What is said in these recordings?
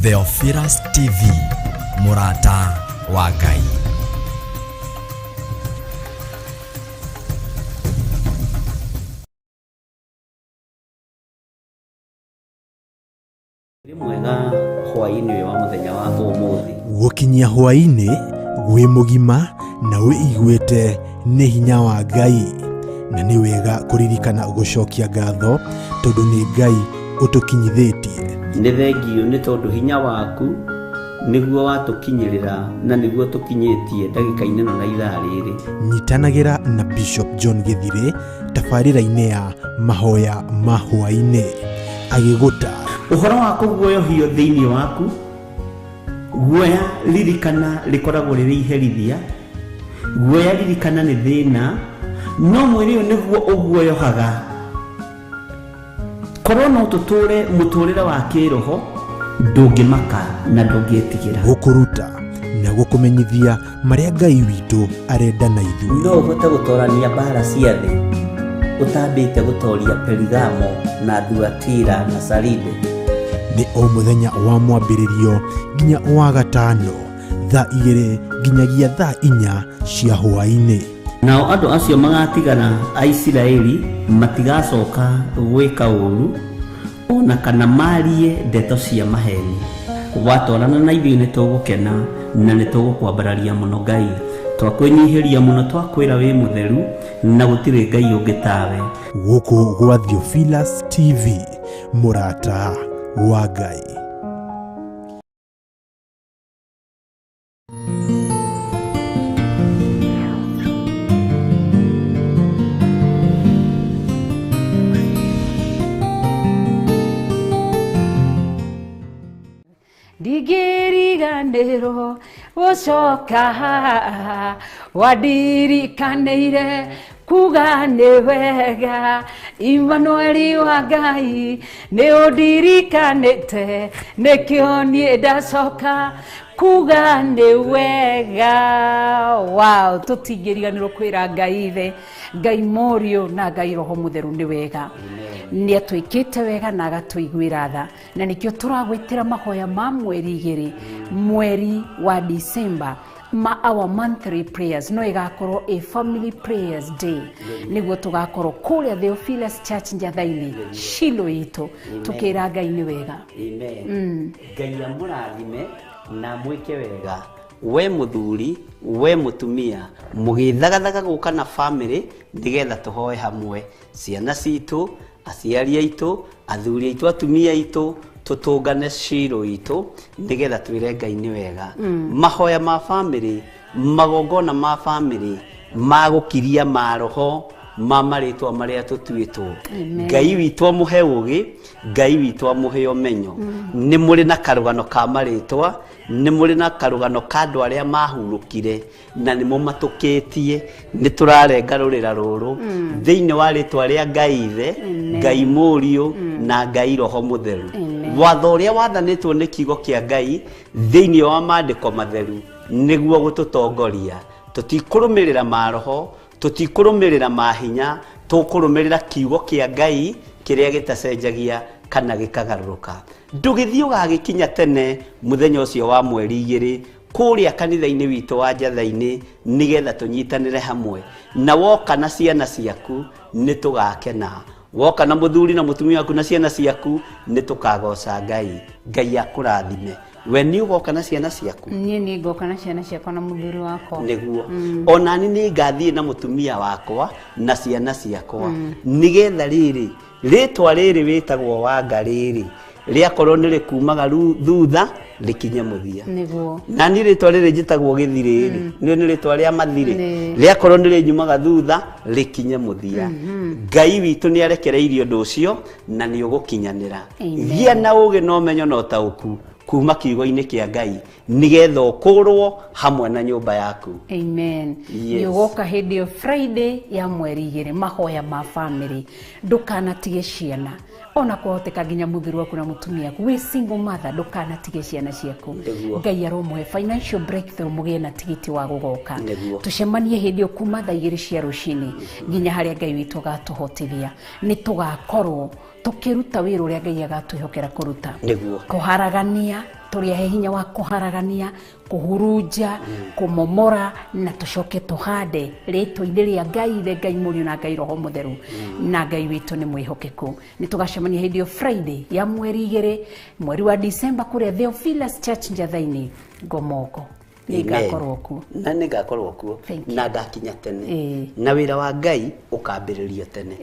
Theophilus TV, Murata wa Ngai. Mwega hwaini wa muthenya wa umuthi gukinyia hwaini gwi mugima na wĩiguĩte nĩ hinya wa Ngai, na nĩ wega kuririkana gucokia ngatho tondu nĩ Ngai utukinyithĩtie. nĩ thengio nĩ tondu hinya waku nĩguo watukinyĩrĩra na nĩguo tukinyĩtie ndagĩka-inĩ na ithaa rĩrĩ. Nyitanagĩra na Bishop John Githire tabarĩra-inĩ ya mahoya ma hwainĩ agĩgũta Ũhoro wa kũguoyohio thĩinĩ waku, guoya ririkana rĩkoragwo rĩrĩ iherithia, guoya ririkana nĩ thĩna, no mwĩrĩ ũyũ nĩguo ũguoyohaga. Korwo no tũtũre mũtũrĩre wa kĩroho, ndũngĩmaka na ndũngĩtigĩra. gũkũruta na gũkũmenyithia marĩa Ngai witũ arenda na ithuĩ. No ũhote gũtorania mbara cia thĩ, ũtambĩte gũtoria Perigamo na Thuatira na Saride. Nĩ o mũthenya wa mwambĩrĩrio nginya wa gatano thaa 2 nginyagia thaa 4 cia hwainĩ. Nao andũ acio magatigana a Isiraeli matigacoka gwĩka ũũru ona kana marie ndeto cia maheni. Watwarana na ithuĩ nĩ tũgũkena na nĩ tũgũkwambararia mũno Ngai. Twakwĩnyihĩria mũno, twakwĩra wĩ mũtheru na gũtirĩ Ngai ũngĩ tawe. Gũkũ gwa Theophilus TV, Murata wa Ngai. Ndigiriganĩrwo gũcoka wandirikanĩire kuga nĩ wega. Emmanuel wa Ngai nĩ ũndirikanĩte, nĩkĩo niĩ ndacoka kuga nĩ wega. Wow, tũtingĩriganĩrwo kwĩra Ngai ithe, Ngai Mũriũ na Ngai Roho Mũtheru nĩ wega. Nĩ atwĩkĩte wega na agatũiguĩra tha, na nĩkĩo tũragwĩtĩra mahoya ma mweri 2 mweri wa December ma our monthly prayers. No igakorwo a family prayers day, nĩguo tugakorwo kũrĩa Theophilus Church Njatha-inĩ Shilo itu tukĩra Ngai nĩ wega. Amen. Ngai amũrathime na mwĩke wega, we mũthuri, we mũtumia, mũgĩthagathaga gũka na family nĩgetha tũhoe hamwe, ciana citũ, aciari aitũ, athuri aitũ, atumia aitũ, tutungane Shilo itu nigetha twire Ngai ni wega. Mahoya ma family, magongona ma family, magukiria ma roho, ma maritwa maria tutuĩtwo. Ngai witũ amuhe ũgĩ, Ngai witũ amuhe ũmenyo. Nĩ mũrĩ na karũgano ka maritwa, nĩ mũrĩ na karũgano ka andũ arĩa mahurũkire na nĩ mũmatũkĩtie. Nĩ tũrarenga rũrĩra rũrũ thĩinĩ wa rĩtwa rĩa Ngai ithe, Ngai Mũriũ na Ngai Roho Mũtheru. Watho ũrĩa wathanĩtwo nĩ kiugo kĩa Ngai thĩinĩ wa maandĩko matheru nĩguo gũtũtongoria. Tũtikũrũmĩrĩra ma roho, tũtikũrũmĩrĩra ma hinya, tũkũrũmĩrĩra kiugo kĩa Ngai kĩrĩa gĩtacenjagia kana gĩkagarũrũka. Ndũgĩthiĩ ũgagĩkinya tene mũthenya ũcio wa mweri 2 kũrĩa kanitha-inĩ witũ wa Njatha-inĩ nĩgetha tũnyitanĩre hamwe. Na woka na ciana ciaku nĩ tũgakena, woka na mũthuri na mũtumia waku na ciana ciaku nĩ tũkagoca Ngai. Ngai akũrathime. We nĩ ũgoka na ciana ciaku? Niĩ nĩ ngoka na ciana ciakwa na mũthuri wakwa. Nĩguo. Ona ni nĩ ngathiĩ na mũtumia wakwa na ciana ciakwa nĩgetha rĩrĩ rĩtwa rĩrĩ wĩtagwo Wanga rĩrĩ rĩakorwo nĩ rĩkumaga thutha rĩkinye mũthia. Nĩguo. Na nĩ rĩtwa rĩrĩ njĩtagwo Gĩthire rĩ nĩ rĩtwa rĩa mathire rĩakorwo nĩ rĩnyumaga thutha rĩkinye mũthia. Ngai witũ nĩ arekereirie ũndũ ũcio na nĩ ũgũkinyanĩra. Gĩa na ũgĩ na ũmenyo na ũtaũku kuma kiugo-inĩ kĩa Ngai nigetha ũkũrwo hamwe na nyũmba yaku. Amen. Nĩ ũgoka hĩndĩ ĩyo Friday ya mweri 2 mahoya ma family. Ndũkanatige ciana, ona kwahoteka nginya mũthuri waku na mũtumia waku. We single mother, ndũkanatige ciana ciaku. Ngai aromũhe financial breakthrough, mũgĩe na tigiti wa gũgoka. Tucemanie hĩndĩ ĩyo kuma thaa 2 cia rũcinĩ nginya harĩa Ngai witũ agatũhotithia. Nĩ tũgakorwo tukiruta wĩra ũrĩa Ngai agatwĩhokera kũruta. Kuharagania turi hinya wa kuharagania kuhuruja kumomora na tucoke tuhande ritwa-ini ria Ngai the Ngai Mũriũ na Ngai Roho Mũtheru na Ngai witu ni mwihokeku. Ni tugacemania hindi yo Friday ya mweri 2 mweri wa December kuria Theophilus Church Njathaini Ngomongo. Nigakorwo kuo na nigakorwo kuo na ngakinya tene na wira wa Ngai ukambiririo tene.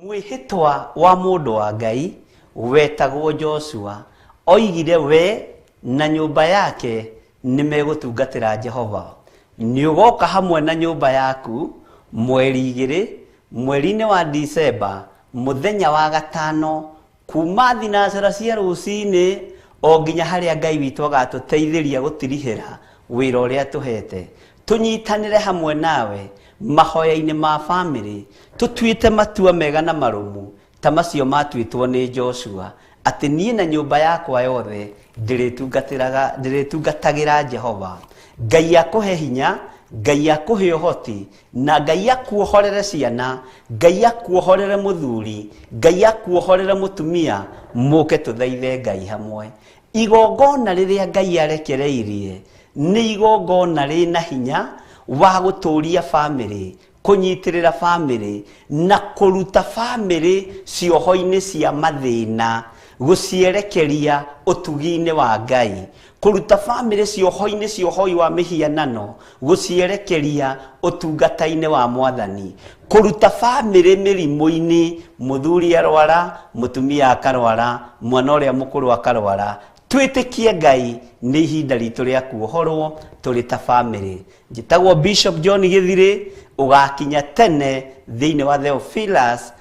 Mwihitwa wa mundu wa Ngai wetagwo Joshua oigire we na nyumba yake nimegutungatira Jehova. Niugoka hamwe na nyumba yaku mweri 2 mweri-ini wa December muthenya wa gatano kuma thinacara cia rucini o nginya haria Ngai witu agatuteithiria gutirihira wira uria tuhete. Tunyitanire hamwe nawe mahoya-ini ma family tutuite matua mega na marumu ta macio matuitwo ni Joshua ati nie na nyumba yakwa yothe ndiritungatiraga Jehova. Ngai akuhe hinya, Ngai akuhe uhoti, na Ngai akuohorere ciana, Ngai akuohorere muthuri, Ngai akuohorere mutumia, muke tuthaithe Ngai hamwe. Igongona riria Ngai arekereirie ni igongona rina hinya wa guturia family, kunyitirira family na kuruta family cioho-ini cia mathina, gucierekeria utugi-ini wa Ngai, kuruta family cioho-ini ciohoi wa mihianano, gucierekeria utungata-ini wa Mwathani, kuruta family mirimu-ini, muthuri arwara, mutumia akarwara, mwana uria mukuru akarwara. Twitikie Ngai ni ihinda ritu ria kuohorwo turi ta family. Njitagwo Bishop John Githiri, ugakinya tene thiini wa Theophilus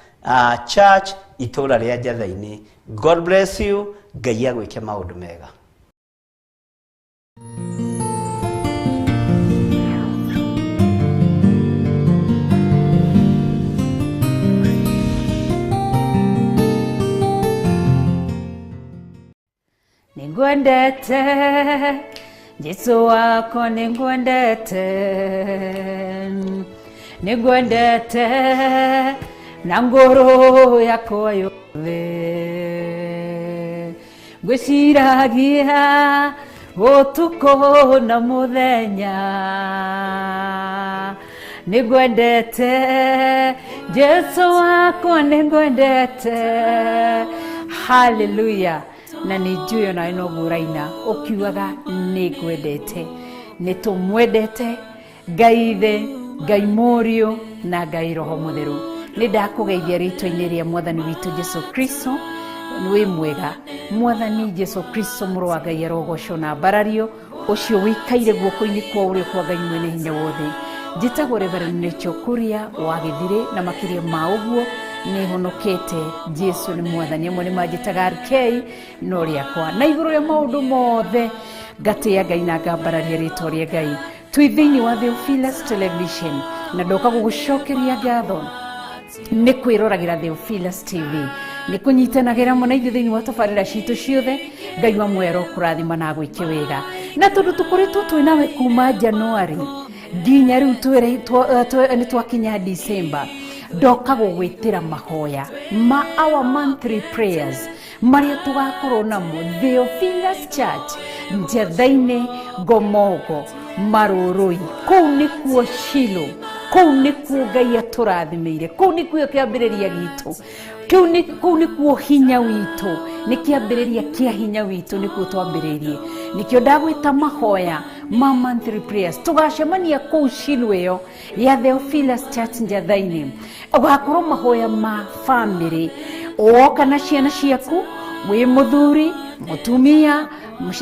Church itura ria Njathaini. God bless you. Ngai agwike maundu mega. Ningwendete Jesu wako ningwendete, ningwendete na ngoro yako yothe, ngwiciragia utuko na muthenya, ningwendete Jesu wako ningwendete. Hallelujah. Na nijuyo na inoguraina ukiugaga nigwendete, nitumwendete Ngai Ithe, Ngai Mũriũ na Ngai Roho Mũtheru. Nindakugeithia ritwa-ini ria Mwathani witu Jesu Kristo. Niwe mwega Mwathani Jesu Kristo mũrũ wa Ngai arogocwo na mbarario, ucio wikaire guoko-ini kwa urio kwa Ngai mwene hinya wothe. Njitagwo Reverend Rachel Kuria wa Githiri, na makiria ma uguo ni honokete. Jesu ni Mwathani. Amwe ni manjitaga RK no riakwa na iguru ya maundu mothe ngatia Ngai na ngambararia ritwa ria Ngai. Twi thiini wa Theophilus Television na ndoka gugucokeria ngatho ni kwiroragĩra Theophilus TV, ni kunyitanagira mo na ithuĩ thiini wa tabarĩra citu ciothe. Ngai wa mwero kurathima na gwĩke wega, na tondu tukoretwo twi nawe kuma January nginya riu ni twakinya December, ndoka gugwitira mahoya ma our monthly prayers maria tugakorwo namo Theophilus Church Njathaini Ngomongo Marũrũi. Kũu nĩkuo Shilo, kũu nĩkuo Ngai atũrathimeire, kũu nĩkuo kĩambĩrĩria gitũ, kũu nĩkuo hinya witũ, nĩ kĩambĩrĩria kĩa hinya witũ, nĩkuo twambĩrĩirie. Nikio ndagwĩta mahoya ma monthly prayers tugacemania kũu Shilo ĩyo ya Theophilus Church Njathaini. Ugakorwo mahoya ma family, woka na ciana ciaku, wi muthuri mutumia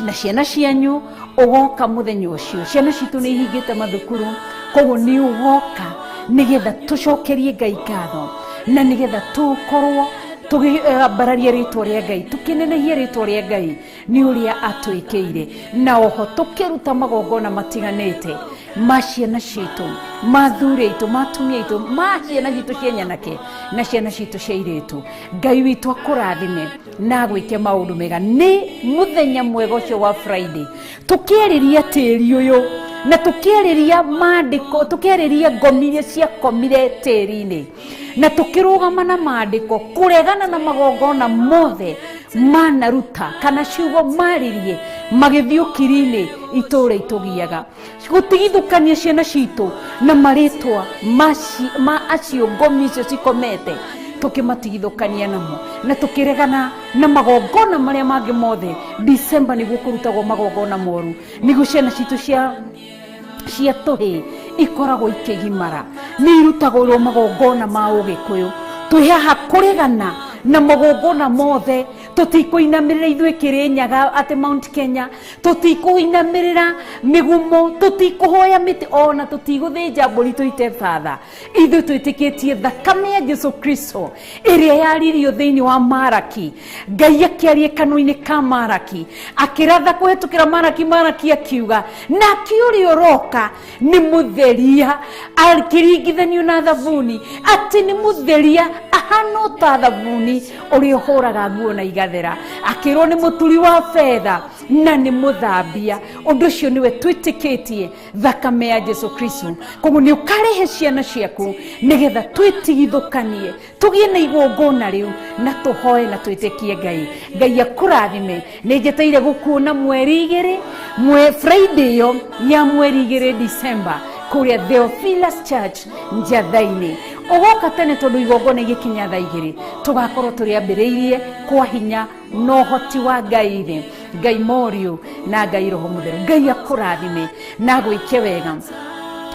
na ciana cianyu, ugoka muthenya ucio. Ciana citu ni ihingite mathukuru, koguo ni ugoka nigetha tucokerie Ngai ngatho, na nigetha tukorwo tugibararia ritwa ria Ngai, tukinenehia ritwa ria Ngai ni uria atwikiire, na oho tukiruta magongona matiganite ma ciana citũ, ma athuri aitũ, ma atumia aitũ, ma ciana citũ cia nyanake na ciana citũ cia airĩtu. Ngai witũ akũrathime na gwĩke maũndũ mega. Nĩ mũthenya mwega ũcio wa Friday, tũkĩarĩria tĩri ũyũ na tũkĩarĩria maandĩko, tũkĩarĩria ngomi iria ciakomire tĩri-inĩ, na tũkĩrũgama na maandĩko kũregana na magongona mothe manaruta kana ciugo maririe magĩthiĩ ũkiri-inĩ itũũra itũgiaga, gũtigithũkania ciana citũ na marĩtwa ma acio ngomi icio cikomete, tũkĩmatigithũkania namo na tũkĩregana na magongona marĩa mangĩ mothe. December nĩguo kũrutagwo magongona moru, nĩguo ciana citũ cia tũhĩ ikoragwo ikĩgimara, nĩ irutagwo magongona ma ũgĩkũyũ. Twĩ haha kũregana na magongona mothe, tũtikũinamĩrĩra ithuĩ Kĩrĩnyaga atĩ Mount Kenya, tũtikũinamĩrĩra mĩgumo, tũtikũhoya mĩtĩ, ona tũtigũthĩnja mbũri tũite batha. Ithuĩ twĩtĩkĩtie thakame ya Jesu Kristo ĩrĩa yaririo thĩinĩ wa Maraki. Ngai akĩaria kanua-inĩ ka Maraki, akĩratha kũhetũkĩra Maraki akiuga, nake ũrĩa ũroka nĩ mũtheria, akĩringithanio na thabuni, atĩ nĩ mũtheria ahana ta thabuni ũrĩa ũhũraga nguo na igathera. Akĩrwo nĩ mũturi wa fedha na nĩ mũthambia. Ũndũ ũcio nĩwe twĩtĩkĩtie thakame ya Jesu Kristo. Koguo nĩ ũkarehe ciana ciaku nĩgetha twĩtigithũkanie, tũgĩe na igongona rĩu na tũhoe na twĩtĩkie Ngai. Ngai akũrathime. Nĩ njeteire gũkuona mweri 2 Friday ĩyo ya mweri 2 December kũrĩa Theophilus Church Njatha-inĩ. Ũgoka tene tondũ igongona igĩkinya thaa 2 tũgakorwo tũrĩambĩrĩirie kwa hinya na ũhoti wa Ngai-rĩ, Ngai Moriũ na Ngai Roho Mũtheru. Ngai akũrathime na gwĩke wega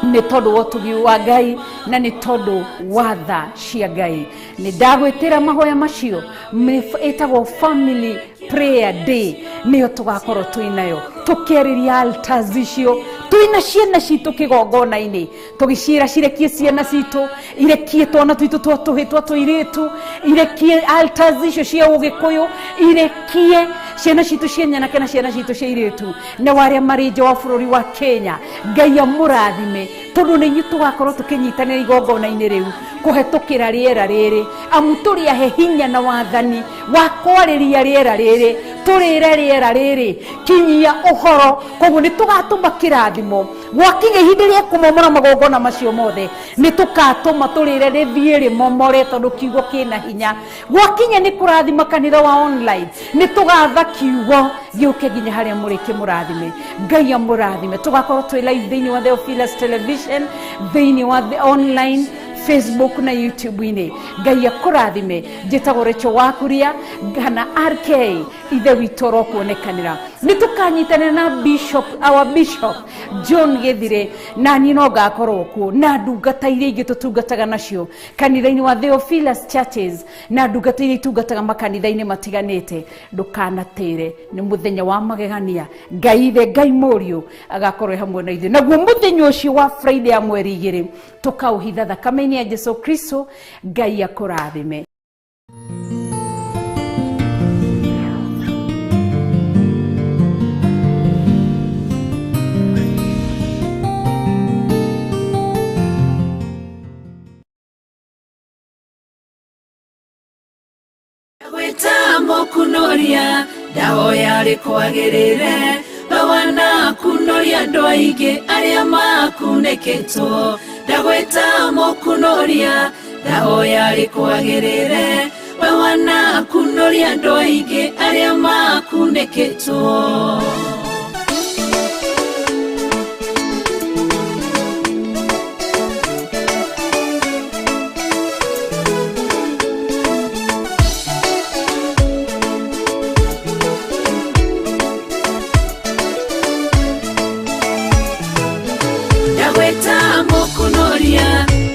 nĩ tondũ wa ũtugi wa Ngai na nĩ tondũ wa tha cia Ngai. Nĩ ndagwĩtĩra mahoya macio ĩtagwo Family Prayer Day, nĩyo tũgakorwo twĩnayo, tũkĩarĩria altars icio, twĩna ciana citũ kĩgongona-inĩ, tũgĩciĩra cirekie ciana citũ, irekie twana twitũ twa tũhĩ twa tũirĩtu, irekie altars icio cia ũgĩkũyũ, irekie ciana citũ cia nyanake na ciana citũ cia airĩtu, na warĩa marĩ nja wa bũrũri wa Kenya. Ngai amũrathime tondũ nĩ inyuĩ tũgakorwo tũkĩnyitanĩra igongona-inĩ rĩu kũhetũkĩra rĩera rĩrĩ, amu tũrĩ ahe hinya na wathani wa kwarĩria rĩera rĩrĩ, tũrĩre rĩera rĩrĩ kinyia ũhoro. Koguo nĩ tũgatũma kĩrathimo gwakinya ihinda rĩa kũmomora magongona macio mothe, nĩ tũgatũma tũrĩre rĩthiĩ rĩmomore tondũ kiugo kĩna hinya. Gwakinya nĩ kũrathima kanitha wa online, nĩ tũgatha kiugo gĩũke nginya harĩa mũrĩ kĩmũrathime. Ngai amũrathime. Tũgakorwo twĩ live thĩinĩ wa Theophilus Television, thĩinĩ wa online Facebook na YouTube-inĩ. Ngai akũrathime. Njĩtagwo Rachel Wakuria kana RK ithe witũ rokuonekanĩra. Nĩ tũkanyitanĩra na our Bishop John Gĩthire, na niĩ no ngakorwo kuo na ndungata iria ingĩ tũtungataga nacio kanitha-inĩ wa Theophilus Churches na ndungata iria itungataga makanitha-inĩ matiganĩte. Ndũkanatĩre, nĩ mũthenya wa magegania. Ngai ithe, Ngai Mũriũ agakorwo hamwe na ithuĩ. Naguo mũthenya ũcio wa Friday ya mweri 2 tũkaũhitha thakame-inĩ ya Jesu Kristo. Ngai akũrathime. Gwĩtamo kunoria ndahoya rĩkwagĩrĩre, bawana kunoria andũ aingĩ arĩa makunĩkĩtwo. Ndagwĩtamo kunoria ndahoya rĩkwagĩrĩre, bawana kunoria andũ aingĩ arĩa makunĩkĩtwo.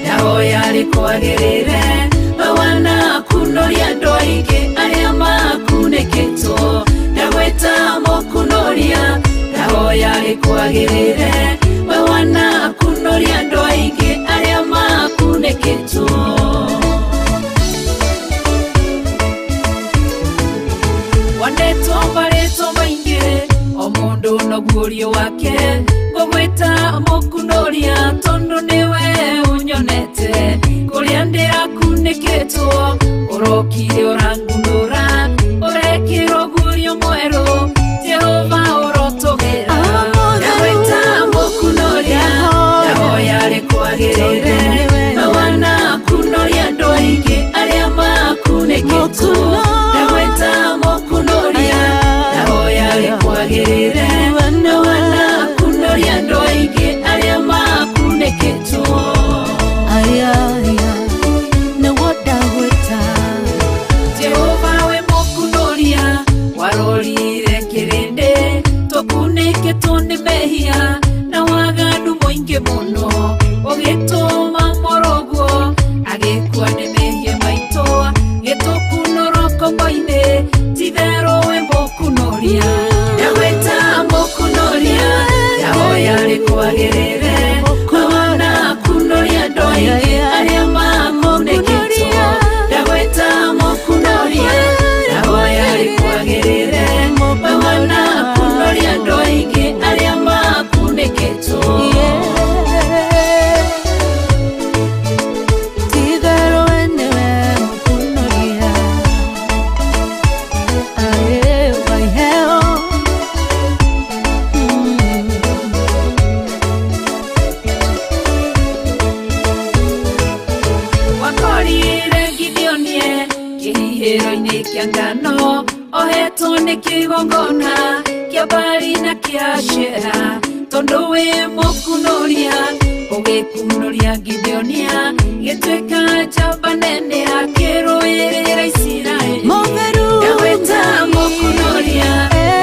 Ndahoya rĩkwagĩrĩre, bawana kunoria andũ aingĩ arĩa makunĩkĩtwo. Ndagwĩtamo kunoria ndahoya rĩkwagĩrĩre, bawana kunoria andũ aingĩ arĩa makunĩkĩtwo. Wanetwo mbarĩtwo maingĩ, o mũndũ no guorio wake. Ngũgwĩtamo kunoria kirinde tukunike tundi mehia na waganu moingi muno ugituma morogo agikwa ni mehia maitoa gitukunoroko moine tithero embokunoria yaweta mokunoria yahoya rikwagirire awana kunoria ndoingi aria makuneketwo yaweta mokunoria yahoya rikwagirire awana kunoria ndoingi aria makuneketwo Kiangano oheto ne kigongona kia bari na kia shera tondo we mokunoria ogekunoria Gideonia getweka chabanene akero erera Israeli yaweta mokunoria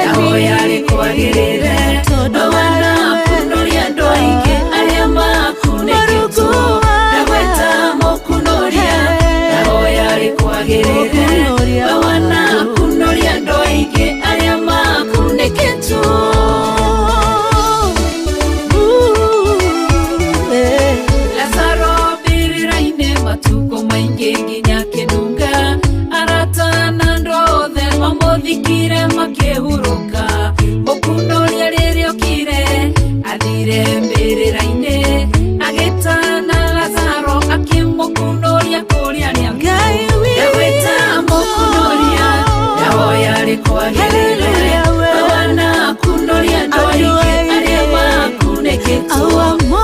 yahoya rikwagirire awana kunoria ndoingi aria makuneketwo yaweta mokunoria yahoya rikwagirire awana kunoria ndoingi aria makuneketwo Lazaro biriraine matuko maingi nginya kinunga aratana ndothe mamuthikire makihuruka mukunoria ririokire athire mbiriraine agitana Lazaro akimukunoria kuria ria yaweta mokunoria yahoya rikwagirire awana kunoria ndoingi aria makuneketwo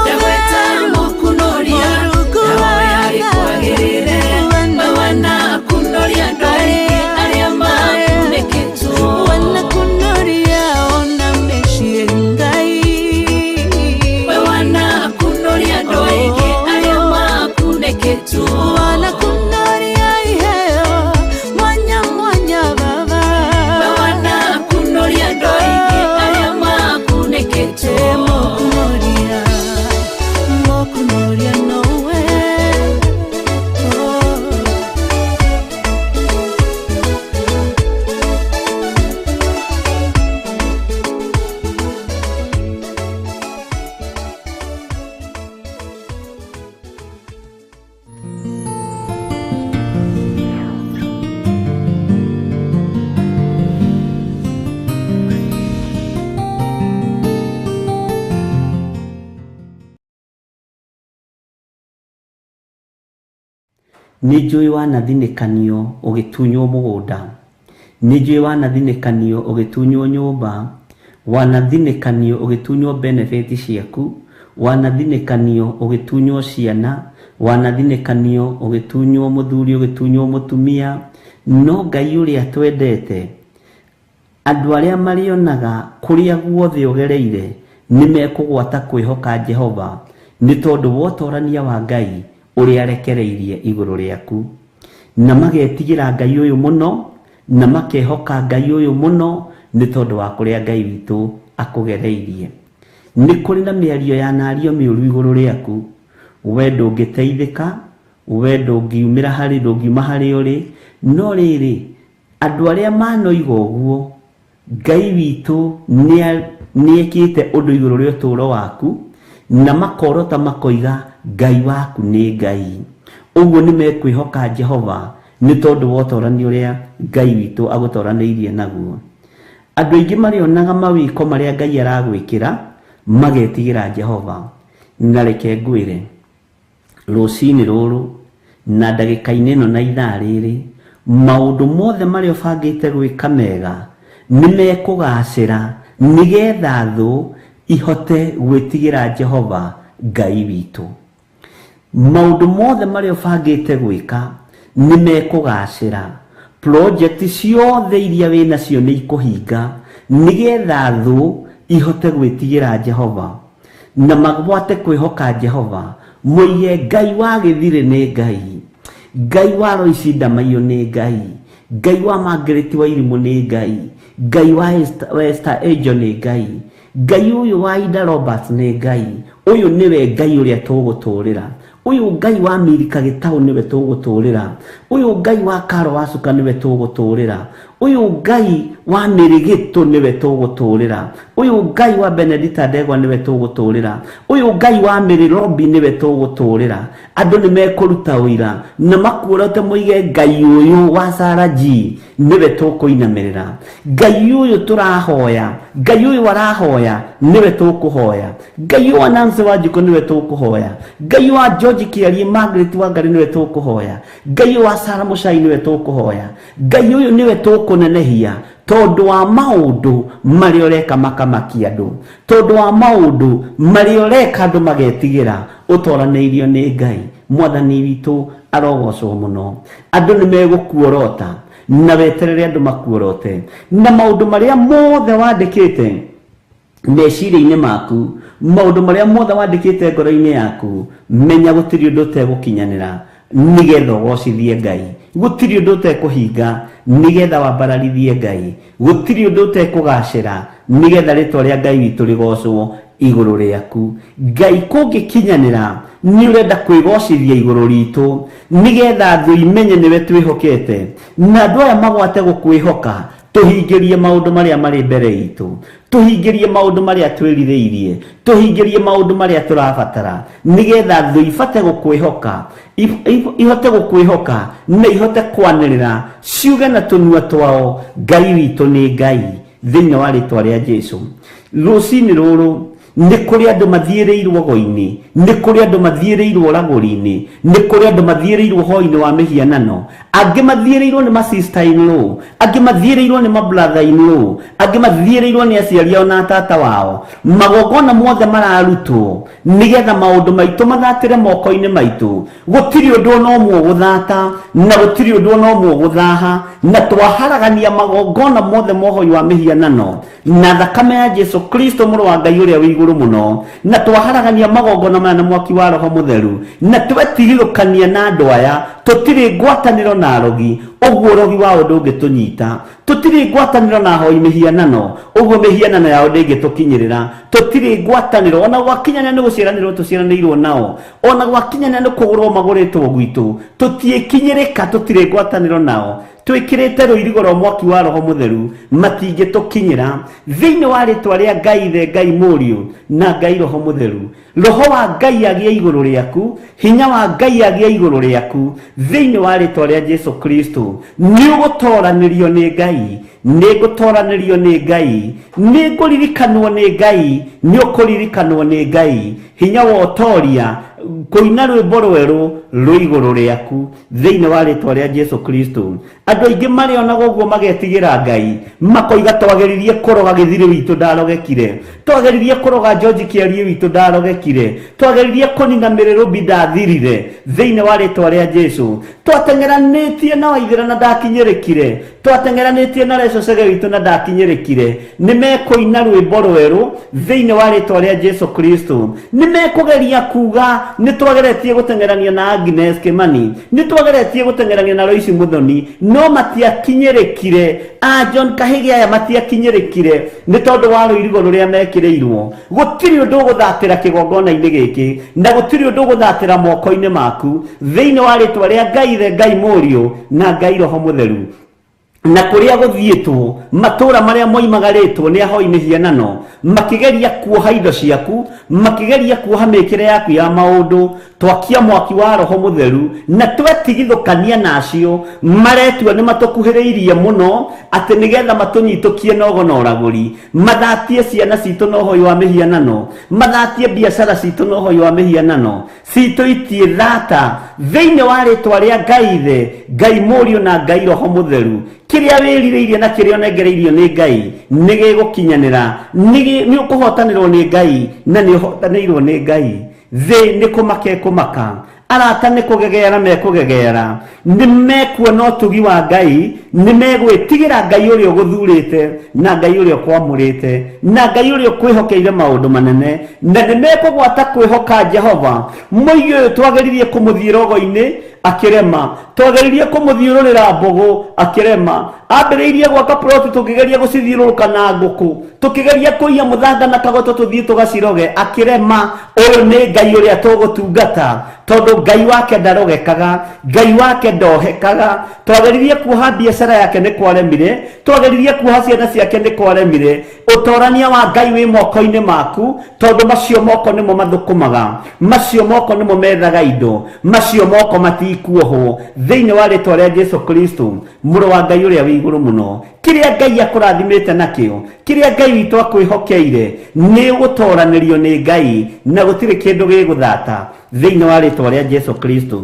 yaweta mokunoria yahoya rikwagirire awana kunoria ndoingi aria makuneketwo wana kunoria ona meshiengai wana kunoria ndoingi aria makuneketwo wana kunoria iheo mwanya mwanya baba wana kunoria ndoingi aria makuneketwo mokunoria nowe Nijui wanathinekanio ugitunywo mugunda nijui wanathinekanio ugitunywo nyumba wanathinekanio ugitunywo benefit ciaku wanathinekanio ugitunywo ciana wanathinekanio ugitunywo muthuri ugitunywo mutumia no Ngai uria twendete andu aria marionaga kuria guothe ugereire nimekugwata kwihoka Jehova ni tondu wotorania wa Ngai uria arekereirie iguru riaku na magetigira Ngai uyu muno na makehoka Ngai uyu muno ni tondu wa kuria Ngai witu akugereirie ni kuri na miario ya nario miuru iguru riaku we ndungiteithika we ndungiumira hari ndungiuma hari uri no riri andu aria manoiga uguo Ngai witu ni ekite undu iguru ria uturo waku na makorota makoiga Ngai waku ni Ngai uguo ni mekwihoka Jehova ni tondu wotorani uria Ngai witu agutoraniirie naguo andu aingi marionaga mawiko maria Ngai aragwikira magetigira Jehova na reke ngwire rucini ruru na ndagika-ini ino na ithaa riri maundu mothe maria ubangite gwika mega ni mekugacira nigetha thu ihote gwitigira Jehova Ngai witu maundu mothe maria ubangite gwika ni mekugacira project ciothe iria wina cio ni ikuhinga nigetha thu ihote gwitigira Jehova na magwate kwihoka Jehova muiye Ngai wa githire ni Ngai Ngai wa Roicinda Maiyo ni Ngai Ngai wa Margaret wa Irimu ni Ngai Ngai wa Esther Angel nĩ Ngai, Ngai ũyũ wa Ida Roberts nĩ Ngai, ũyũ nĩwe Ngai ũrĩa tũgũtũũrĩra, ũyũ Ngai wa Milika Gĩtaũ nĩwe tũgũtũũrĩra, ũyũ Ngai wa Karo Wacuka nĩwe tũgũtũũrĩra, ũyũ Ngai wa Mĩrĩgĩtũ nĩwe tũgũtũũrĩra, ũyũ Ngai wa Benedita Ndegwa nĩwe tũgũtũũrĩra, ũyũ Ngai wa Mary Robi nĩwe tũgũtũũrĩra. Andũ nĩ mekũruta ũira na makuorote moige Ngai ũyũ wa Sarah G nĩwe tũkũinamĩrĩra, Ngai ũyũ tũrahoya, Ngai ũyũ arahoya nĩwe tũkũhoya, Ngai wa Nancy Wanjikũ nĩwe tũkũhoya, Ngai wa George Kĩarie Margaret Wangari nĩwe tũkũhoya, Ngai wa Sarah Mũchai nĩwe tũkũhoya, Ngai ũyũ nĩwe tũkũnenehia tondu wa maundu marĩa ũreka makamakia andũ, tondu wa maundu marĩa ũreka andũ magetigira ũtoranĩirio nĩ Ngai. Mwathani witũ arogocwo mũno. Andũ nĩ megũkuorota na weterere andũ makuorote na maundu marĩa mothe wandĩkĩte meciria-inĩ maku, maundu marĩa mothe wandĩkĩte ngoro-inĩ yaku, menya gũtirĩ ũndũ ũtegũkinyanĩra nigetha ũgocithie Ngai, gũtirĩ ũndũ ũtekũhinga nigetha wambararithie Ngai, gũtirĩ ũndũ ũtekũgacĩra nigetha rĩtwa rĩa Ngai witũ rĩgocwo igũrũ rĩaku. Ngai kũngĩkinyanĩra nĩ ũrenda kwĩgocithia igũrũ ritũ nigetha thũ imenye nĩwe twĩhokete na andũ aya magwate gũkwĩhoka. Tuhingĩrie maũndũ marĩa marĩ mbere itũ, tuhingĩrie maũndũ marĩa twĩrirĩirie, tuhingĩrie maũndũ marĩa tũrabatara nigetha thũ ibate gũkwĩhoka, ihote gũkwĩhoka na ihote kwanĩrĩra ciuge na tũnua twao Ngai witũ nĩ Ngai thĩinĩ wa rĩtwa rĩa Jesũ. Rũcinĩ rũrũ nĩ kũrĩ andũ mathiĩrĩirwo go-inĩ, nĩ kũrĩ andũ mathiĩrĩirwo ragũri-inĩ, nĩ kũrĩ andũ mathiĩrĩirwo hoi-inĩ wa mĩhianano, angĩ mathiĩrĩirwo nĩ ma-sister in law, angĩ mathiĩrĩirwo nĩ ma-brother in law, angĩ mathiĩrĩirwo nĩ aciari ao na tata wao. Magongona mothe mararutwo nigetha maũndũ maitũ mathatĩre moko-inĩ maitũ. Gũtirĩ ũndũ ona ũmwe gũthata na gũtirĩ ũndũ ona ũmwe gũthaha, na twaharagania magongona mothe mohoi wa mĩhianano na thakame ya Jesũ Kristo mũrũ wa Ngai ũrĩa wĩ igũrũ mũno, na twaharagania magongona maya na mwaki wa Roho Mũtheru, na twetigithũkania na andũ aya. Tũtirĩ ngwatanĩro na arogi, ũguo ũrogi wao ndũngĩtũnyita. Tũtirĩ ngwatanĩro na ahoi mĩhianano, ũguo mĩhianano yao ndĩngĩtũkinyĩrĩra. Tũtirĩ ngwatanĩro ona gwakinyanĩra nĩ gũciaranĩrwo tũciaranĩirwo nao, ona gwakinyanĩra nĩ kũgũrwo magũrĩtwo gwitũ, tũtiĩkinyĩrĩka, tũtirĩ ngwatanĩro nao. Twĩkĩrĩte rũirigo rwa mwaki wa Roho Mũtheru matingĩtũkinyĩra thĩinĩ wa rĩtwa rĩa Ngai Ithe, Ngai Mũriũ na Ngai Roho Mũtheru. Roho wa Ngai agĩe igũrũ rĩaku, hinya wa Ngai agĩe igũrũ rĩaku thĩinĩ wa rĩtwa rĩa Jesũ Kristo. Nĩ ũgũtoranĩrio nĩ Ngai, nĩ ngũtoranĩrio nĩ Ngai, nĩ ngũririkanwo nĩ Ngai, nĩ ũkũririkanwo nĩ Ngai. Hinya wa ũtoria kũina rwĩmbo rwerũ rwĩ igũrũ rĩaku thĩinĩ wa rĩtwa rĩa Jesũ Kristo. Andũ aingĩ marĩonaga ũguo magetigĩra Ngai, makoiga twageririe kũroga Gĩthirĩ witũ ndarogekire, twageririe kũroga George Kĩarie witũ ndarogekire, twageririe kũnina Mary Robi ndathirire thĩinĩ wa rĩtwa rĩa Jesũ. Twateng'eranĩtie na Waithĩra na ndakinyĩrĩkire, twateng'eranĩtie na Reco Chege witũ na ndakinyĩrĩkire. Nĩ mekũina rwĩmbo rwerũ thĩinĩ wa rĩtwa rĩa Jesũ Kristo. Nĩ mekũgeria kuga nĩ twageretie gũteng'erania na Agnes Kĩmani, nĩ twageretie gũteng'erania na Lois Muthoni, no matiakinyĩrĩkire. John Kahĩge aya matiakinyĩrĩkire nĩ tondũ wa rũirigo rũrĩa mekĩrĩirwo. Gũtirĩ ũndũ ũgũthatĩra kĩgongona-inĩ gĩkĩ na gũtirĩ ũndũ ũgũthatĩra moko-inĩ maku thĩinĩ wa rĩtwa rĩa Ngai Ithe, Ngai Mũriũ na Ngai Roho Mũtheru. Na kũrĩa gũthiĩtwo matũũra marĩa moimagarĩtwo nĩ ahoi mĩhianano makĩgeria kuoha indo ciaku, makĩgeria kuoha mĩkĩre yaku ya maũndũ, twakia mwaki wa Roho Mũtheru na twetigithũkania nacio. Maretua nĩ matũkuhĩrĩirie mũno atĩ nĩgetha matũnyitũkie nogo na ũragũri, mathatie ciana citũ na ũhoi wa mĩhianano, mathatie biacara citũ na ũhoi wa mĩhianano, citũitie thata thĩinĩ wa rĩtwa rĩa Ngai Ithe, Ngai Mũriũ na Ngai Roho Mũtheru. Kĩrĩa wĩrirĩirie na kĩrĩa ũnengereirio nĩ Ngai nĩ gĩgũkinyanĩra, nĩ ũkũhotanĩrwo nĩ Ngai na nĩ ũhotanĩirwo nĩ Ngai. Thĩ nĩ kũmaka kũmaka, arata nĩ kũgegeara mekũgegeara, nĩ mekuona ũtugi wa Ngai, nĩ megwĩtigĩra Ngai ũrĩa ũgũthurĩte na Ngai ũrĩa ũkwamũrĩte na Ngai ũrĩa ũkwĩhokeire maũndũ manene, na nĩ mekũgwata kwĩhoka Jehova. Mũigue ũyũ twageririe kũmũthiĩ rogo-inĩ akirema, twageririe kumuthiururira mbogo akirema, ambiriirie gwaka plot tukigeria gucithiururuka na nguku, tukigeria kuiya muthanga na kagoto tuthie tugaciroge akirema. Uyu ni Ngai uria tugutungata tondu Ngai wake ndarogekaga, Ngai wake ndohekaga. Twageririe kuoha biacara yake ni kwaremire, twageririe kuoha ciana ciake ni kwaremire. Utorania wa Ngai wi moko-ini maku tondu macio moko nimo mathukumaga, macio moko nimo methaga indo, macio moko matikuohwo thiini wa ritwa ria Jesu Kristo muru wa Ngai uria wi iguru muno. Kiria Ngai akurathimite nakio, kiria Ngai witu akwihokeire ni gutoranirio ni Ngai na gutire kindu giguthata thiini wa ritwa ria Jesu Kristo.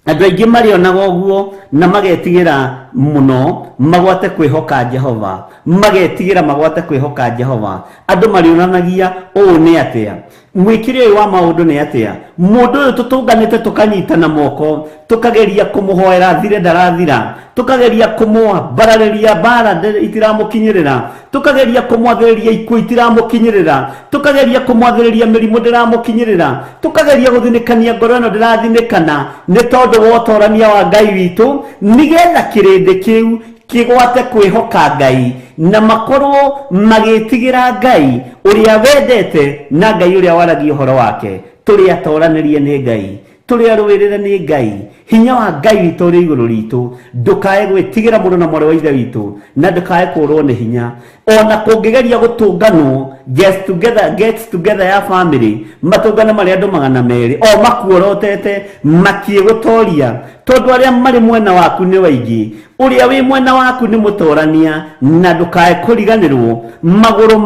Andu aingi marionaga uguo na magetigira muno magwate kwihoka Jehova, magetigira magwate kwihoka Jehova. Andu marionanagia uu ni atia, mwikire wa maundu ni atia, mundu uyu tutunganite tukanyitana moko tukageria kumuhoera thire ndarathira, tukageria kumwambarariria bara itiramukinyirira, tukageria kumwathiriria ikuo itiramukinyirira, tukageria kumwathiriria mirimu ndiramukinyirira, tukageria guthinikania ngoro ino ndirathinikana ni tondu wa utorania wa Ngai witu, nigetha kirindi kiu kigwate kwihoka Ngai na makorwo magitigira Ngai uria wendete na Ngai uria waragia uhoro wake. Turi atoranirie ni Ngai, turi arwirire ni Ngai, hinya wa Ngai witu uri iguru ritu, ndukae gwitigira mundu na mwari wa ithe witu, na ndukae kurwo ni hinya. Ona kungigeria gutunganwo get together ya family, matungana maria andu 200 o makuorotete makiegutoria tondu aria mari mwena waku ni waingi, uria wi mwena waku ni mutorania, na ndukae kuriganirwo maguru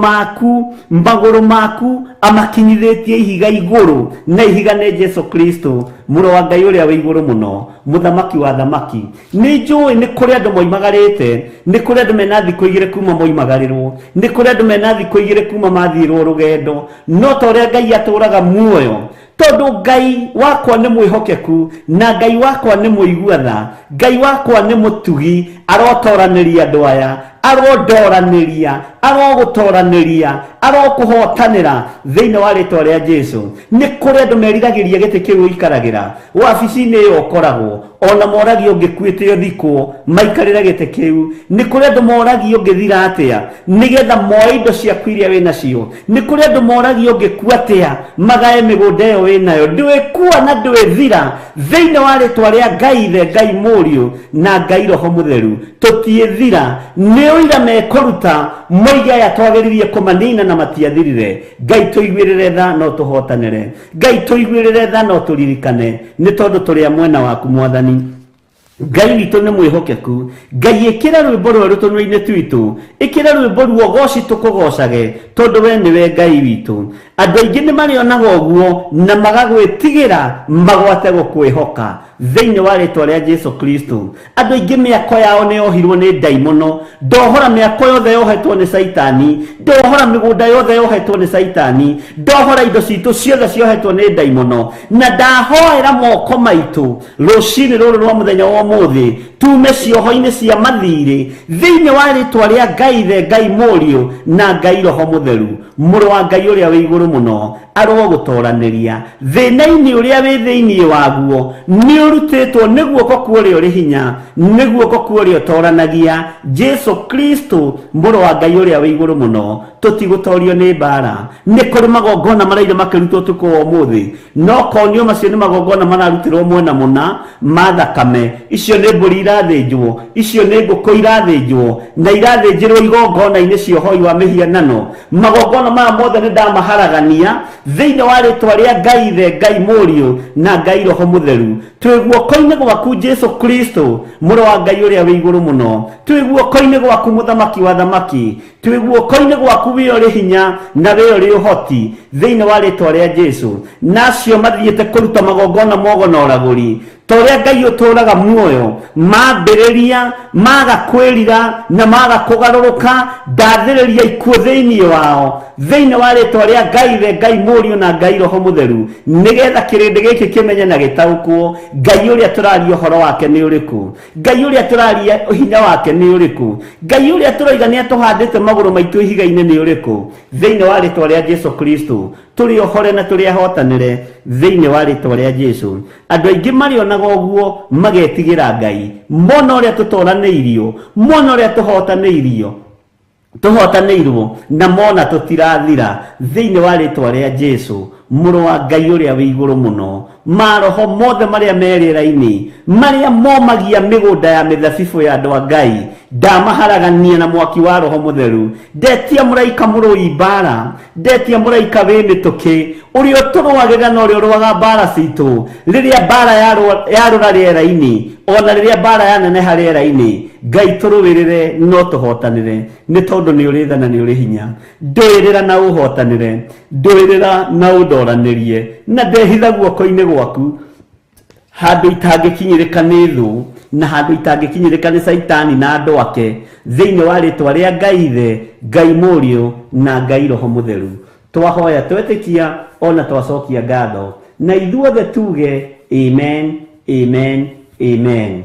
maku amakinyithitie ihiga iguru, na ihiga ni Jesu Kristo muru wa Ngai uria wi iguru muno, muthamaki wa thamaki. Ni njui ni kuri andu moimagarite, ni kuri andu mena thiku igire kuma moimagarirwo, ni kuri andu mena thiku igire kuma mathirwo rugendo, no ta uria Ngai aturaga muoyo. Tondu Ngai wakwa ni mwihokeku, na Ngai wakwa ni muiguatha, Ngai wakwa ni mutugi, arotoraniria andu aya, arodoraniria, arogutoraniria, arokuhotanira thiini wa ritwa ria Jesu. Ni kuri andu meriragiria giti kiu ikaragira, wabici-ini iyo ukoragwo, ona moragio ngikuite thikwo maikarira giti kiu. Ni kuri andu moragio ngithira atia nigetha moe indo ciaku iria wina cio, ni kuri andu moragio ngikua atia magae migunda iyo winayo. Ndiwikua na ndiwithira thiini wa ritwa ria Ngai ithe, Ngai Muriu na Ngai Roho Mutheru. Tutiithira ni uira mekuruta moiga ya twageririe kumanina na matiathirire. Ngai tuiguirire tha no tuhotanire, Ngai tuiguirire tha no turirikane, ni tondu turi mwena waku Mwathani. Ngai witu ni mwihokeku, Ngai ikira rwimbo rweru tunua-ini twitu, ikira rwimbo ruo goci tukugocage tondu we niwe Ngai witu. Andu aingi ni marionaga uguo na magagwitigira magwate gukwihoka thiini wa ritwa ria Jesu Kristo. Andu aingi miako yao ni yohirwo ni daimono, ndohora miako yothe yohetwo ni Saitani, ndohora migunda yothe yohetwo ni Saitani, ndohora indo citu ciothe ciohetwo ni daimono, na ndahoera moko maitu rucini ruru rwa muthenya wa umuthi tume cioho-ini cia mathiri thiini wa ritwa ria Ngai ithe, Ngai Muriu na Ngai Roho Mutheru muru wa Ngai uria wi iguru muno, arogutoraniria thina-ini uria wi thiini waguo. Ni urutitwo ni guoko kuria uri hinya, ni guoko kuria utoranagia Jesu Kristo muru wa Ngai uria wi iguru muno. Tutigutorio ni mbara, ni kuri magongona maraire makirutwo tuko umuthi, no konio macio ni magongona mararutirwo mwena muna mathakame. Icio ni mburi irathinjwo, icio ni nguku irathinjwo na irathinjirwo igongona-ini ciohoi wa mihianano. Magongona maya mothe ni ndamaharagania thiini wa ritwa ria Ngai ithe, Ngai Muriu na Ngai Roho Mutheru. Twi guoko-ini gwaku Jesu Kristo muru wa Ngai uria wi iguru muno, twi guoko-ini gwaku muthamaki wa thamaki, twi guoko-ini gwaku wi uri hinya na wi uri uhoti thiini wa ritwa ria Jesu. Nacio mathiite kuruta magongona mogonoraguri toria Ngai uturaga muoyo mambiriria magakwirira na magakugaruruka, ndathiriria ikuo thiini wao thiini wa ritwa ria Ngai ithe, Ngai Muriu na Ngai Roho Mutheru, nigetha kirindi giki kimenye na gitaukwo Ngai uria turaria uhoro wake ni uriku, Ngai uria turaria hinya wake ni uriku, Ngai uria turoiga ni atuhandite maguru maitu ihiga-ini ni uriku. Thiini wa ritwa ria Jesu Kristo turi ohore na turi ahotanire thiini wa ritwa ria Jesu. Andu aingi marionaga uguo magetigira Ngai, mona uria tutoraneirio, mona uria tuhotaneirio na mona tutirathira thiini wa ritwa ria Jesu, muru wa Ngai uria wi iguru muno. Maroho mothe maria meriraini maria momagia migunda ya mithabibu ya andu a Ngai, ndamaharagania na mwaki wa Roho Mutheru. Ndetia muraika murui mbara, ndetia muraika wi mituki uria turwagĩra na uria urwaga mbara citu riria mbara yarura riera-ini, ona riria mbara yaneneha riera-ini. Ngai turuwirire no tuhotanire, ni tondu ni uri tha na ni uri hinya. Nduirira na uhotanire, nduirira na undoranirie, na ndehitha guoko-ini gwaku handu itangikinyirika ni thu na handu itangikinyirika ni Saitani na andu ake, thiini wa ritwa ria Ngai Ithe, Ngai Muriu na Ngai Roho Mutheru. Twahoya twetikia ona twacokia ngatho, na ithuothe tuge amen, amen, amen.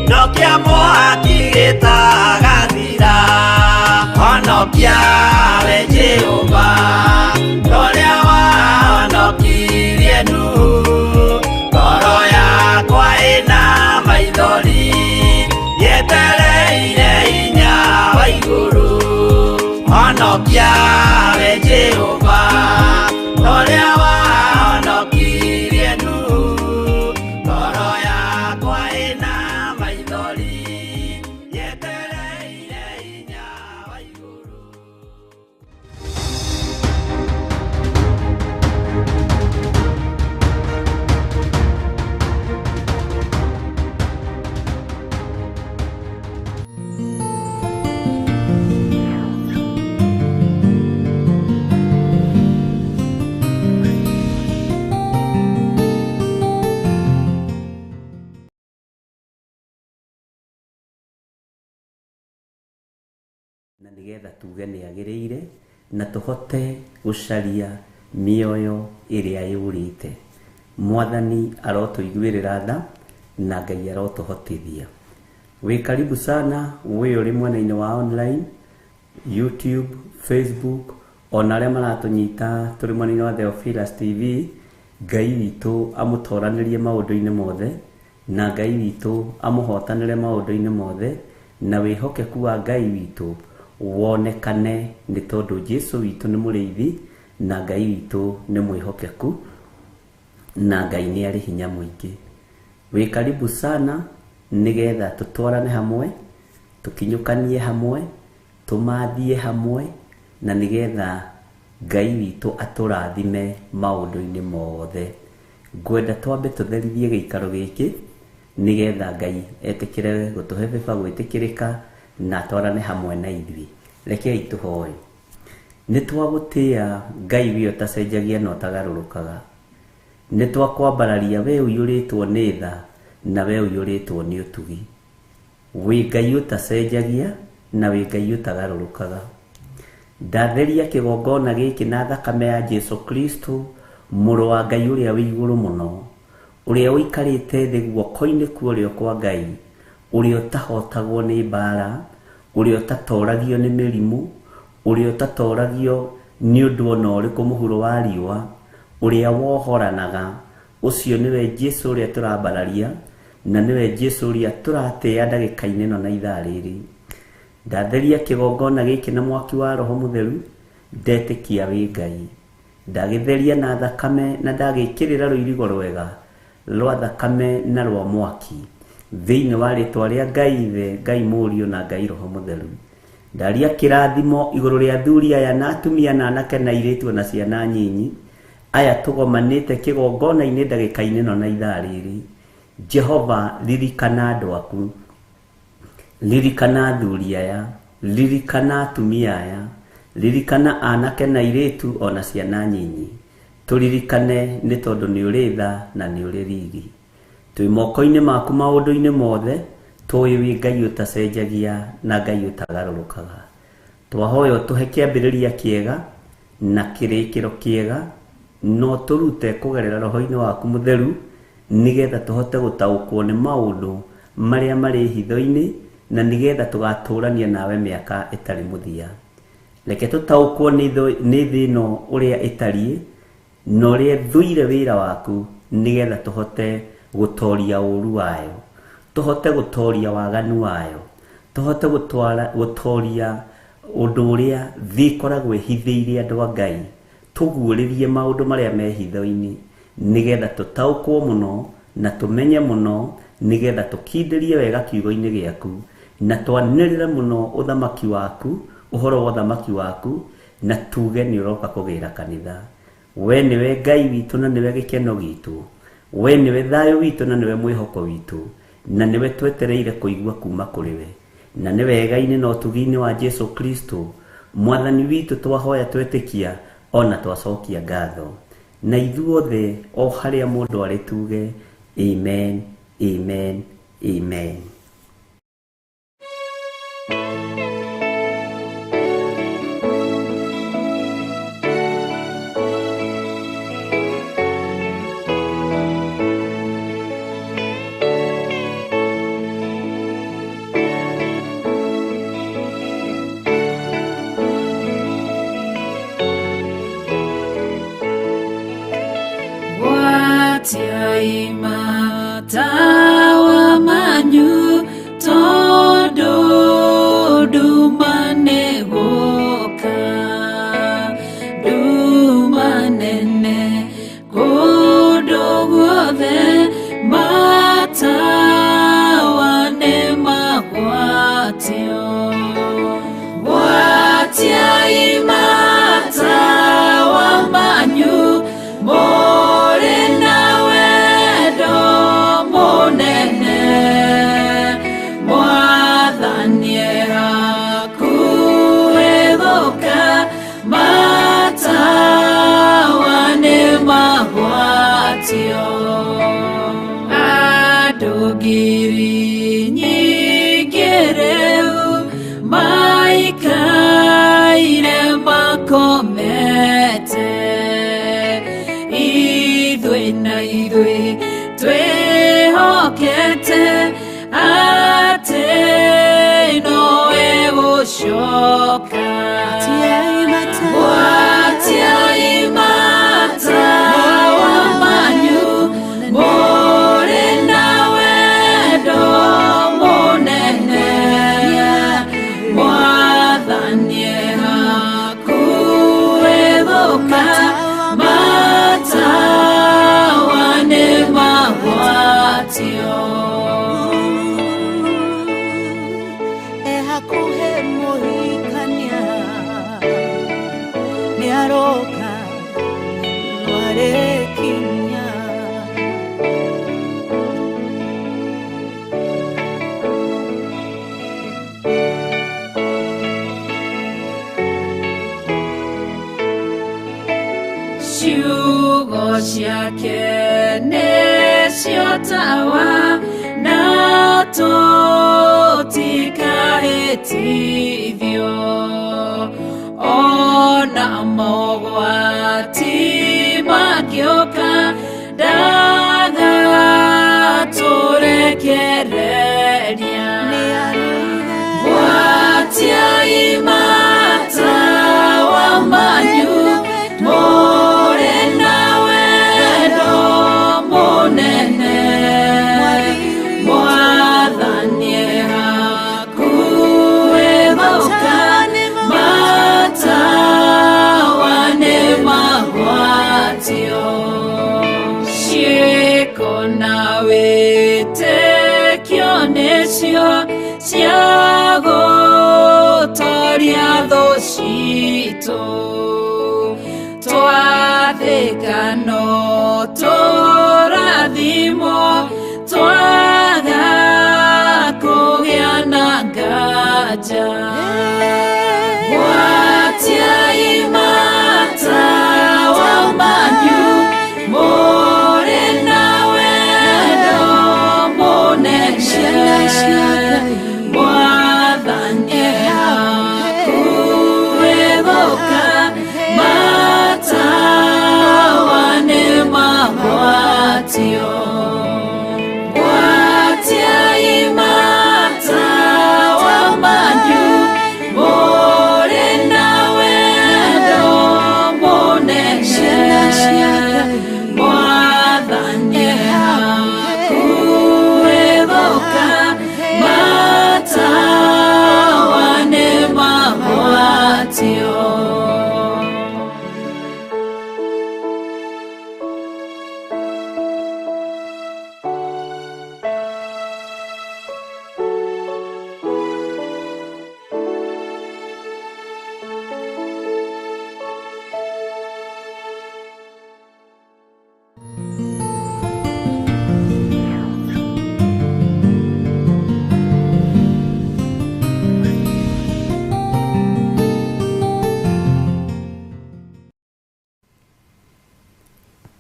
No hinya we Jehova ũrĩa wahonokirie Nuhu ngoro yakwa ĩna maithori yetereire hinya wa igũrũ. Na nigetha tuge nĩ agĩrĩire na tũhote gũcaria mĩoyo ĩrĩa yũrĩte. Mwathani arotũiguĩrĩra tha na Ngai arotũhotithia. Wĩ karibu sana wĩ ũrĩ mwena-inĩ wa online, YouTube, Facebook, ona arĩa maratũnyita tũrĩ mwena-inĩ wa Theophilus TV. Ngai witũ amũtoranĩrie maũndũ-inĩ mothe na Ngai witũ amũhotanĩre maũndũ-inĩ mothe, na wĩhokeku wa Ngai witũ wonekane nĩ tondũ Jesũ witũ nĩ mũrĩithi na Ngai witũ nĩ mwĩhokeku na Ngai nĩ arĩ hinya mũingĩ. Wĩ karibu sana nigetha tũtwarane hamwe, tũkinyũkanie hamwe, tũmathie hamwe, na nigetha Ngai witũ atũrathime maũndũ-inĩ mothe. Ngwenda twambe tũtherithie gĩikaro gĩkĩ nigetha Ngai etĩkĩre gũtũhe bĩba gwĩtĩkĩrĩka na twarane hamwe na ithuĩ. Rekei tũhoe. Nĩ twagũtĩĩa Ngai we ũtacenjagia na ũtagarũrũkaga. Nĩ twakwambararia we ũiyũrĩtwo nĩ tha na we ũiyũrĩtwo nĩ ũtugi. Wĩ Ngai ũtacenjagia na wĩ Ngai ũtagarũrũkaga. Ndatheria kĩgongona gĩkĩ na thakame ya Jesũ Kristo, mũrũ wa Ngai ũrĩa wĩ igũrũ mũno, ũrĩa ũikarĩte thĩ guoko-inĩ kwa ũrĩo kwa Ngai, ũrĩa ũtahotagwo nĩ mbara, ũrĩa ũtatoragio nĩ mĩrimũ, ũrĩa ũtatoragio nĩ ũndũ ona ũrĩkũ mũhuro wa riũa, ũrĩa wohoranaga. Ũcio nĩwe Jesũ ũrĩa tũrambararia na nĩwe Jesũ ũrĩa tũratĩĩa ndagĩka-inĩ ĩno na ithaa rĩrĩ. Ndatheria kĩgongona gĩkĩ na mwaki wa Roho Mũtheru, ndetĩkia wĩ Ngai. Ndagĩtheria na thakame na ndagĩkĩrĩra rũirigo rwega rwa thakame na rwa mwaki thĩinĩ wa rĩtwa rĩa Ngai Ithe, Ngai Mũriũ na Ngai Roho Mũtheru. Ndaria kĩrathimo igũrũ rĩa athuri aya na atumia na anake na airĩtu na ciana nyinyi aya tũgomanĩte kĩgongona-inĩ ndagĩka-inĩ ĩno na ithaa rĩrĩ. Jehova, ririkana andũ aku, ririkana athuri aya, ririkana atumia aya, ririkana anake na airĩtu ona ciana nyinyi. Tũririkane nĩ tondũ nĩ ũrĩ tha na nĩ ũrĩ rigi. Twĩ moko-inĩ maku maũndũ-inĩ mothe, tũĩ wĩ Ngai ũtacenjagia na Ngai ũtagarũrũkaga. Twahoya ũtũhe kĩambĩrĩria kĩega na kĩrĩkĩro kĩega, no tũrute kũgerera Roho-inĩ waku Mũtheru nigetha tũhote gũtaũkwo nĩ maũndũ marĩa marĩ hitho-inĩ na nigetha tũgatũrania nawe mĩaka ĩtarĩ mũthia. Reke tũtaũkwo nĩ thĩ ĩno ũrĩa ĩtariĩ na ũrĩa thũire wĩra waku nigetha tũhote gũtoria ũru wayo, tũhote gũtoria waganu wayo, tũhote gũtoria ũndũ ũrĩa thĩ ĩkoragwo ĩhithĩire andũ a Ngai, tũguũrĩrie maũndũ marĩa me hitho-inĩ nigetha tũtaũkwo mũno na tũmenye mũno nigetha tũkindĩrie wega kiugo-inĩ gĩaku na twanĩrĩre mũno ũthamaki waku, ũhoro wa ũthamaki waku, na tuge nĩ ũroka kũgĩra kanitha. We nĩwe Ngai witũ na nĩwe gĩkeno gitũ, we nĩwe thayũ witũ na nĩwe mwĩhoko witũ, na nĩwe twetereire kũigua kuma kũrĩ we, na nĩ wega-inĩ na ũtugi-inĩ wa Jesũ Kristo Mwathani witũ twahoya twetĩkia ona twacokia ngatho. Na ithuothe o harĩa mũndũ arĩ tuge amen, amen, amen. Tiaima tawa manyu todo dumane goka ndũngĩri nyingĩ rĩu maikaire makomete, ithuĩ na ithuĩ twĩhokete atĩ nowe gũcoka. Gwatiai matawa manyu mũrĩ na wendo mũnene, Mwathani hakuhĩ gũka, matawa nĩ magwatio. Hakuhĩ mũhikania nĩaroka rwarekinya. Ciugo ciake nĩcio tawa na tũtikahĩtithio, ona mogwati mangĩũka ndagatũrekereria. Gwatiai matawa manyu mũrĩ na wendo mũnene, Mwathani hakuhĩ gũka, matawa nĩ magwatio. Ciĩko na wĩtĩkio nĩcio cia gũtooria thũ citũ, twathĩka no tũrathimwo, twaga kũgĩa na nganja. Gwatiai matawa manyu mũrĩ na wendo mũnene, Mwathani hakuhĩ gũka, matawa nĩ magwatio. Gwatiai matawa manyu mũrĩ na wendo mũnene, Mwathani hakuhĩ gũka, matawa nĩ magwatio.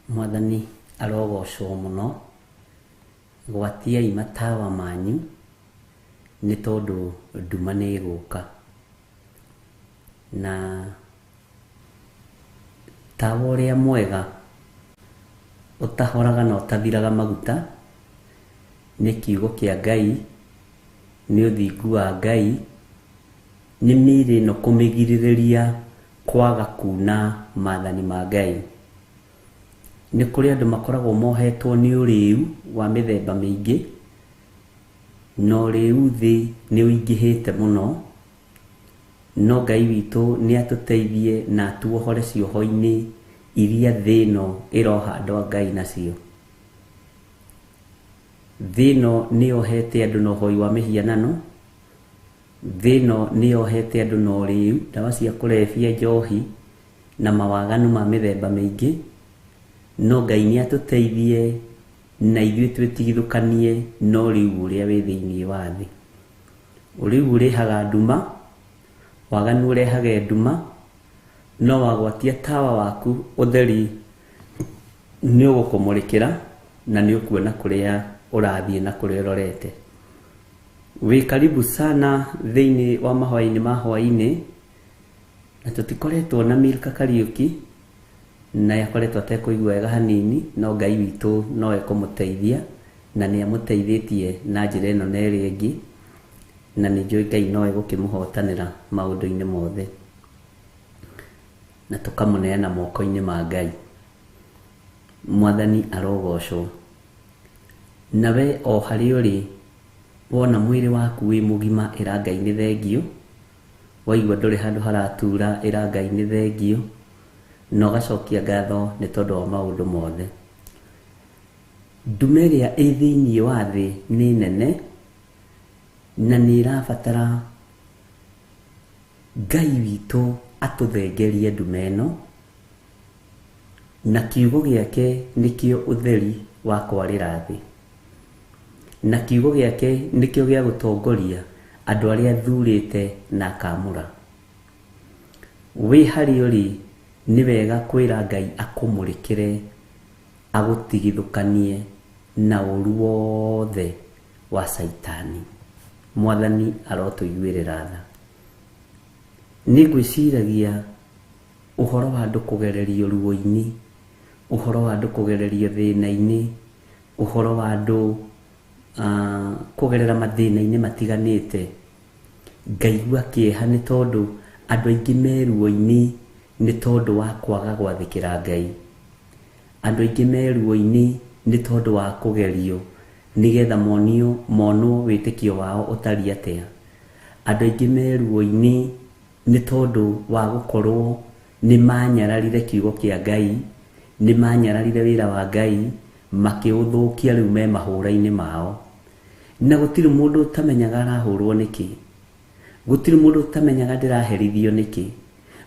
Mwathani arogocwo mũno. Gwatiai matawa manyu nĩ tondũ nduma nĩ ĩgũka, na tawa ũrĩa mwega ũtahoraga na ũtathiraga maguta nĩ kiugo kĩa Ngai, nĩ ũthingu wa Ngai, nĩ mĩĩrĩ ĩno kũmĩgirĩrĩria kwaga kuna maathani ma Ngai. Nĩ kũrĩ andũ makoragwo mohetwo nĩ ũrĩu wa mĩthemba mĩingĩ, na ũrĩu thĩ nĩ ũingĩhĩte mũno, no Ngai witũ nĩ atũteithie na atuohore cioho-inĩ iria thĩ ĩno ĩroha andũ a Ngai nacio. Thĩ ĩno nĩ yohete andũ na ũhoi wa mĩhianano, thĩ ĩno nĩ yohete andũ na ũrĩu, ndawa cia kũrebia, njohi na mawaganu ma mĩthemba mĩingĩ, no Ngai nĩ atũteithie na ithuĩ twĩtigithũkanie na ũrĩu ũrĩa wĩ thĩinĩ wa thĩ. Ũrĩu ũrehaga nduma, waganu ũrehaga nduma, no wagwatia tawa waku ũtheri nĩ ũgũkũmũrĩkĩra na nĩ ũkuona kũrĩa ũrathiĩ na kũrĩa ũrorete. Wĩ karibu sana thĩinĩ wa mahwainĩ ma hwainĩ, na tũtikoretwo na Milka Kariuki, na yakoretwo atekũigua wega hanini, no Ngai witũ no ekũmũteithia na nĩ amũteithĩtie na njĩra ĩno na ĩrĩa ĩngĩ, na nĩ njũĩ Ngai no egũkĩmũhotanĩra maũndũ-inĩ mothe, na tũkamũneana moko-inĩ ma Ngai. Mwathani arogocwo. Nawe o harĩa ũrĩ, wona mwĩrĩ waku wĩ mũgima, ĩra Ngai nĩ thengio. Waigua ndũrĩ handũ haratura, ĩra Ngai nĩ thengio, na ũgacokia ngatho nĩ tondũ wa maũndũ mothe. Ndume ĩrĩa ĩ thĩinĩ wa thĩ nĩ nene, na nĩ ĩrabatara Ngai witũ atũthengerie ndume ĩno, na kiugo gĩake nĩkĩo ũtheri wa kwarĩra thĩ, na kiugo gĩake nĩkĩo gĩa gũtongoria andũ arĩa athurĩte na akamũra. Wĩ harĩa ũrĩ, nĩ wega kwĩra Ngai akũmũrĩkĩre, agũtigithũkanie na ũru wothe wa Saitani. Mwathani arotũiguĩrĩra tha. Nĩ ngwĩciragia ũhoro wa andũ kũgererio ruo-inĩ, ũhoro wa andũ kũgererio thĩna-inĩ, ũhoro wa andũ kũgerera mathĩna-inĩ matiganĩte. Ngaigua kĩeha nĩ tondũ andũ aingĩ me ruo-inĩ nĩ tondũ wa kwaga gwathĩkĩra Ngai. Andũ aingĩ me ruo-inĩ nĩ tondũ wa kũgerio nĩgetha monwo wĩtĩkio wao ũtariĩ atĩa. Andũ aingĩ me ruo-inĩ nĩ tondũ wa gũkorwo nĩ manyararire kiugo kĩa Ngai, nĩ manyararire wĩra wa Ngai, makĩũthũkia rĩu me mahũra-inĩ mao. Na gũtirĩ mũndũ ũtamenyaga arahũrwo nĩkĩ, gũtirĩ mũndũ ũtamenyaga ndĩraherithio nĩkĩ,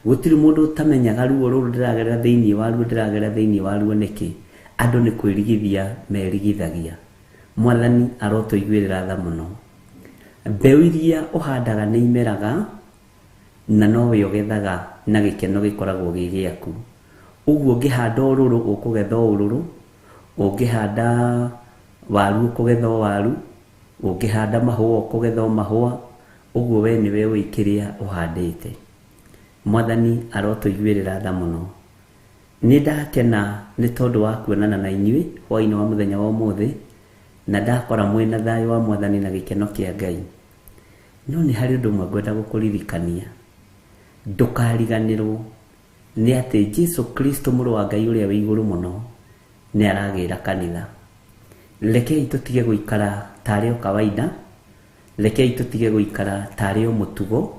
gũtirĩ mũndũ ũtamenyaga ruo rũrũ ndĩragerera thĩinĩ waruo nĩkĩ. Andũ nĩ kwĩrigithia merigithagia. Mwathani arotũiguĩrĩra tha mũno. Mbeũ iria ũhandaga nĩ imeraga, na nowe ũgethaga na gĩkeno gĩkoragwo gĩ gĩaku. Ũguo ũngĩhanda ũrũrũ ũkũgetha ũrũrũ, ũngĩhanda waru ũkũgetha waru, ũngĩhanda mahũa ũkũgetha mahũa. Ũguo we nĩwe ũĩ kĩrĩa ũhandĩte. Mwathani arotũiguĩrĩra tha mũno. Nĩ ndakena nĩ tondũ wa kuonana na inyuĩ hwainĩ wa mũthenya wa ũmũthĩ, na ndakora mwĩna thayũ wa Mwathani na gĩkeno kĩa Ngai. No nĩ harĩ ũndũ ũmwe ngwenda gũkũririkania. Ndũkariganĩrwo nĩ atĩ Jesũ Kristo mũrũ wa Ngai ũrĩa wĩ igũrũ mũno nĩ aragĩra kanitha. Rekei tũtige gũikara tarĩ o kawaida, rekei tũtige gũikara tarĩ o mũtugo,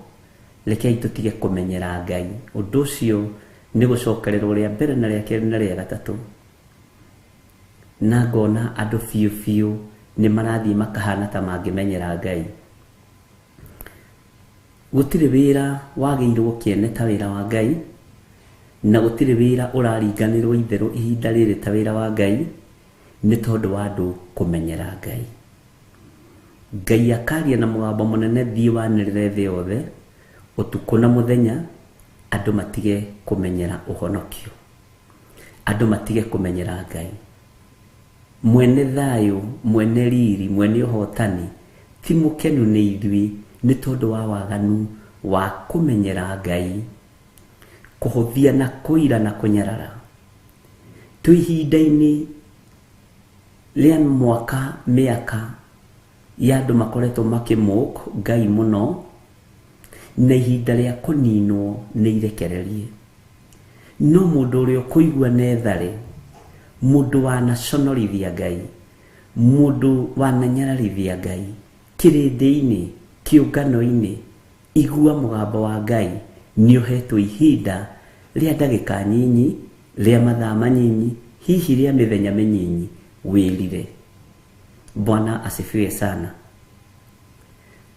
rekei tũtige kũmenyera Ngai. Ũndũ ũcio nĩ gũcokererwo rĩa mbere na rĩa kerĩ na rĩa gatatũ. Na ngona andũ biũ biũ nĩ marathiĩ makahana ta mangĩmenyera Ngai. Gũtirĩ wĩra wagĩirwo kĩene ta wĩra wa Ngai, na gũtirĩ wĩra ũraringanĩrwo itherũ ihinda rĩrĩ ta wĩra wa Ngai, nĩ tondũ wa andũ kũmenyera Ngai. Ngai akaria na mũgambo mũnene, thiĩ wanĩrĩre thĩ yothe, ũtukũ na mũthenya, andũ matige kũmenyera ũhonokio, andũ matige kũmenyera Ngai. Mwene thayũ, mwene riri, mwene ũhotani, ti mũkenu nĩ ithuĩ nĩ tondũ wa waganu wa kũmenyera Ngai, kũhũthia na kũira na kũnyarara. Twĩ ihinda-inĩ rĩa mĩaka ya andũ makoretwo makĩmũk Ngai mũno, na ihinda rĩa kũninwo nĩ irekererie. No mũndũ ũrĩa ũkũigua nethare, mũndũ wanaconorithia Ngai, mũndũ wananyararithia Ngai, kĩrĩndĩ-inĩ, kĩũngano-inĩ, igua mũgambo wa Ngai, nĩ ũhetwo ihinda rĩa ndagĩka nyinyi, rĩa mathaa manyinyi, hihi rĩa mĩthenya mĩnyinyi, wĩrire. Bwana asifiwe sana.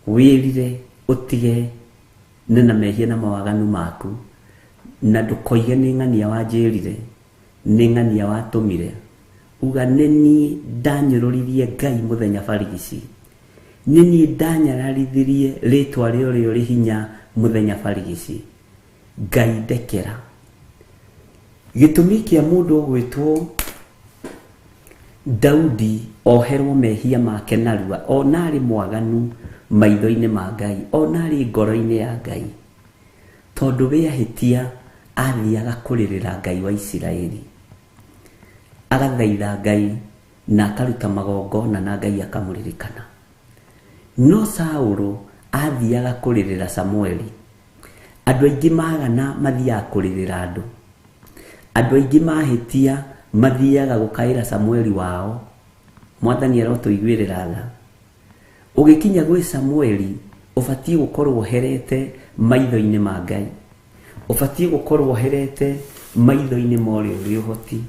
Wĩrire ũtige nena mehia na mawaganu maku, na ndũkoige nĩ ng'ania wanjĩrire, nĩ ng'ania watũmire. Uga nĩ niĩ ndanyũrũririe Ngai mũthenya barigici, nĩ niĩ ndanyararithirie rĩtwa rĩo rĩ hinya mũthenya barigici. Ngai ndekera. Gĩtũmi kĩa mũndũ ũgwĩtwo Daudi oherwo mehia make narua, ona arĩ mwaganu maitho-inĩ ma Ngai, ona arĩ ngoro-inĩ ya Ngai, tondũ wĩahĩtia athiaga kũrĩrĩra Ngai wa Isiraeli, agathaitha Ngai na akaruta magongona na Ngai akamũririkana. No Saũlũ athiaga kũrĩrĩra Samueli. Andũ aingĩ magana mathiaga kũrĩrĩra andũ, andũ aingĩ mahĩtia mathiaga gũkaĩra Samueli wao. Mwathani arotũiguĩrĩra tha. Ũgĩkinya gwĩ Samueli ũbatiĩ gũkorwo herete maitho-inĩ ma Ngai, ũbatiĩ gũkorwo herete maitho-inĩ ma ũrĩa ũrĩ ũhoti.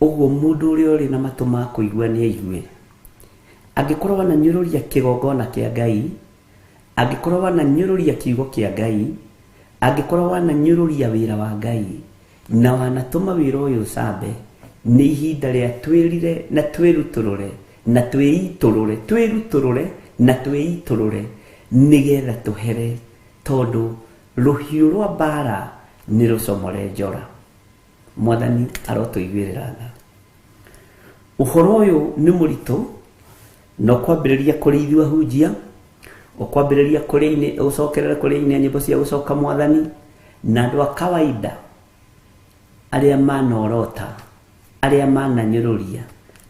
Ũguo mũndũ ũrĩa ũrĩ na matũ ma kũigua nĩ aigue. Angĩkorwo wananyũrũria kĩgongona kĩa Ngai, angĩkorwo wananyũrũria kiugo kĩa Ngai, angĩkorwo wananyũrũria wĩra wa Ngai na wanatũma wĩra ũyũ ũcambe, nĩ ihinda rĩa twĩrire na twĩrutũrũre na twĩitũrũre nĩgetha tũhere, tondũ rũhiũ rwa mbara nĩ rũcomore njora. Mwathani arotũiguĩrĩra tha. Ũhoro ũyũ nĩ mũritũ, no kwambĩrĩria kũrĩ ithuĩ ahunjia, ũkwambĩrĩria gũcokerera kũrĩ nyĩmbo cia gũcoka Mwathani, na andũ a kawaida arĩa manorota, arĩa mananyũrũria,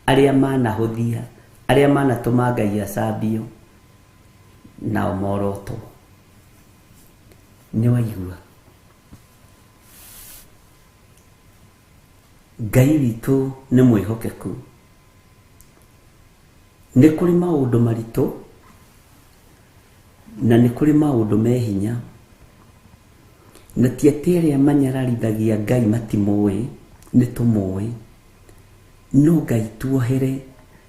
arĩa manahũthia, arĩa manatũma Ngai acambio, nao morotwo. Nĩ waigua? Ngai witũ nĩ mwĩhokeku. Nĩ kũrĩ maũndũ maritũ na nĩ kũrĩ maũndũ me hinya, na ti atĩ arĩa manyararithagia Ngai matimũĩ, nĩ tũmũĩ. No Ngai tuohere,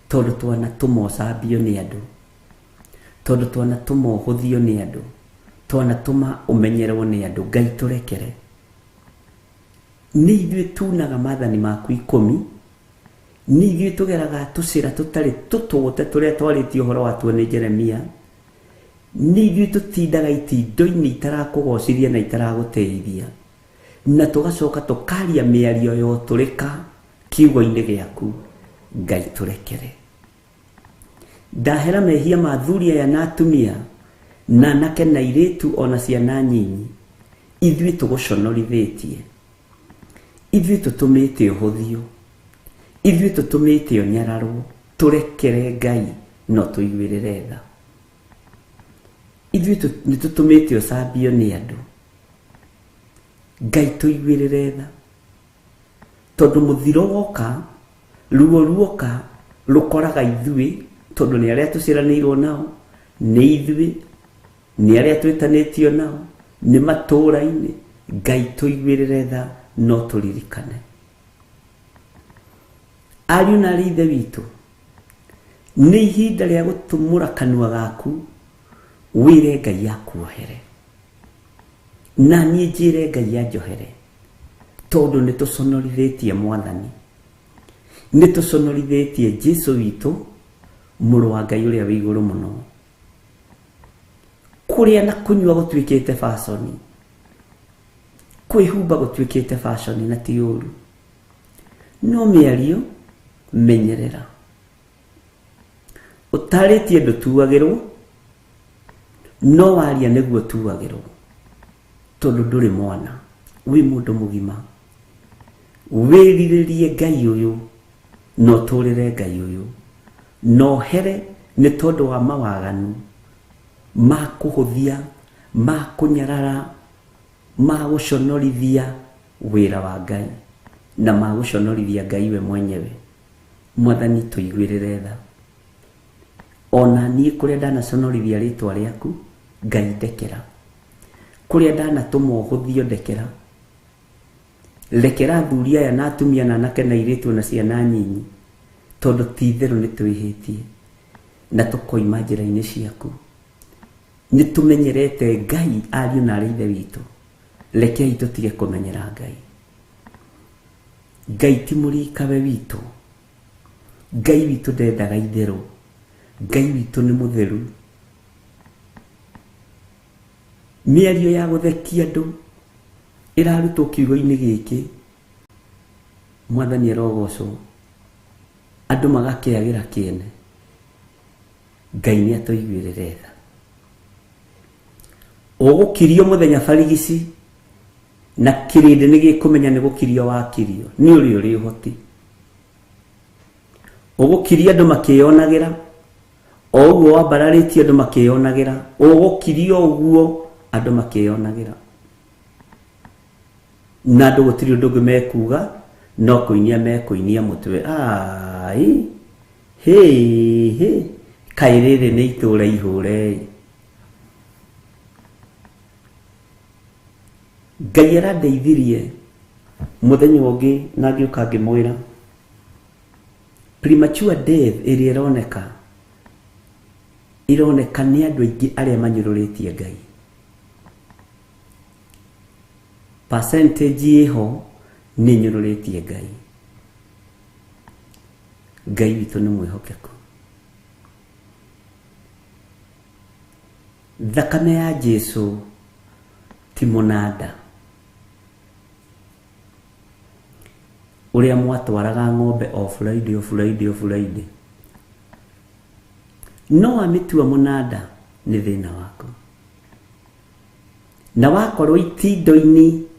tondũ twanatũma ũcambio nĩ andũ, tondũ twanatũma ũhũthio nĩ andũ, twanatũma ũmenyerwo nĩ andũ. Ngai tũrekere. Nĩ ithuĩ tunaga maathani maku 10, nĩ ithuĩ tũgeraga tũcĩra tũtarĩ tũtũgũte tũrĩa twarĩtio ũhoro watuo nĩ Jeremia, nĩ ithuĩ tũtindaga itindo-inĩ itarakũgocithia na itaragũteithia, na tũgacoka tũkaria mĩario ya ũtũrĩka kiugo-inĩ gĩaku. Ngai tũrekere. Ndahera mehia ma athuri aya na atumia na anake na airĩtu ona ciana nyinyi, ithuĩ tũgũconorithĩtie, ithuĩ tũtũmĩte ũhũthio, ithuĩ tũtũmĩte ũnyararwo. Tũrekere Ngai, no tũiguĩrĩre tha. Ithuĩ nĩ tũtũmĩte ũcambio nĩ andũ. Ngai tũiguĩrĩre tha, tondũ mũthiro woka, ruo ruoka rũkoraga ithuĩ, tondũ nĩ arĩa tũciranĩirwo nao, nĩ ithuĩ, nĩ arĩa twĩtanĩtio nao, nĩ matũũra-inĩ. Ngai tũiguĩrĩre tha, no tũririkane. Ariũ na aarĩ a Ithe witũ, nĩ ihinda rĩa gũtumũra kanua gaku wĩre Ngai akuohere, na niĩ njĩre Ngai anjohere, tondũ nĩ tũconorithĩtie Mwathani, nĩ tũconorithĩtie Jesũ witũ, mũrũ wa Ngai ũrĩa wĩ igũrũ mũno. Kũrĩa na kũnyua gũtuĩkĩte fashion, kwĩhumba gũtuĩkĩte fashion, na ti ũru. No mĩario menyerera. Ũtarĩtie ndũtuagĩrwo, no waria nĩguo tuagĩrwo, tondũ ndũrĩ mwana, wĩ mũndũ mũgima. Wĩrirĩrie Ngai ũyũ, no tũrĩre Ngai ũyũ, no here nĩ tondũ wa mawaganu ma kũhũthia, ma kũnyarara, ma gũconorithia wĩra wa Ngai, na ma gũconorithia Ngai we mwenyewe. Mwathani tũiguĩrĩre tha. Ona niĩ kũrĩa ndanaconorithia rĩtwa rĩaku, Ngai ndekera. Kũrĩa ndanatũma ũhũthio, ndekera. Rekera athuri aya na atumia na anake na airĩtu na ciana nyinyi, tondũ ti itherũ nĩ twĩhĩtie na tũkoima njĩra-inĩ ciaku. Nĩ tũmenyerete Ngai. Ariũ na aarĩ a Ithe witũ, rekei tũtige kũmenyera Ngai. Ngai ti mũrikawe witũ. Ngai witũ ndendaga itherũ. Ngai witũ nĩ mũtheru. Mĩario ya gũthekia andũ ĩrarutwo kiugo-inĩ gĩkĩ. Mwathani arogocwo. andu magakiagira kiene Ngai ni atuiguirire tha ugukirio muthenya barigisi na kirinde ni gikumenya ni gukirio wakirio ni uri uhoti ugukiria andu makionagira oguo wabararitie andu makionagira ugukirio uguo andu makionagira na andu gutiri undu ungi mekuga no kuinia mekuinia mutwe ai he kairire ni itura ihure Ngai arandeithirie muthenya ungi na ngiuka ngimwira premature death iria ironeka ni andu aingi aria manyururitie Ngai percentage iho ni nyururitie Ngai Ngai witu ni mwihokeku thakame ya Jesu ti munada uria mwatwaraga ng'ombe o Friday no amitua munada ni thina wako na wakorwo itindo-ini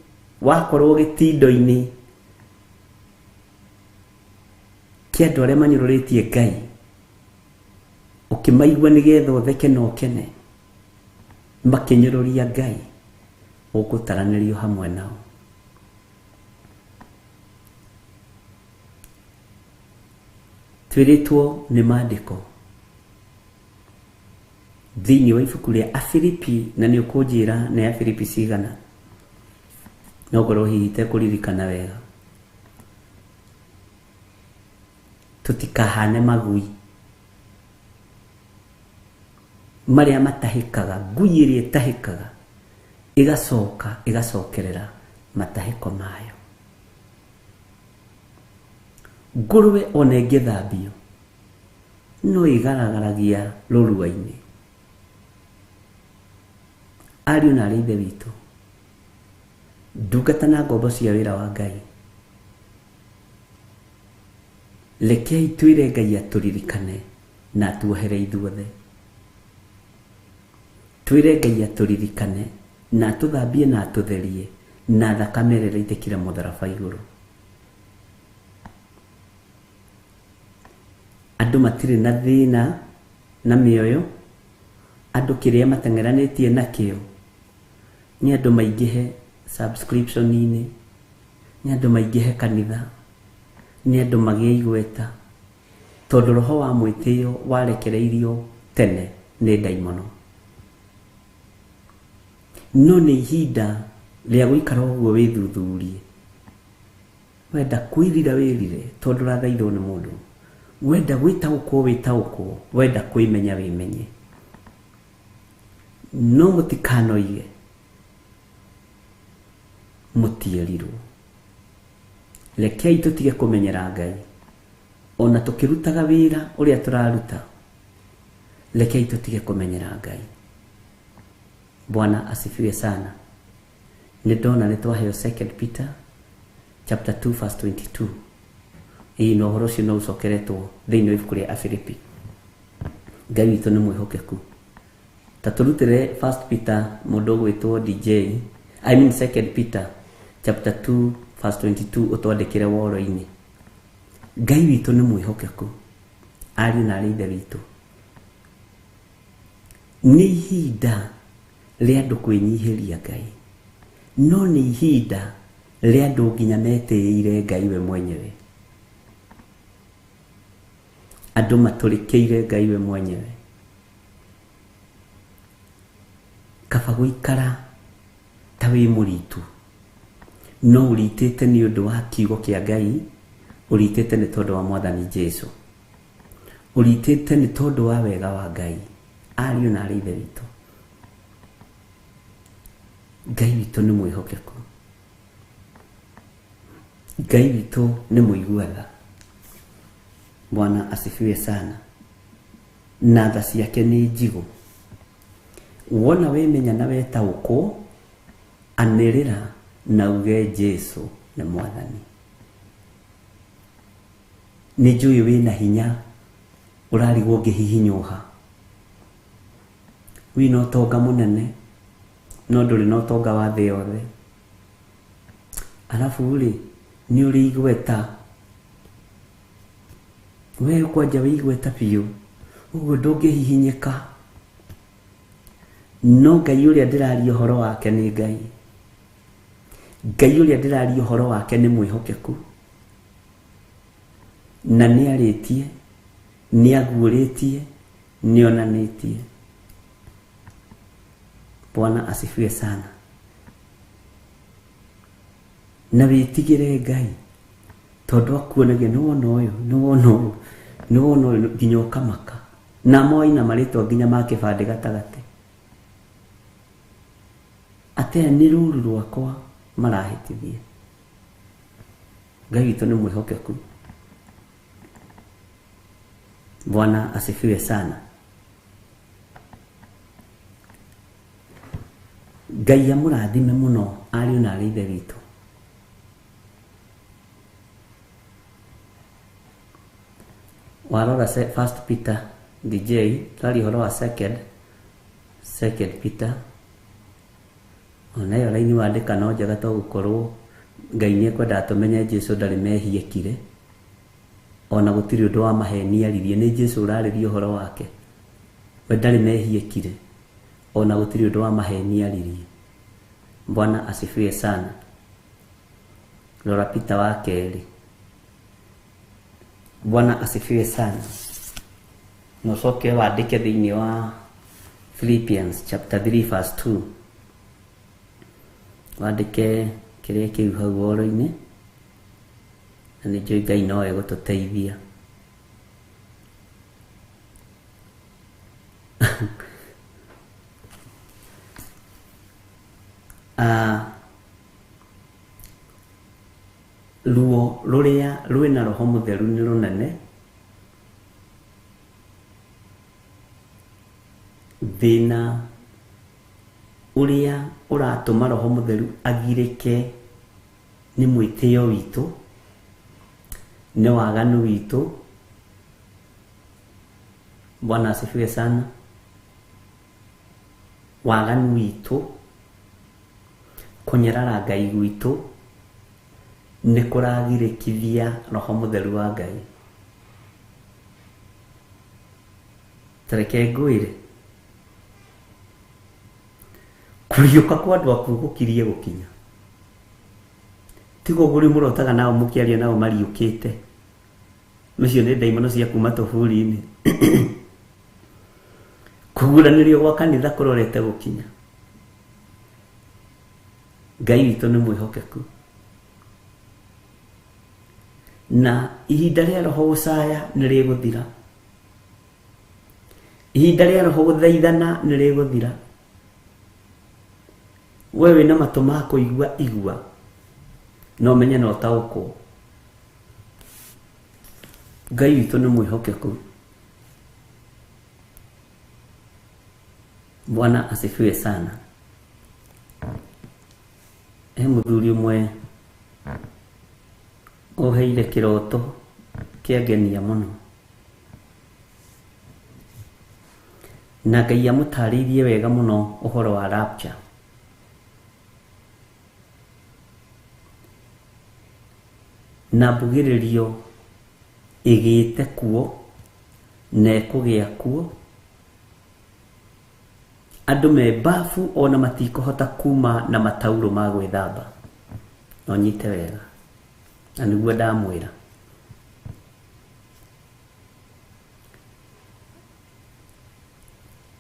wakorwo gitindo-ini kia andu aria manyururitie Ngai ukimaigua nigetha utheke na ukene makinyururia Ngai ugutaranĩrio hamwe nao twiritwo ni maandiko thini wa ibuku ria Afilipi na ni ukunjira ni Afilipi cigana no ngorwo hihite kuririkana wega tutikahane magui maria matahikaga ngui iria itahikaga igacokerera matahiko mayo ngurwe ona ingithambio no igaragaragia rũrua-inĩ ariũ na ithe witũ ndungata na ngombo cia wĩra wa Ngai rekei twĩre Ngai atũririkane na atuohere ithuothe twĩre Ngai atũririkane na atuthambie na atutherie na thakame ĩrĩa ĩitikire mũtharaba igũrũ andu matire na thina na mioyo andu kiria matengeranitie nakio ni andu maingihe subscription ini ni andu maingihe kanitha ni andu magie igweta tondu roho wa mwitio warekereirio tene ni daimono no ni ihinda ria guikara uguo withuthurie wenda kwirira wirire tondu rathaithwo ni mundu wenda witaukwo wenda kwimenya wimenye no mutikanoige mutierirwo rekei tutige kumenyera Ngai ona tukirutaga wira uria turaruta rekei tutige kumenyera Ngai Bwana asifiwe sana nidona nitwaheo 2 Peter chapter 2 verse 22 hii no horo cio no ucokeretwo thiini wa ibuku ria Afilipi Ngai witu ni mwihokeku taturutire 1 Peter mundu gwitwo DJ 2 Peter chapter 2 verse 22 utwandikire woro-ini Ngai witu ni mwihokeku ari na ithe witu ni ihinda ria andu kwinyihiria Ngai no ni ihinda ria andu nginya meteire Ngai we mwenyewe andu maturikeire Ngai we mwenyewe kaba guikara ta wi muritu no uritite ni undu wa kiugo kia Ngai uritite ni tondu wa mwathani Jesu uritite ni tondu wa wega wa Ngai ariũ na ithe witu Ngai witu ni mwihokeku Ngai witu ni muiguatha Bwana asifiwe sana na tha ciake ni njigu wona wimenya na wetaukwo anirira na uge Jesu ni mwathani nĩ njũĩ wĩna hinya ũrarigwo ũngĩhihinyũha, wĩna ũtonga mũnene no ndũrĩ na ũtonga wa thĩ yothe, alafu rĩ nĩ ũrĩ igweta, we kwanja wĩ igweta biũ, ũguo ndũngĩhihinyĩka. No Ngai ũrĩa ndĩraria ũhoro wake nĩ Ngai, Ngai ũrĩa ndĩraria ũhoro wake nĩ mwĩhokeku, na nĩ arĩtie, nĩ aguũrĩtie, nĩ onanĩtie. Bwana asifiwe sana. Na wĩtigĩre Ngai tondũ akuonagia nĩ wona ũyũ, nĩ wona ũyũ, nĩ wona ũyũ nginya ũkamaka, na moina marĩtwa nginya ma kĩbandĩ gatagatĩ. Atĩa nĩ rũru rwakwa marahĩtithia. Ngai witũ nĩ mwĩhokeku. Bwana asifiwe sana. Ngai amũrathime mũno ariũ na aarĩ a Ithe witũ. Warora First Peter DJ, tari ũhoro wa second Peter. Onayo raini wandĩka no njega to gũkorwo Ngai nĩ ekwenda tũmenye Jesũ ndarĩ mehiekire, ona gũtirĩ ũndũ wa maheni aririe. Nĩ Jesũ ũrarĩria ũhoro wake, we ndarĩ mehiekire, ona gũtirĩ ũndũ wa maheni aririe. Bwana asifiwe sana. Rora Peter wa kerĩ. Bwana asifiwe sana. Nocoke wandĩke thĩinĩ wa Philippians chapter 3 verse 2. Wandĩke kĩrĩa kĩu hau ũhoro-inĩ, na nĩ njũĩ Ngai no egũtũteithia. Ruo rũrĩa rwĩna Roho Mũtheru nĩ rũnene. Thĩna ũrĩa ũratũma Roho Mũtheru agirĩke nĩ mwĩtĩo witũ, nĩ waganu witũ. Bwana asifiwe sana. Waganu witũ, kũnyarara Ngai witũ nĩ kũragirĩkithia Roho Mũtheru wa Ngai. Tareke ngwĩre, kũriũka kwa andũ aku gũkirie gũkinya. Tigo gũrĩ mũrotaga nao mũkĩaria nao mariũkĩte. Macio nĩ ndaimono cia kuma tũbũri-inĩ. Kũguũranĩrio gwa kanitha kũrorete gũkinya. Ngai witũ nĩ mwĩhokeku. Na ihinda rĩa Roho gũcaya nĩ rĩgũthira. Ihinda rĩa Roho gũthaithana nĩ rĩgũthira. We wĩna matũ ma kũigua igua, no menye no taũkwo. Ngai witũ nĩ mwĩhokeku. Bwana asifiwe sana. Mũthuri ũmwe ũheire kĩroto kĩangenia mũno, na Ngai amũtarĩirie wega mũno ũhoro wa rapture. Na mbugĩrĩrio ĩgĩte kuo na ĩkũgĩa kuo. Andũ me bafu ona matikũhota kuma na matauro ma gwĩthamba. No nyite wega, na nĩguo ndamwĩra.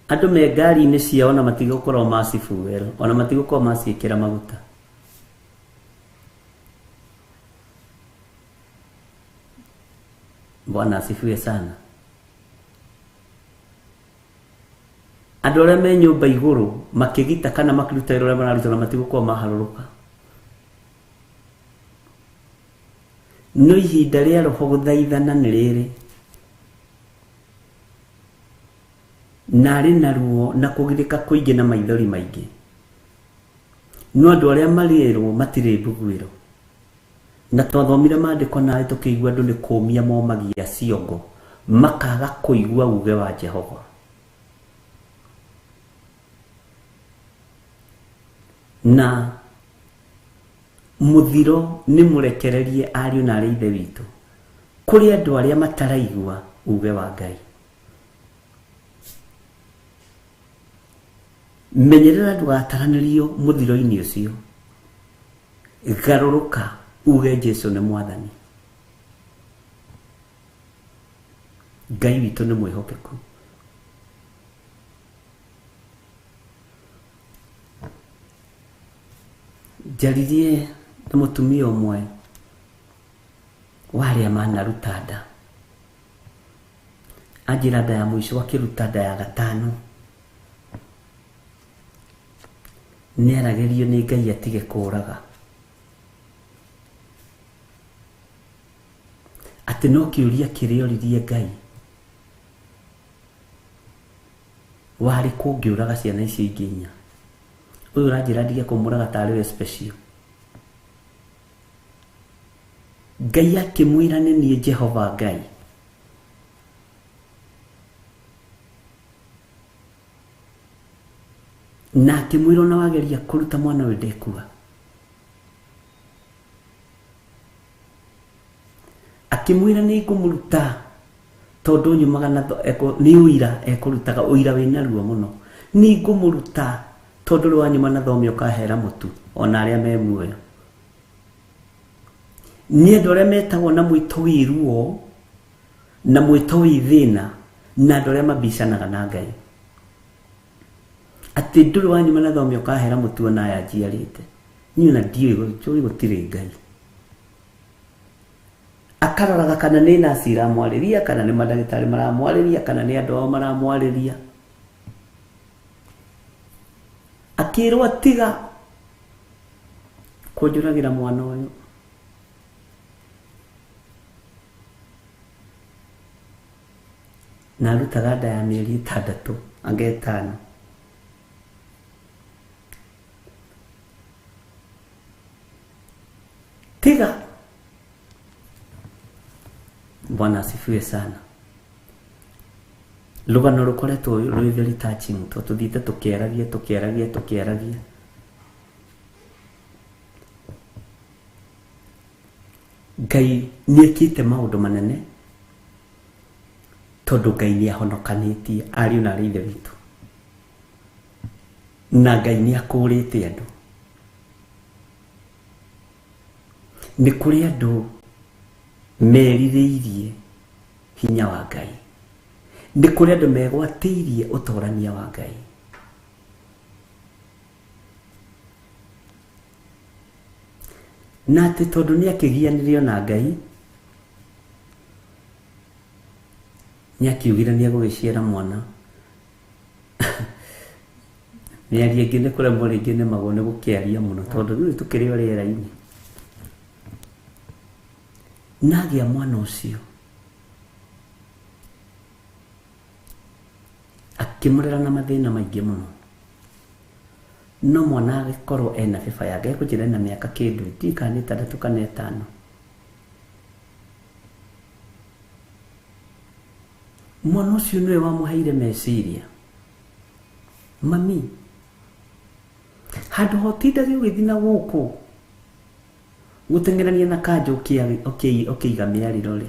Andũ me ngari-inĩ ciao na matigũkorwo macibuĩra, ona matigũkorwo maciĩkĩra maguta. Bwana asifiwe sana. Andũ arĩa me nyũmba igũrũ makĩgita kana makĩruta wĩra ũrĩa mararuta na matigũkorwo maharũrũka. No ihinda rĩa Roho gũthaithana nĩ rĩrĩ, na arĩ na ruo na kũgirĩka kũingĩ na maithori maingĩ. No andũ arĩa marĩrwo matirĩ mbuguĩro, na twathomire maandiko nawe tukĩigua andũ nĩ kũũmia momagia ciongo makaga kũigua uge wa Jehova. Na muthiro nĩ mũrekererie ariũ na arĩa ithe witũ kũrĩ andũ arĩa mataraigua uge wa Ngai. Menyerera ndũgataranĩrio mũthiro-inĩ ũcio. Garũrũka uge Jesũ nĩ Mwathani. Ngai witũ nĩ mwĩhokeku. Njaririe na mũtumia ũmwe wa arĩa manaruta nda. Anjĩra nda ya mũico akĩruta nda ya gatano. Nĩaragĩrio nĩ Ngai atige kũũraga. Atĩ no kĩũria kĩrĩa oririe Ngai. Warĩ kũngĩũraga ciana icio ingĩ 4. Ũyũ ũranjĩra ndige kũmũraga tarĩ we special. Ngai akĩmwĩra nĩ niĩ Jehova Ngai. Na akĩmwĩra ona wageria kũruta mwana ũyũ ndekua. Akĩmwĩra nĩ ngũmũruta tondũ nyumaga na nĩ ũira ekũrutaga ũira wĩna ruo mũno. Nĩ ngũmũruta tondũ rĩ wanyuma na thome ũkahera mũtu ona arĩa me muoyo. Nĩ andũ arĩa metagwo na mwĩto wĩ ruo na mwĩto wĩ thĩna na andũ arĩa mabicanaga na Ngai. Atĩ ndũrĩ wanyuma na thome ũkahera mũtu ona aya njiarĩte. Niĩ na ndiũĩ gũtirĩ Ngai. Akaroraga kana nĩ nasi iramwarĩria kana nĩ mandagĩtarĩ maramwarĩria kana nĩ andũ ao maramwarĩria. Akĩrwo tiga kũnjũragĩra mwana ũyũ. Na arutaga nda ya mĩeri 6 anga 5. Tiga. Bwana asifiwe sana. Rũgano rũkoretwo rwĩ very touching. Tũthiĩte tũkĩaragia. Ngai nĩekĩte maũndũ manene tondũ Ngai nĩahonokanĩtie ariũ na arĩa ithe witũ. Na Ngai nĩakũrĩte andũ. Nĩ kũrĩ andũ merirĩirie hinya wa Ngai. Nĩ kũrĩ andũ megwatĩirie ũtorania wa Ngai. Na atĩ tondũ nĩakĩgianĩrio na Ngai nĩakiugire nĩegũgĩciara mwana. Mĩario ĩngĩ nĩ kũremwo rĩngĩ nĩ magũrũ nĩ gũkĩaria mũno tondũ rĩu tũkĩrĩ o rĩera-inĩ. Nagĩa mwana ũcio akĩmũrera na mathĩna maingĩ mũno. No mwana agĩkorwo ena bĩba yake ekũnjĩra na mĩaka kĩndũ tika nĩ 3 kana 5. Mwana ũcio nĩwe wamũheire meciria. Mami, handũ hotindage ũgĩthiĩ na gũkũ gũtengerania na kanjũ ũkĩiga mĩarĩro rĩ.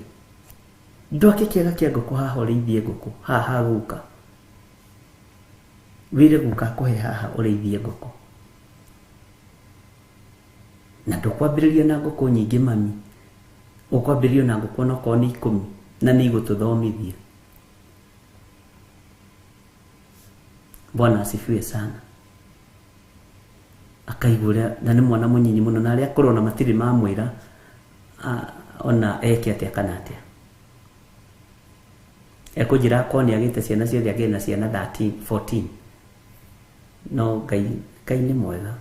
Ndwake kĩaga kĩa ngũkũ haha ũrĩithie ngũkũ haha gũka. Wĩre gũka kũhe haha ũrĩithie ngũkũ. Na ndũkwambĩrĩria na ngũkũ nyingĩ mami. Ũkwambĩrĩria na ngũkũ no korwo nĩ 10 na nĩ igũtũthomithia. Bwana asifiwe sana. Akaigũra na nĩ mwana mũnyinyi mũno na arĩa akũrũ na matirĩ mamwĩra ona eke atĩa kana atĩa. Ekũnjĩra akorwo nĩagĩte ciana ciothe agĩe na ciana 14. No Ngai nĩ mwega.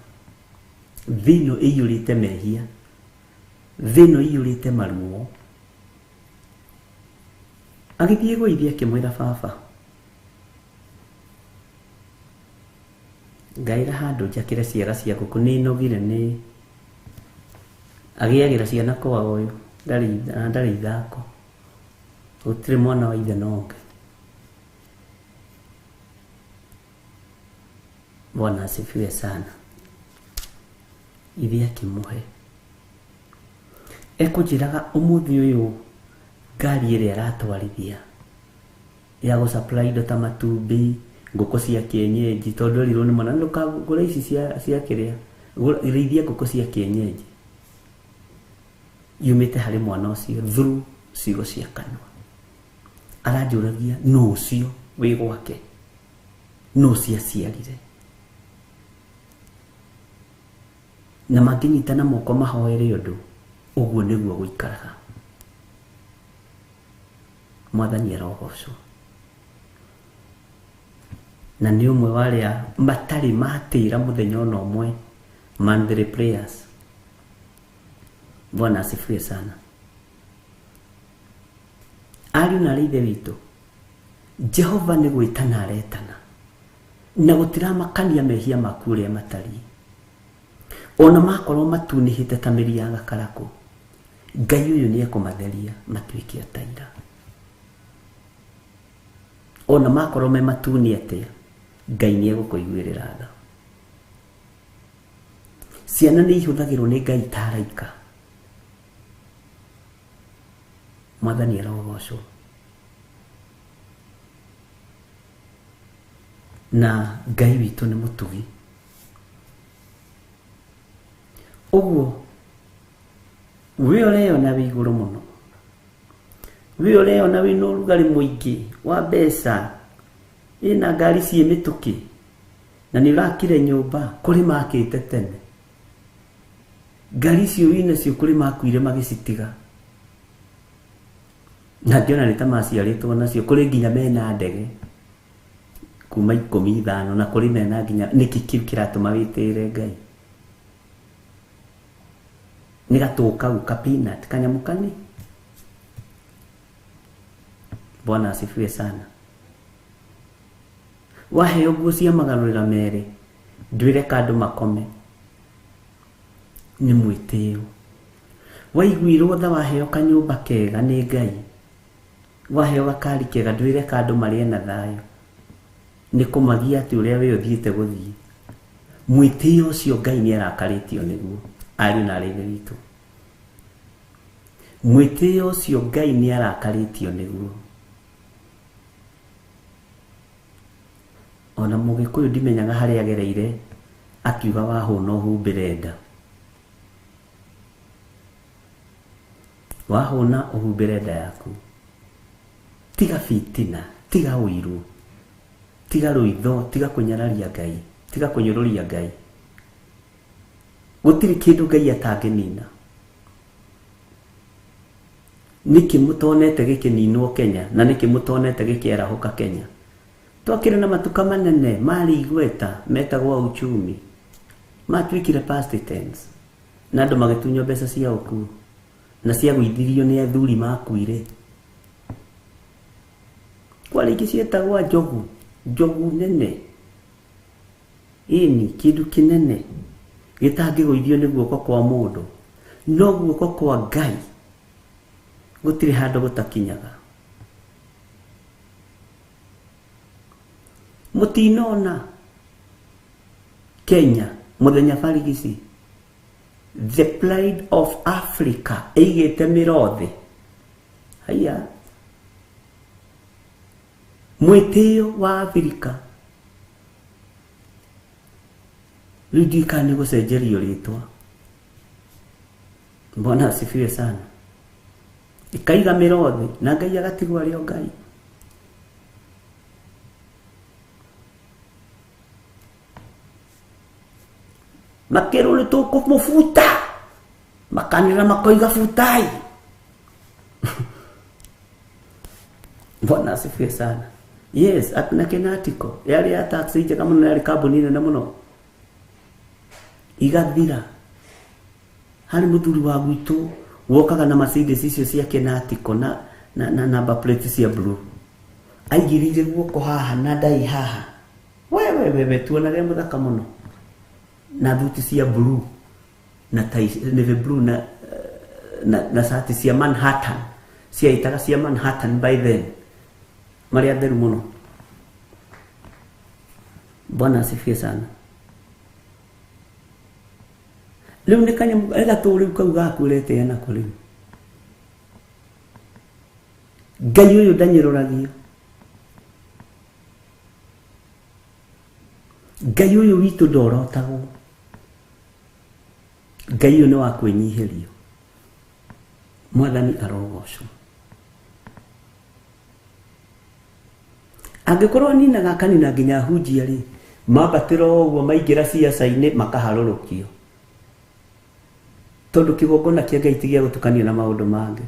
Thĩinĩ ĩiyũrĩte mehia. Thĩinĩ ĩiyũrĩte maruo. Agĩthiĩ gũithia akĩmwĩra baba, ngaĩra handũ njakĩre ciaga cia ngũkũ nĩ nogire nĩ agiagira ciana kwa uyu ndari ithako gutire mwana wa ithe nonge. Bwana asifiwe sana. Ithe akimuhe ekujiraga umuthi uyu ngari ĩrĩa aratwarithia ya gusupply indo ta matumbi, ngũkũ cia kienyeji, tondu rirwo ni mwana ndukagũra ici cia kiria irithia ngũkũ cia kienyeji yumite hari mwana ucio through cigo cia kanua. Aranjũragia no ucio wĩ gwake, no ciaciarire, na mangĩnyitana moko mahoere ũndũ ũguo nĩguo gũikaraga. Mwathani arogocwo. Na nĩ ũmwe wa arĩa matarĩ matĩra mũthenya ona ũmwe Monday prayers. Bwana asifiwe sana. Ariũ na ithe witũ, Jehova nĩ gwĩtana aretana, na gũtiramakania mehia maku ũrĩa matariĩ. Ona makorwo matunĩhĩte ta mĩri ya gakarakũ, Ngai ũyũ nĩ ekũmatheria matuĩke ataira. Ona makorwo me matuni atĩa, Ngai nĩ egũkũiguĩrĩra tha. Ciana nĩ ihũthagĩrwo nĩ Ngai ta araika. Mwathani arogocwo. Na Ngai witũ nĩ mũtugi. Ũguo we ũreyona wĩ igũrũ mũno, we ũreyona wĩ na ũrugarĩ mũingĩ wa mbeca, ĩna ngari ciĩ mĩtũkĩ, na nĩ ũrakire nyũmba kũrĩ makĩte tene. Ngari icio wĩ nacio kũrĩ makuire magĩcitiga, na ngĩona nĩ ta maciarĩtwo nacio. Kũrĩ nginya mena ndege kuma 15 na kũrĩ mena nginya nĩkĩ kĩu kĩratũma wĩtĩĩre Ngai. Nĩ gatũ kau ka peanut kanyamũ kanini. Bwana asifiwe sana. Waheo nguo cia magarũrĩra merĩ, ndwĩre andũ makome, nĩ mwĩtĩo. Waiguirwo tha waheo kanyũmba kega nĩ Ngai, waheo gakari kega, ndwĩre andũ marĩe na thayũ, nĩ kũmagia atĩ ũrĩa we ũthiĩte gũthiĩ. Mwĩtĩo ũcio Ngai nĩ arakarĩtio nĩguo. Ariũ na ithe witũ, mwĩtĩo ũcio Ngai nĩ arakarĩtio nĩguo. Ona Mũgĩkũyũ ndimenyaga harĩa agereire akiuga wahũna ũhumbĩre nda. Wahũna ũhumbĩre nda yaku. Tiga fitina, tiga ũiru, tiga rũitho, tiga kũnyararia Ngai, tiga kũnyũrũria Ngai. Gũtirĩ kĩndũ Ngai atangĩnina. Nĩkĩ mũtonete gĩkĩninwo Kenya, na nĩkĩ mũtonete gĩkĩerahũka Kenya? Twakĩrĩ na matuka manene marĩ igweta metagwo uchumi, matuĩkire past tense, na andũ magĩtunywo mbeca cia ũkuo na cia gũithirio nĩ athuri makuire. Kwarĩ ingĩ cietagwo njogu, njogu nene, ĩni kĩndũ kĩnene gĩtangĩgũithio nĩ guoko kwa mũndũ, no guoko kwa Ngai gũtirĩ handũ gũtakinyaga. Mũtinona Kenya mũthenya barigici, the pride of Africa ĩigĩte mĩrothi. Haya, mwĩtĩo wa Afrika rĩu ndiũĩ nĩ gũcenjerio rĩtwa. Bwana asifiwe sana. Ikaiga mĩrothi na Ngai agatigwo arĩ o Ngai. Makero nĩ tũkũmũbuta, makanĩra makoiga butai. Bwana asifiwe sana. Yes, atina Kenatico yarĩ ya taxi njega mũno, yarĩ kambuni nene mũno, igathira. Harĩ mũthuri wa gwitũ wokaga na Mercedes icio cia Kenatico na number plate cia blue, aigirire guoko haha na ndai haha. Wewe tuonage mũthaka mũno, na thuti cia blue na navy blue na na sati cia Manhattan cia itaga cia Manhattan by then maria theru muno. Bwana asifiwe sana. Leo nikanya ega tuli ukauga kurete na kuri Ngai uyu ndanyiroragio. Ngai uyu witu ndorotagwo. Ngai uyu ni wa kwinyihirio. Mwathani arogocwo. Angikorwo ninaga kanina nginya hunjia ri mabatiro uguo maingira ciaca-ini makaharurukio. Tondu kigongona kia Ngai tigia gutukania na maundu mangi.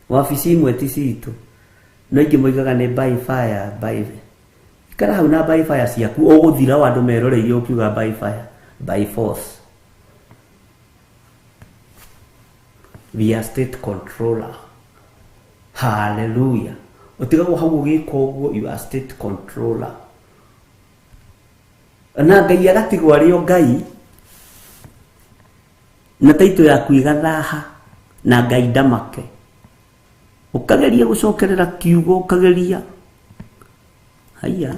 Wabici imwe ti citu. No ingi moigaga ni by fire by ikara hau na by fire ciaku uguthira wandu meroreire ukiuga by fire by force. We are state controller. Hallelujah. Utigago hau ugiko uguo you are state controller. Na Ngai agatigwo ario Ngai na taito yaku igathaha na Ngai ndamake. Ukageria gucokerera kiugo ukageria haya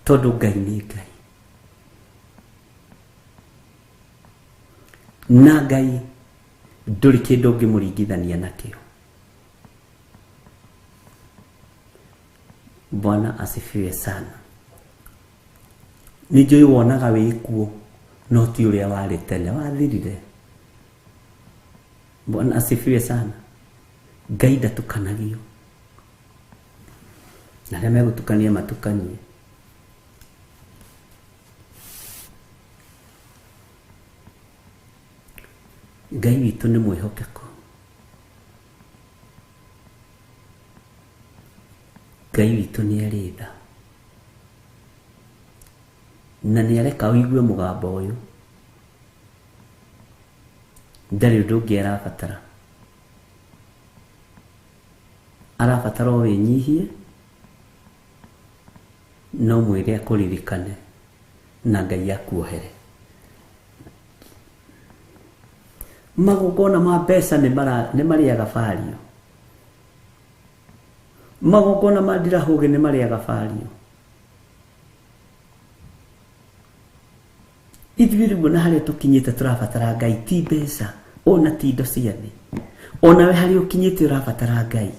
tondu Ngai ni Ngai na Ngai nduri kindu ngimuringithania nakio. Bwana asifiwe sana. Nijui wonaga wikuo no ti uria wari tene wathirire. Bwana asifiwe sana. Ngai ndatukanagio. Na arĩa megũtukania matukanie. Ngai witũ nĩ mwĩhokeku. Ngai witũ nĩ arĩ tha. Na nĩ areka ũigue mũgambo ũyũ. Ndari ũndũ ũngĩ arabatara. Arabatara o wĩnyihie no mwĩre akũririkane na Ngai akuohere. Magongona ma mbeca nĩ marĩaga bario. Magongona ma ndirahũgĩ nĩ marĩaga bario. Ithuĩ rĩu na harĩa tũkinyĩte tũrabatara Ngai ti mbeca ona ti indo cia thĩ. Ona we harĩa ũkinyĩte ũrabatara Ngai.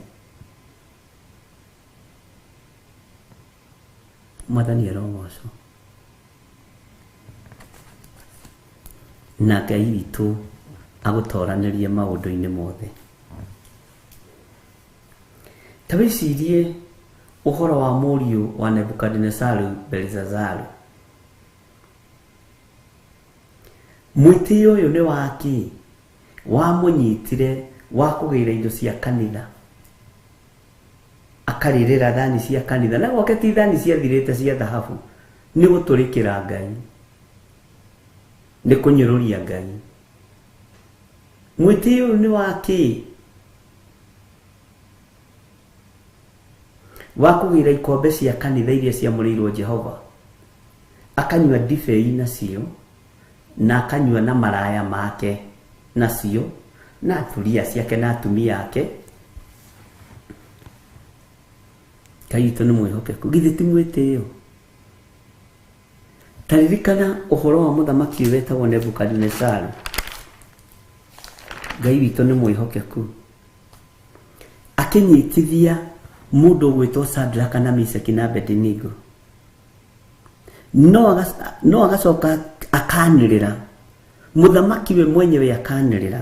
Mwathani arogocwo. Na Ngai witũ agũtoranĩrie maũndũ-inĩ mothe. Ta wĩcirie ũhoro wa mũriũ wa Nebukadnezaru Belshazaru. Mwĩtĩo ũyũ nĩ waki wamũnyitire wa kũgĩra indo cia kanitha. Akarĩrĩra thani cia kanitha na gwake ti thani ciathirĩte cia thahabu. Nĩ gũtũrĩkĩra Ngai. Nĩ kũnyũrũria Ngai. Mwĩtĩo ũyũ nĩ waki wa kũgĩra ikombe cia kanitha iria ciamũrĩirwo Jehova. Akanyua ndibei nacio na akanyua na maraya make nacio na atumia ciake na atumia ake. Ngai witũ nĩ mwĩhokeku. Githĩ ti mwĩtĩo? Taririkana ũhoro wa mũthamaki wetagwo Nebukadnezaru. Ngai witũ nĩ mwĩhokeku. Akĩnyitithia mũndũ gwĩtwo Shadraka na Meshaki na Abednego. No agacoka akanĩrĩra. Mũthamaki we mwenyewe akanĩrĩra.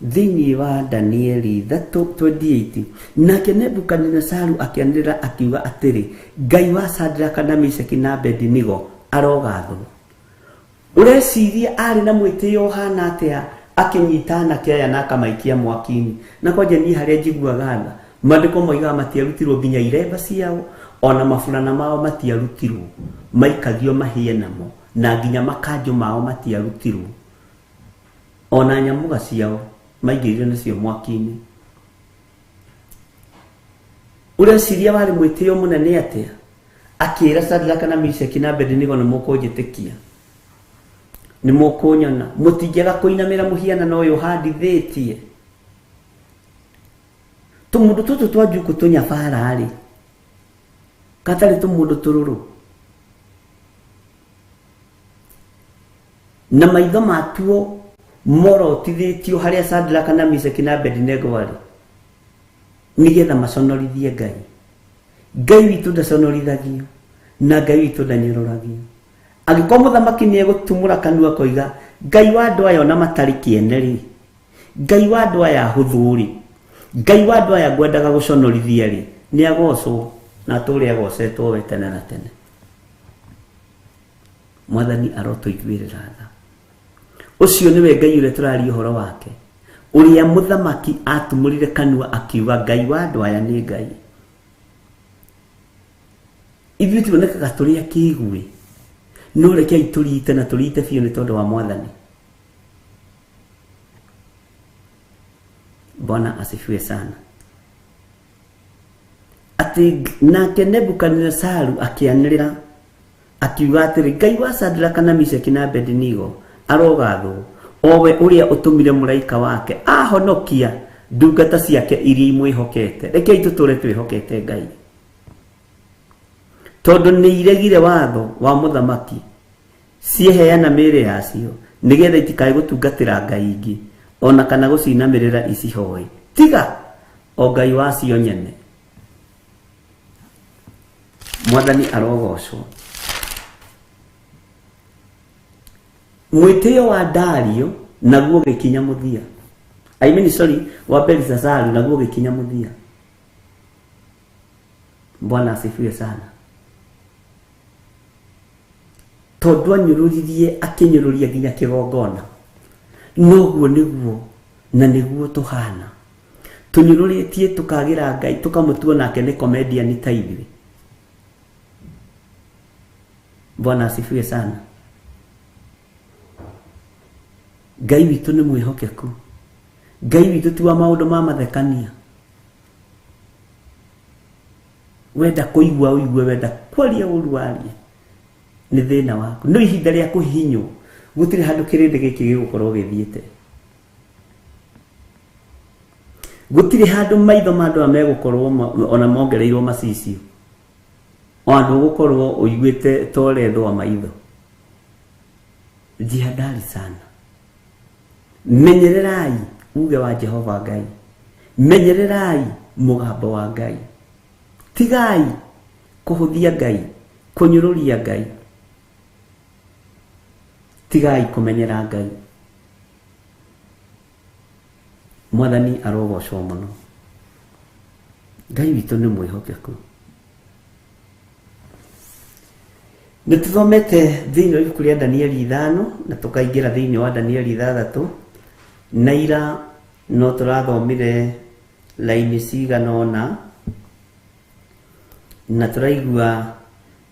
Thĩinĩ wa Danieli 3:28 nake Nebukadnezaru akĩanĩrĩra akiuga atĩrĩ, Ngai wa Shadraka na Meshaki na Abednego arogathwo. Ũreciria arĩ na mwĩtĩo ũhana atĩa akĩnyita anake aya na akamaikia mwaki-inĩ? Na kwanja niĩ harĩa njiguaga tha maandĩko moigaga matiarutirwo nginya iremba ciao ona maburana mao matiarutirwo, maikagio mahĩe namo na nginya makanjũ mao matiarutirwo, ona nyamũga ciao maigĩrĩire nacio mwaki-inĩ. Ũreciria warĩ mwĩtĩo mũnene atĩa akĩĩra Shadraka na Meshaki na Abednego nĩ mũkũnjĩtĩkia? nĩ mũkũnyona mũtingĩaga kũinamĩra mũhianano ũyũ handithĩtie. Tũmũndũ tũtũ twa Njuku tũnyabara rĩ, katarĩ tũmũndũ tũrũrũ, na maitho matuo morotithĩtio harĩa Shadraka na Meshaki na Abedinego arĩ, nĩgetha maconorithie Ngai. Ngai witũ ndaconorithagio na Ngai witũ ndanyũrũragio. Angĩkorwo mũthamaki nĩ egũtumũra kanua koiga Ngai wa andũ aya ona matarĩ kĩene rĩ, Ngai wa andũ aya hũthũ rĩ, Ngai wa andũ aya ngwendaga gũconorithia rĩ, nĩ agocwo na atũre agocetwo we tene na tene. Mwathani arotũiguĩrĩra tha. Ũcio nĩwe Ngai ũrĩa tũraria ũhoro wake, ũrĩa mũthamaki atumũrire kanua akiuga Ngai wa andũ aya nĩ Ngai. Ithuĩ tuonekaga tũrĩ akĩiguĩ, no rekei tũrite na tũrite biũ nĩ tondũ wa Mwathani. Bwana asifiwe sana. Ati nake Nebukadnezaru akĩanĩrĩra akiuga atĩrĩ, Ngai wa Shadraka na Meshaki na Abedinego arogathwo, owe ũrĩa ũtũmire mũraika wake ahonokia ndungata ciake iria imwĩhokete. Rekei tũtũre twĩhokete Ngai, tondũ nĩ iregire watho wa mũthamaki, cieheana mĩĩrĩ yacio nĩgetha itikae gũtungatĩra ngai ingĩ ona kana gũcinamĩrĩra icihoe tiga o Ngai wacio nyene. Mwathani arogocwo. Mwĩtĩo wa Dario naguo gĩkinya mũthia, wa Belshazaru naguo gĩkinya mũthia. Bwana asifiwe sana. Tondũ anyũrũririe akĩnyũrũria nginya kĩgongona, noguo nĩguo na nĩguo tũhana. Tũnyũrũrĩtie tũkagĩra Ngai tũkamũtua nake nĩ comedian ta ithuĩ. Bwana asifiwe sana. Ngai witũ nĩ mwĩhokeku. Ngai witũ ti wa maũndũ ma mathekania. Wenda kũigua ũigue, wenda kwaria ũru warie, nĩ thĩna waku. No ihinda rĩa kũhihinywo, gũtirĩ handũ kĩrĩndĩ gĩkĩ gĩgũkorwo gĩthiĩte. Gũtirĩ handũ maitho ma andũ megũkorwo ona mongereirwo macicio, o andũ gũkorwo ũiguĩte torethwo maitho. Jihadari sana. Menyererai uge wa Jehova Ngai, menyererai mũgambo wa Ngai, tigai kũhũthia Ngai, kũnyũrũria Ngai, tigai kũmenyera Ngai. Mwathani arogocwo mũno. Ngai witũ nĩ mwĩhokeku. Nĩtũthomete thĩinĩ wa ibuku rĩa Danieli 5 na tũkaingĩra thĩinĩ wa Danieli 6 na ira no tũrathomire laini cigana ũna na tũraigua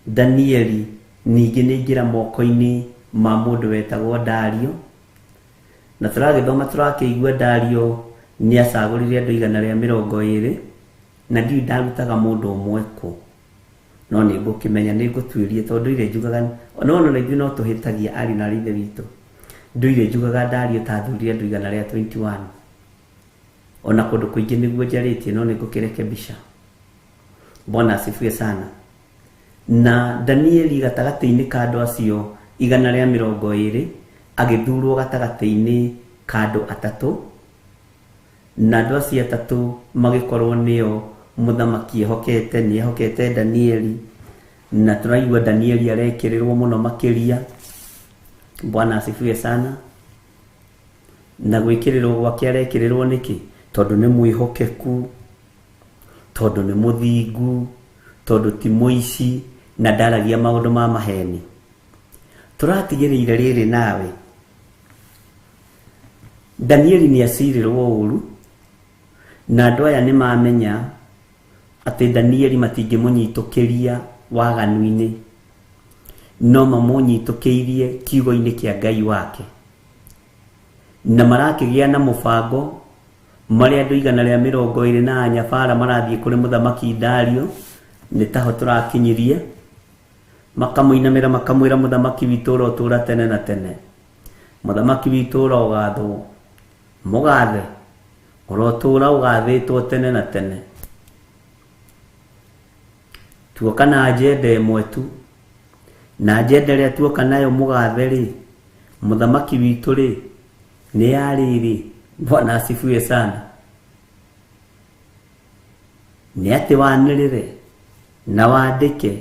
Danieli ningĩ nĩ ingĩra moko-inĩ ma mũndũ wetagwo Dario, na tũragĩthoma tũrakĩigua Dario nĩ acagũrire andũ 120 na ndiũ ndarutaga mũndũ ũmwe kũ, no nĩ ngũkĩmenya nĩ ngũtuĩrie tondũ ire njugaga no ithuĩ no tũhĩtagia ari na ithe witũ. Nduire njugaga Dario ta thurire andũ 121 ona kũndũ kũingĩ nĩguo njarĩtie, no nĩ ngũkĩrekebisha. Bwana asifiwe sana. Na Danieli gatagatĩ-inĩ ka andũ acio 120 agĩthurwo gatagatĩ-inĩ ka andũ atatũ, na andũ acio atatũ magĩkorwo nĩo mũthamaki ehokete, nĩ ehokete Danieli, na tũraigua Danieli arekĩrĩrwo mũno makĩria. Bwana asifiwe sana. Na gwĩkĩrĩrwo gwake arekĩrĩrwo nĩkĩ? Tondũ nĩ mwĩhokeku, tondũ nĩ mũthingu, tondũ ti mũici na ndaragia maũndũ ma maheni. Tũratigĩrĩire rĩrĩ nawe, Danieli nĩ acirĩrwo ũru na andũ aya nĩ mamenya atĩ Danieli matingĩmũnyitũkĩria waganu-inĩ, no mamũnyitũkĩirie kiugo-inĩ kĩa Ngai wake, na marakĩgĩa na mũbango marĩa andũ 120 na nyabara marathiĩ kũrĩ mũthamaki Dario, nĩ taho tũrakinyĩrie, makamũinamĩra makamwĩra mũthamaki witũ ũrotũra tene na tene, muthamaki witũ ũrogathwo mũgathe ũrotũra ũgathĩtwo tene na tene. Tuoka na agenda ĩmwe tu, na agenda ĩrĩa tuoka nayo mũgathe rĩ, muthamaki witũ rĩ, nĩ yarĩrĩ. Bwana asifiwe sana. Nĩ atĩ wanĩrĩre na wandĩke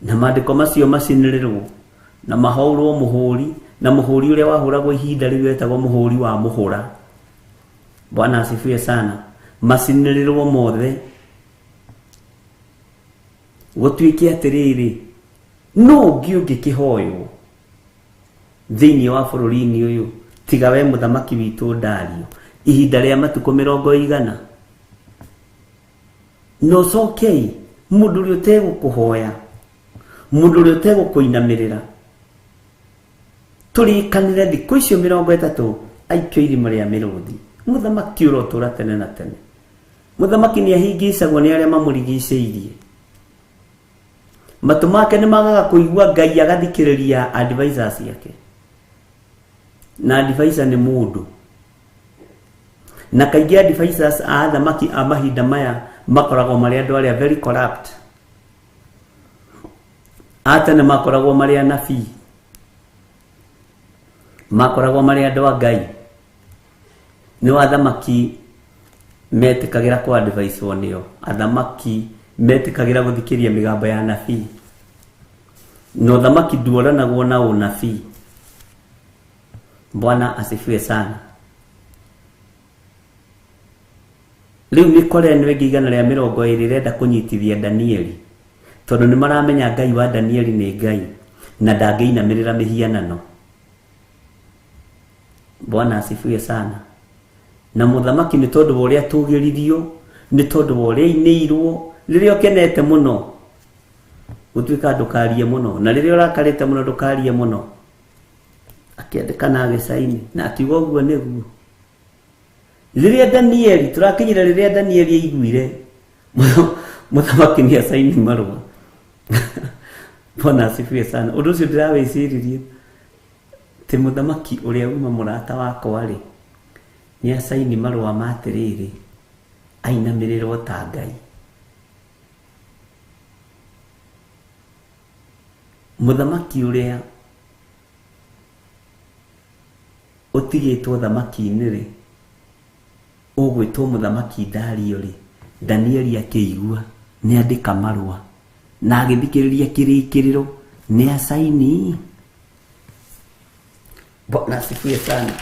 na maandĩko macio macinĩrĩrwo na mahũrwo mũhũri, na mũhũri ũrĩa wahũragwo ihinda rĩu wetagwo mũhũri wa mũhũra. Bwana asifiwe sana. Macinĩrĩrwo mothe, gũtuĩke atĩrĩrĩ, no ũngĩ ũngĩkĩhoywo thĩinĩ wa bũrũri-inĩ ũyũ tiga we mũthamaki witũ Dario ihinda rĩa matukũ 100. No cokei mũndũ ũrĩa ũtegũkũhoya, mũndũ ũrĩa ũtegũkũinamĩrĩra, tũrĩkanĩre thikũ icio 30 aikio irima rĩa mĩrũthi. Mũthamaki ũrotũra tene na tene. Mũthamaki nĩ ahingicagwo nĩ arĩa mamũrigicĩirie. Matũ make nĩ magaga kũigua Ngai, agathikĩrĩria advisors yake. Na advisor nĩ mũndũ. Na kaingĩ advisors a athamaki a mahinda maya makoragwo marĩ andũ arĩa very corrupt. Atene makoragwo marĩ anabii, makoragwo marĩ andũ a Ngai. Nĩ athamaki metĩkagĩra kwa advice nĩo. Athamaki metĩkagĩra gũthikĩria mĩgambo ya anabii. No thamaki nduoranagwo na ũnabii. Bwana asifiwe sana. Rĩu nĩ Korene wengĩ 120 renda kũnyitithia Danieli, tondũ nĩ maramenya Ngai wa Danieli nĩ Ngai na ndangĩinamĩrĩra mĩhianano. Bwana asifiwe sana. Na mũthamaki nĩ tondũ wa ũrĩa tũgĩririo, nĩ tondũ wa ũrĩa inĩirwo, rĩrĩa ũkenete mũno gũtuĩka ndũkarie mũno, na rĩrĩa ũrakarĩte mũno ndũkarie mũno. Akĩandĩka na gĩcaini na akiuga ũguo nĩguo. Rĩrĩa Danieli, tũrakinyira rĩrĩa Danieli aiguire mũthamaki nĩ acaini marũa. Bwana asifiwe sana. Ũndũ ũcio ndĩrawĩciririe tĩ mũthamaki ũrĩa uma mũrata wakwa rĩ, nĩ acaini marũa ma atĩrĩrĩ, ainamĩrĩrwo ta Ngai. Mũthamaki ũrĩa ũtigĩtwo thamaki-inĩ rĩ, ũgwĩtwo mũthamaki Dario rĩ, Danieli akĩigua nĩ andĩka marũa na agĩthikĩrĩria kĩrĩkĩrĩro nĩ acaini. Bwana asifiwe sana.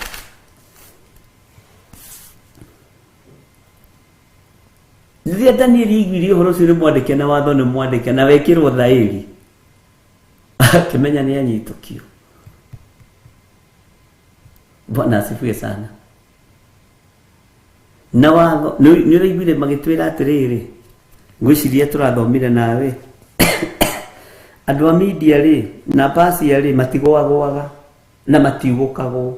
Rĩrĩa Danieli aiguire ũhoro ũcio nĩ mwandĩke na watho nĩ mwandĩke na wekĩrwo thaĩri, akĩmenya nĩ anyitũkio. Bwana asifiwe sana. Na watho nĩ ũraiguire magĩtwĩra atĩrĩrĩ, ngwĩciria tũrathomire nawe andũ a media rĩ na Persia rĩ matigwagwaga na matiugũkagwo.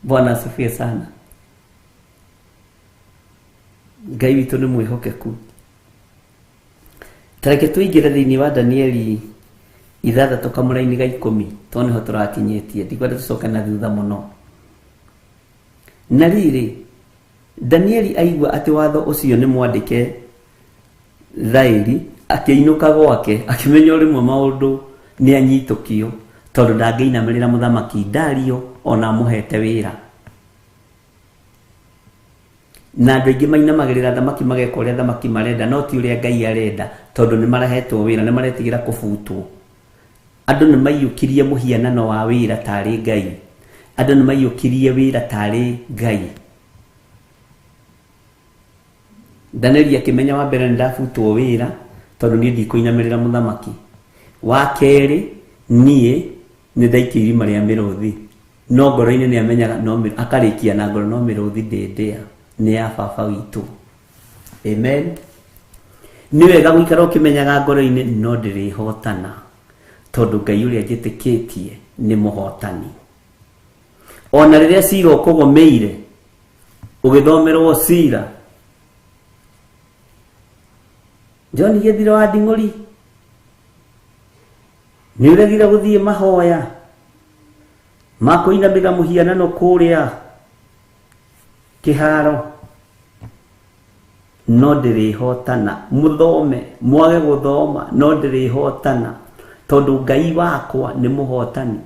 Bwana asifiwe sana. Ngai witũ nĩ mwĩhokeku. Tareke tũingĩre thĩinĩ wa Danieli 6 kamũra-inĩ ga 10, tondũ nĩho tũrakinyĩtie, ndikwenda tũcoke na thutha mũno. Na rĩrĩ Danieli aigua atĩ watho ũcio nĩ mwandĩke thaĩri, akĩinũka gwake akĩmenya rĩmwe maũndũ nĩ anyitũkio, tondũ ndangĩinamĩrĩra mũthamaki Dario ona amũhete wĩra. Na andũ aingĩ mainamagĩrĩra thamaki mageka ũrĩa thamaki marenda, no ti ũrĩa Ngai arenda, tondũ nĩ marehetwo wĩra, nĩ maretigĩra kũbutwo. Andũ nĩ maiyũkirie mũhianano wa wĩra tarĩ Ngai. Andũ nĩ maiyũkirie wĩra tarĩ Ngai. Danieli akĩmenya wa mbere ndafutwo wĩra tondũ niĩ ndikũinamĩrĩra mũthamaki. Wa kerĩ niĩ nĩ ndaikio irima rĩa mĩrũthi, no ngoro-inĩ nĩ amenyaga akarĩkia na ngoro no mĩrũthi ndĩndĩa nĩ ya baba witũ. Amen. Nĩ wega gũikara ũkĩmenyaga ngoro-inĩ no ndĩrĩhotana, tondũ Ngai ũrĩa njĩtĩkĩtie nĩ mũhotani. Ona rĩrĩa cira ũkũgomeire ũgĩthomerwo cira, John Gĩthiro wa Nding'ũri nĩ ũregire gũthiĩ mahoya makuinamira muhianano kuria kiharo no ndirihotana. Muthome mwage guthoma no ndirihotana tondu Ngai wakwa ni muhotani.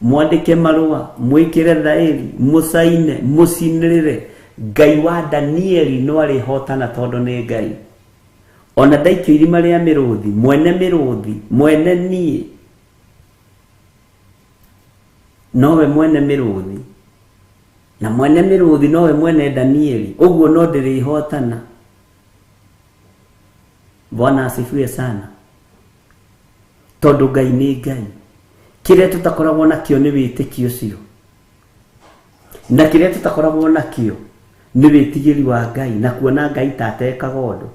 Mwandike marua, mwikire thairi, musaine, mucinirire. Ngai wa Danieli no arihotana tondu ni Ngai. Ona ndaikio irima ria miruthi, mwene nie nowe mwene miruthi, na mwene miruthi nowe mwene Danieli. Uguo no ndirihotana. Bwana asifiwe sana. Tondu Ngai ni Ngai. Kire tutakoragwo nakio ni witikio cio, na kire tutakoragwo nakio ni witigiri wa Ngai, na kuona Ngai tatekaga undu.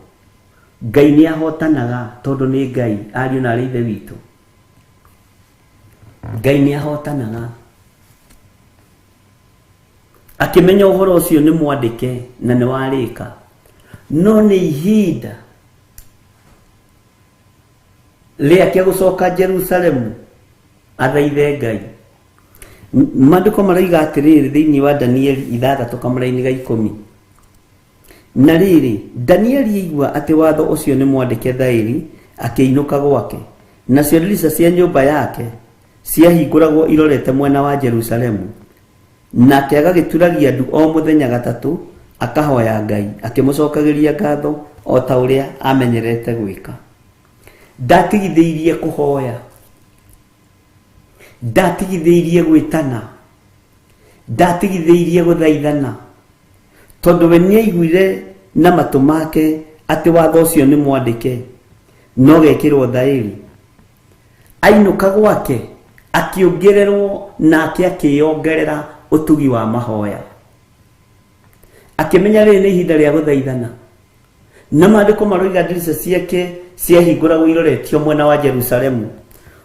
Ngai ni ahotanaga tondu ni Ngai. Ariu na ithe witu, Ngai ni ahotanaga. Akimenya uhoro ucio ni mwandike na ni warika, no ni ihinda riake gucoka Jerusalemu athaithe Ngai. Maandiko maraiga atiriri thiini wa Danieli 6:10. Na riri Danieli igua ati watho ucio ni mwandike thairi, akiinuka gwake, na cio ndirica cia nyumba yake ciahinguragwo irorete mwena wa Jerusalemu. Nake agagituragia ndu o muthenya gatatu, akahoya Ngai, akimucokagiria ngatho o ta uria amenyerete gwika. Ndatigithĩirie kuhoya, ndatigithĩirie gwĩtana, ndatigithĩirie gũthaithana, tondu we nĩaiguire na matũ make atĩ watho ũcio nĩ mwandĩke no gekĩrwo thaĩri. Ainũka gwake akĩongererwo, nake akĩongerera ũtugi wa mahoya, akĩmenya rĩrĩ nĩ ihinda rĩa gũthaithana. Na maandĩko maroiga ndirica ciake ciahingũragwo iroretio mwena wa Jerusalemu.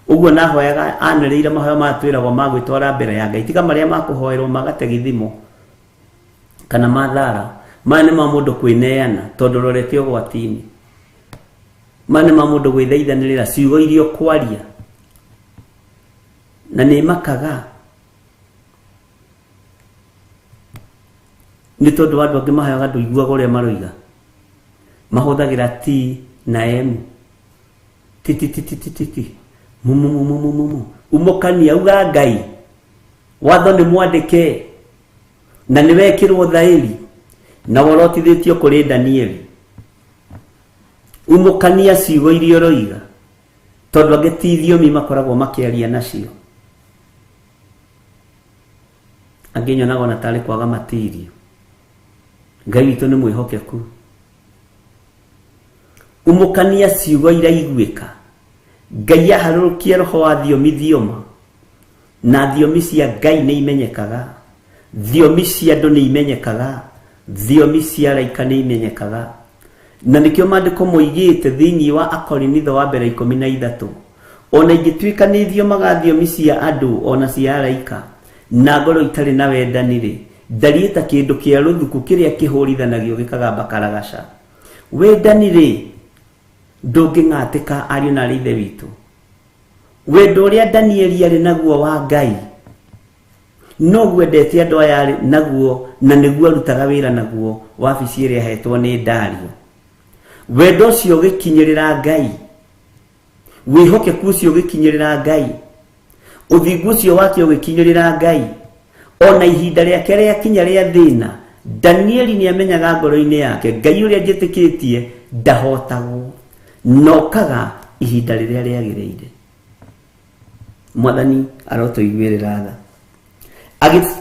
Uguo nahoyaga anĩrĩire mahoya matwĩragwo ma gwĩtwara mbere ya Ngai, tiga marĩa makũhoerwo magate gĩthimo kana mathara. Maya nĩ ma mũndũ kwĩneana tondu rorete ũgwati-inĩ. Maya nĩ ma mũndũ gwĩthaithanĩrĩra ciugo irio kwaria, na nĩ makaga nĩ tondu andũ angĩ mahoyaga ndũiguaga ũrĩa maroiga, mahũthagĩra T na M, titititititi mumumumumumu. Umukania uga Ngai watho nĩ mwandĩke na nĩ wekĩrwo thaĩri na worotithĩtio kũrĩ Danieli. Umukania ciugo iria ũroiga tondu angĩ ti thiomi makoragwo makĩaria nacio. Angĩ nyonaga ona tarĩ kwaga matirio. Ngai witũ nĩ mwĩhokeku. Umukania ciugo iraiguĩka. Ngai aharũrũkia roho wa thiomi thioma, na thiomi cia Ngai nĩ imenyekaga, thiomi cia andũ nĩ imenyekaga, thiomi cia araika nĩ imenyekaga. Na nĩkĩo maandĩko moigĩte thĩinĩ wa Akorinitho wa mbere 13, ona ingĩtuĩka nĩ thiomaga thiomi cia andũ ona cia araika, na ngoro itarĩ na wendani-rĩ, ndariĩ ta kĩndũ kĩa rũthuku kĩrĩa kĩhũrithanagio gĩkagamba karagaca. Wendani-rĩ ndũngĩng'atĩka ariũ na ithe witũ. Wendo ũrĩa Danieli arĩ naguo wa Ngai noguo endete andũ aya arĩ naguo, na nĩguo arutaga wĩra naguo wabici ĩrĩa ahetwo nĩ Dario. Wendo ũcio ũgĩkinyĩrĩra Ngai, wĩhokeku ũcio ũgĩkinyĩrĩra Ngai, ũthingu ũcio wake ũgĩkinyĩrĩra Ngai, ona ihinda rĩake rĩakinya rĩa thĩna, Danieli nĩamenyaga ngoro-inĩ yake Ngai ũrĩa njĩtĩkĩtie ndahotagwo, nokaga ihinda rĩrĩa rĩagĩrĩire. Mwathani arotũiguĩrĩra tha,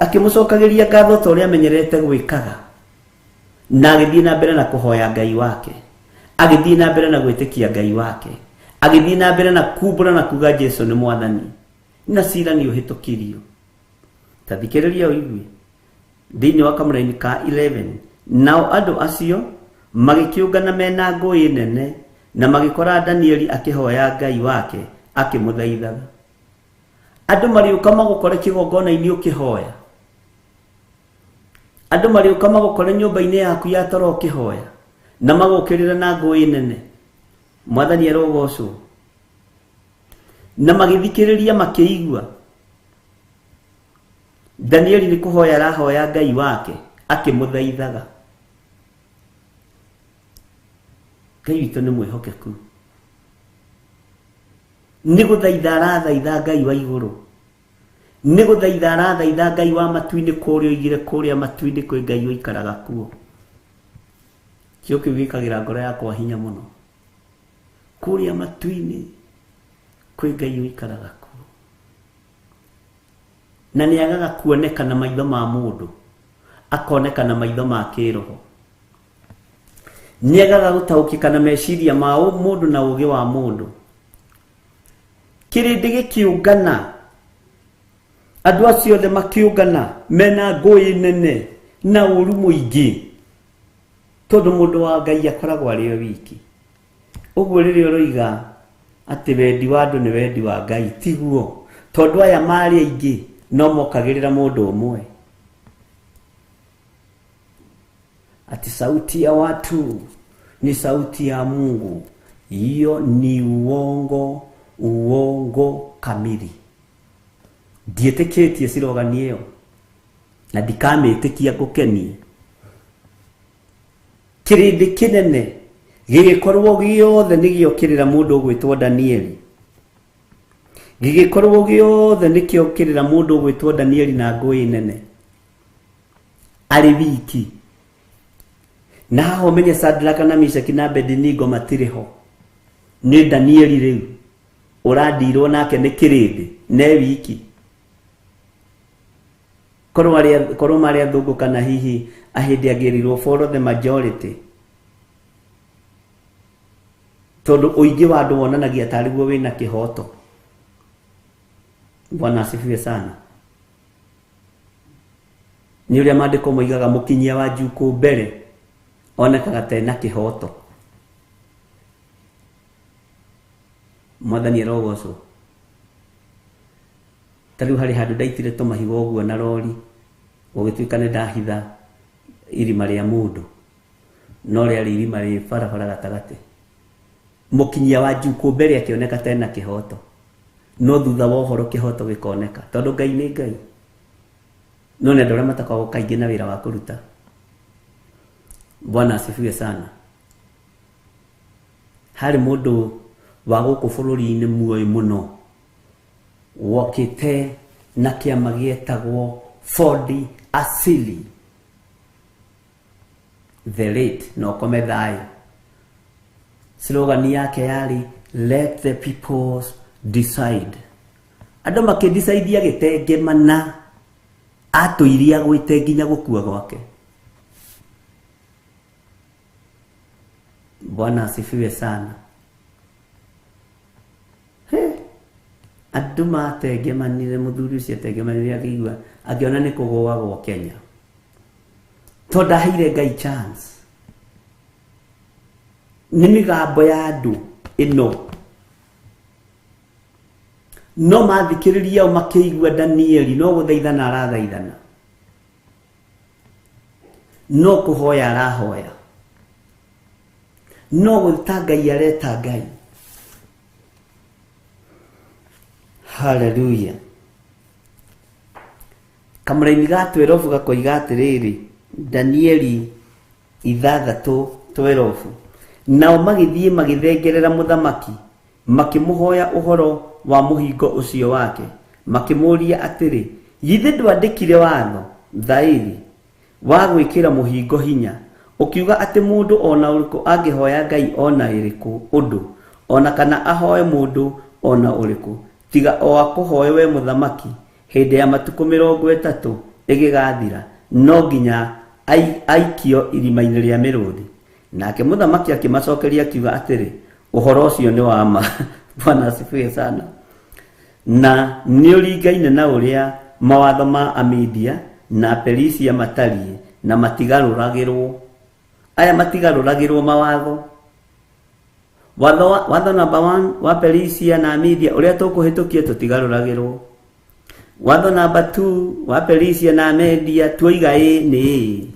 akĩmũcokagĩria ngatho ta ũrĩa amenyerete gwĩkaga, na agĩthiĩ na mbere na kũhoya Ngai wake, agĩthiĩ na mbere na gwĩtĩkia Ngai wake, agĩthiĩ na mbere na kumbũra na kuga Jesũ nĩ Mwathani, na cira nĩ ũhĩtũkirio. Ta thikĩrĩria ũigue thĩinĩ wa kamũra-inĩ ka 11. Nao andũ acio magĩkĩũngana mena ngũĩ nene, na magĩkora Danieli akĩhoya Ngai wake akĩmũthaithaga. Andũ marĩũka magũkore kĩgongona-inĩ ũkĩhoya, andũ marĩũka magũkore nyũmba-inĩ yaku ya toro ũkĩhoya, na magũkĩrĩra na ngũĩ nene. Mwathani arogocwo. Na magĩthikĩrĩria makĩigua Danieli ni kuhoya arahoya Ngai wake akimuthaithaga. Ngai witũ nĩ mwĩhokeku. Nĩ gũthaitha arathaitha Ngai wa igũrũ. Nĩ gũthaitha arathaitha Ngai wa matu-inĩ kũrĩa oigire kũrĩa matu-inĩ kwĩ Ngai ũikaraga kuo. Kĩo kĩu gĩkagĩra ngoro yakwa hinya mũno. Kũrĩa matu-inĩ kwĩ Ngai ũikaraga kuo. Na nĩ agaga kuoneka na maitho ma mũndũ, akoneka na maitho ma kĩroho. Nĩ agaga gũtaũkĩka na meciria ma mũndũ na ũũgĩ wa mũndũ. Kĩrĩndĩ gĩkĩũngana, andũ acio othe makĩũngana mena ngũĩ nene na ũru mũingĩ, tondũ mũndũ wa Ngai akoragwo arĩ o wiki. Ũguo rĩrĩa ũroiga atĩ wendi wa andũ nĩ wendi wa Ngai, tiguo, tondũ aya marĩ aingĩ no mokagĩrĩra mũndũ ũmwe. Ati sauti ya watu ni sauti ya Mungu. Hiyo ni uongo, uongo kamili. Ndiĩtĩkĩtie slogan ĩyo na ndikamĩtĩkia gũkenie. Kĩrĩndĩ kĩnene gĩgĩkorwo gĩothe nĩgĩokĩrĩra mũndũ ũgwĩtwo Danieli. Gĩgĩkorwo gĩothe nĩkĩokĩrĩra mũndũ ũgwĩtwo Danieli na ngũĩ nene. Arĩ wiki. Na haha ũmenye Shadraka na Meshaki na Abedinego matirĩ ho. Nĩ Danieli rĩu ũrandirwo nake nĩ kĩrĩndĩ ne wiki. Korwo marĩ athũngũ kana hihi ahĩndĩ agĩrirwo follow the majority. Tondũ ũingĩ wa andũ wonanagia tarĩguo wĩna kĩhoto. Bwana asifiwe sana. Nĩ ũrĩa maandĩko moigaga mũkinyia wa Njuku mbere onekaga ta ena kĩhoto. Mwathani arogocwo. Tarĩu harĩ handũ ndaitire tũmahiga ũguo na rori, gũgĩtuĩka nĩ ndahitha irima rĩa mũndũ, no rĩarĩ irima rĩ barabara gatagatĩ. Mũkinyia wa Njuku mbere akĩoneka ta ena kĩhoto, no thutha wa ũhoro kĩhoto gĩkoneka, tondũ Ngai nĩ Ngai. No nĩ andũ arĩa matakoragwo kaingĩ na wĩra wa kũruta. Bwana asifiwe sana. Harĩ mũndũ wa gũkũ bũrũri-inĩ muoyo mũno wokĩte na kĩama gĩetagwo Ford Asili, the late no kome thayũ. Slogan yake yarĩ let the peoples decide. Andũ makĩdecidia gĩtengemana, atũirie agwĩte nginya gũkua gwake. Bwana asifiwe sana. Andũ mategemanire, mũthuri ũcio ategemanire akĩigua akĩona nĩ kũgũa gwa Kenya. Tondũ ndaheire Ngai chance. Nĩ mĩgambo ya andũ ĩno. No mathikĩrĩria o makĩigua Danieli no gũthaithana arathaithana. No kũhoya arahoya. No gwĩta Ngai areta Ngai. Hallelujah. Kamũra-inĩ ga 12 gakoiga atĩrĩrĩ, Danieli 6:12. Nao magĩthiĩ magĩthengerera mũthamaki, makĩmũhoya ũhoro wa mũhingo ũcio wake, makĩmũria atĩrĩ, githĩ ndwandĩkire watho thaĩri wa gwĩkĩra mũhingo hinya, ũkiuga atĩ mũndũ ona ũrĩkũ angĩhoya Ngai ona ĩrĩkũ ũndũ, ona kana ahoe mũndũ ona ũrĩkũ, tiga o akũhoe we mũthamaki, hĩndĩ ya matukũ 30 ĩgĩgathira, no nginya aikio irima-inĩ rĩa mĩrũthi. Nake mũthamaki akĩmacokeria akiuga atĩrĩ, ũhoro ũcio nĩ wa ma. Bwana asifiwe sana. Na nĩ ũringaine na ũrĩa mawatho ma Amedia na Perisia matariĩ na matigarũragĩrwo. Aya matigarũragĩrwo mawatho. Watho number 1 wa Perisia na Amedia ũrĩa tũkũhĩtũkia tũtigarũragĩrwo. Watho number 2 wa Perisia na Amedia tuoiga nĩ.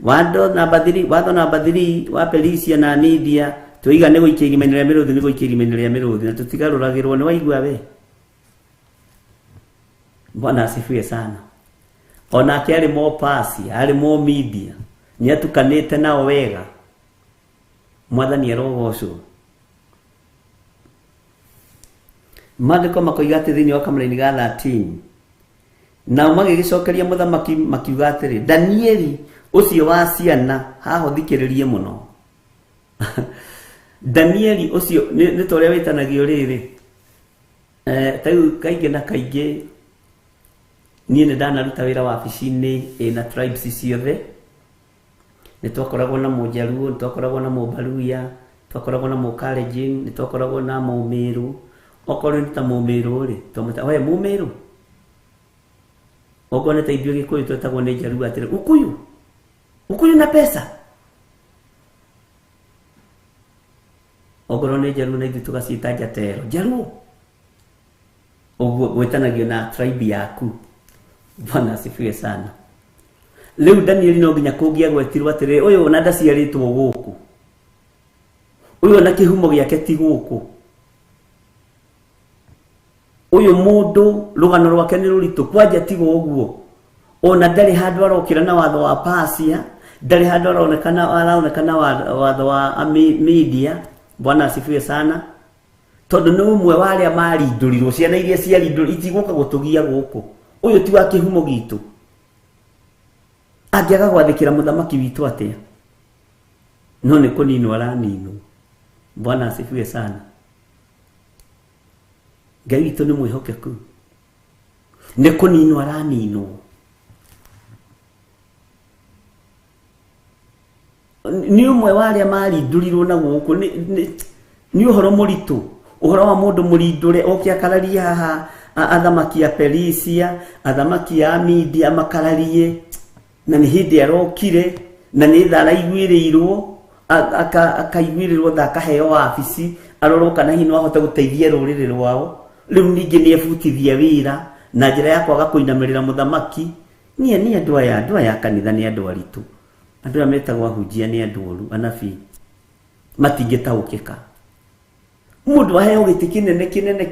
Watho number 3 wa Perisia na Amedia tuoiga nĩ gũikia irima-inĩ rĩa mĩrũthi, nĩ gũikia irima-inĩ rĩa mĩrũthi na tũtigarũragĩrwo. Nĩ waigua we? Bwana asifiwe sana. onake ari mo pasi ari mo media niatukanite nao wega mwathani arogocwo mandiko makoiga ati thiini wa kamũra-inĩ ga 13 nao magĩgĩcokeria mũthamaki makiuga atĩrĩ Danieli ũcio wa ciana haho thikĩrĩrie mũno Danieli ũcio nĩ ta ũrĩa wĩtanagio rĩrĩ kaingĩ na kaingĩ niĩ nĩ ndanaruta wĩra wabici-inĩ na tribes ciothe nĩ twakoragwo na Mũjaluo nĩ twakoragwo na Mũbaluya twakoragwo na Mũkalenjin nĩ twakoragwo na Mũmĩrũ okorwo nĩ ta Mũmĩrũ rĩ twamwĩta we Mũmĩrũ okorwo nĩ ta ithuĩ Gĩkũyũ twetagwo nĩ Jaluo atĩrĩ Ũkũyũ na pesa okorwo nĩ Jaluo na ithuĩ tũgaciĩta Jatero Jaluo ũguo gwĩtanagio na tribe yaku. Bwana asifiwe sana. Leo Danieli no nginya kũngĩagwetirwo atĩrĩ ũyũ ona ndaciarĩtwo gũkũ ũyũ ona kĩhumo gĩake ti gũkũ ũyũ mũndũ rũgano rwake nĩ rũritũ kwanja tiga ũguo ona ndarĩ handũ arokĩra na watho wa Persia ndarĩ handũ aronekana watho wa media. Bwana asifiwe sana. Tondũ nĩ ũmwe wa arĩa marindũrirwo ciana iria ciarindũrirwo itigũka gũtũgia gũkũ ũyũ ti wa kĩhumo gitũ angĩaga gwathĩkĩra mũthamaki witũ atĩa no nĩ kũninwo araninwo. Bwana asifiwe sana. Ngai witũ nĩ mwĩhokeku nĩ kũninwo araninwo. Nĩ ũmwe wa arĩa marindũrirwo na gũkũ nĩ ũhoro mũritũ ũhoro wa mũndũ mũrindũre oke akararie haha athamaki a Perisia athamaki a Media makararie na nĩ hĩndĩ arokire na nĩ tha araiguĩrĩirwo akaiguĩrĩrwo tha akaheo wabici arorwo kana hihi no ahote gũteithia rũrĩrĩ rwao. Rĩu ningĩ nĩ ebutithia wĩra na njĩra ya kwaga kũinamĩrĩra mũthamaki. Niĩ andũ aya kanitha nĩ andũ aritũ andũ arĩa metagwo ahunjia nĩ andũ oru anabii matingĩtaũkĩka. Mũndũ aheo gĩtĩ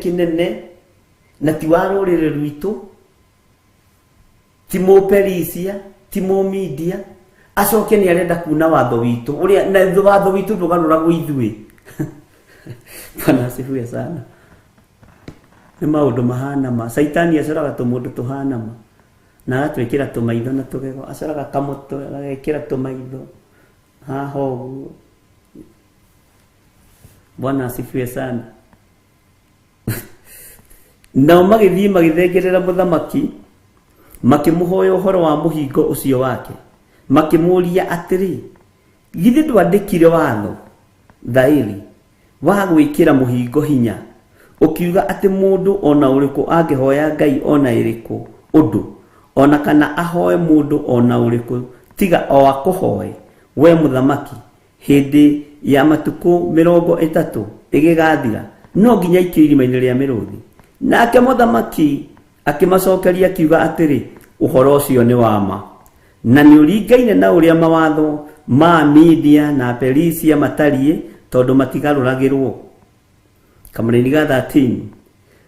kĩnene na ti wa rũrĩrĩ rwitũ ti mũ Perisia ti mũ Media acoke nĩ arenda kuna watho witũ ũrĩa na watho witũ ndũgarũragwo ithuĩ. Bwana asifiwe sana. Nĩ maũndũ mahana ma Saitani acoraga tũmũndũ tũhana ma na agatwĩkĩra tũmaitho na tũgego acoraga kamũtwe agekĩra tũmaitho haha ũguo. Bwana asifiwe sana. Nao magĩthiĩ magĩthengerera mũthamaki makĩmũhoya ũhoro wa mũhingo ũcio wake makĩmũria atĩrĩ githĩ ndwandĩkire watho thaĩri wa gwĩkĩra mũhingo hinya ũkiuga atĩ mũndũ ona ũrĩkũ angĩhoya Ngai ona ĩrĩkũ ũndũ ona kana ahoe mũndũ ona ũrĩkũ tiga o akũhoe we mũthamaki hĩndĩ ya matukũ 30 ĩgĩgathira no nginya ikio irima-inĩ rĩa mĩrũthi. Nake mũthamaki akĩmacokeria akiuga atĩrĩ ũhoro ũcio nĩ wama na nĩ ũringaine na ũrĩa mawatho ma Media na Perisia matariĩ tondũ matigarũragĩrwo. Kamũra-inĩ ga 13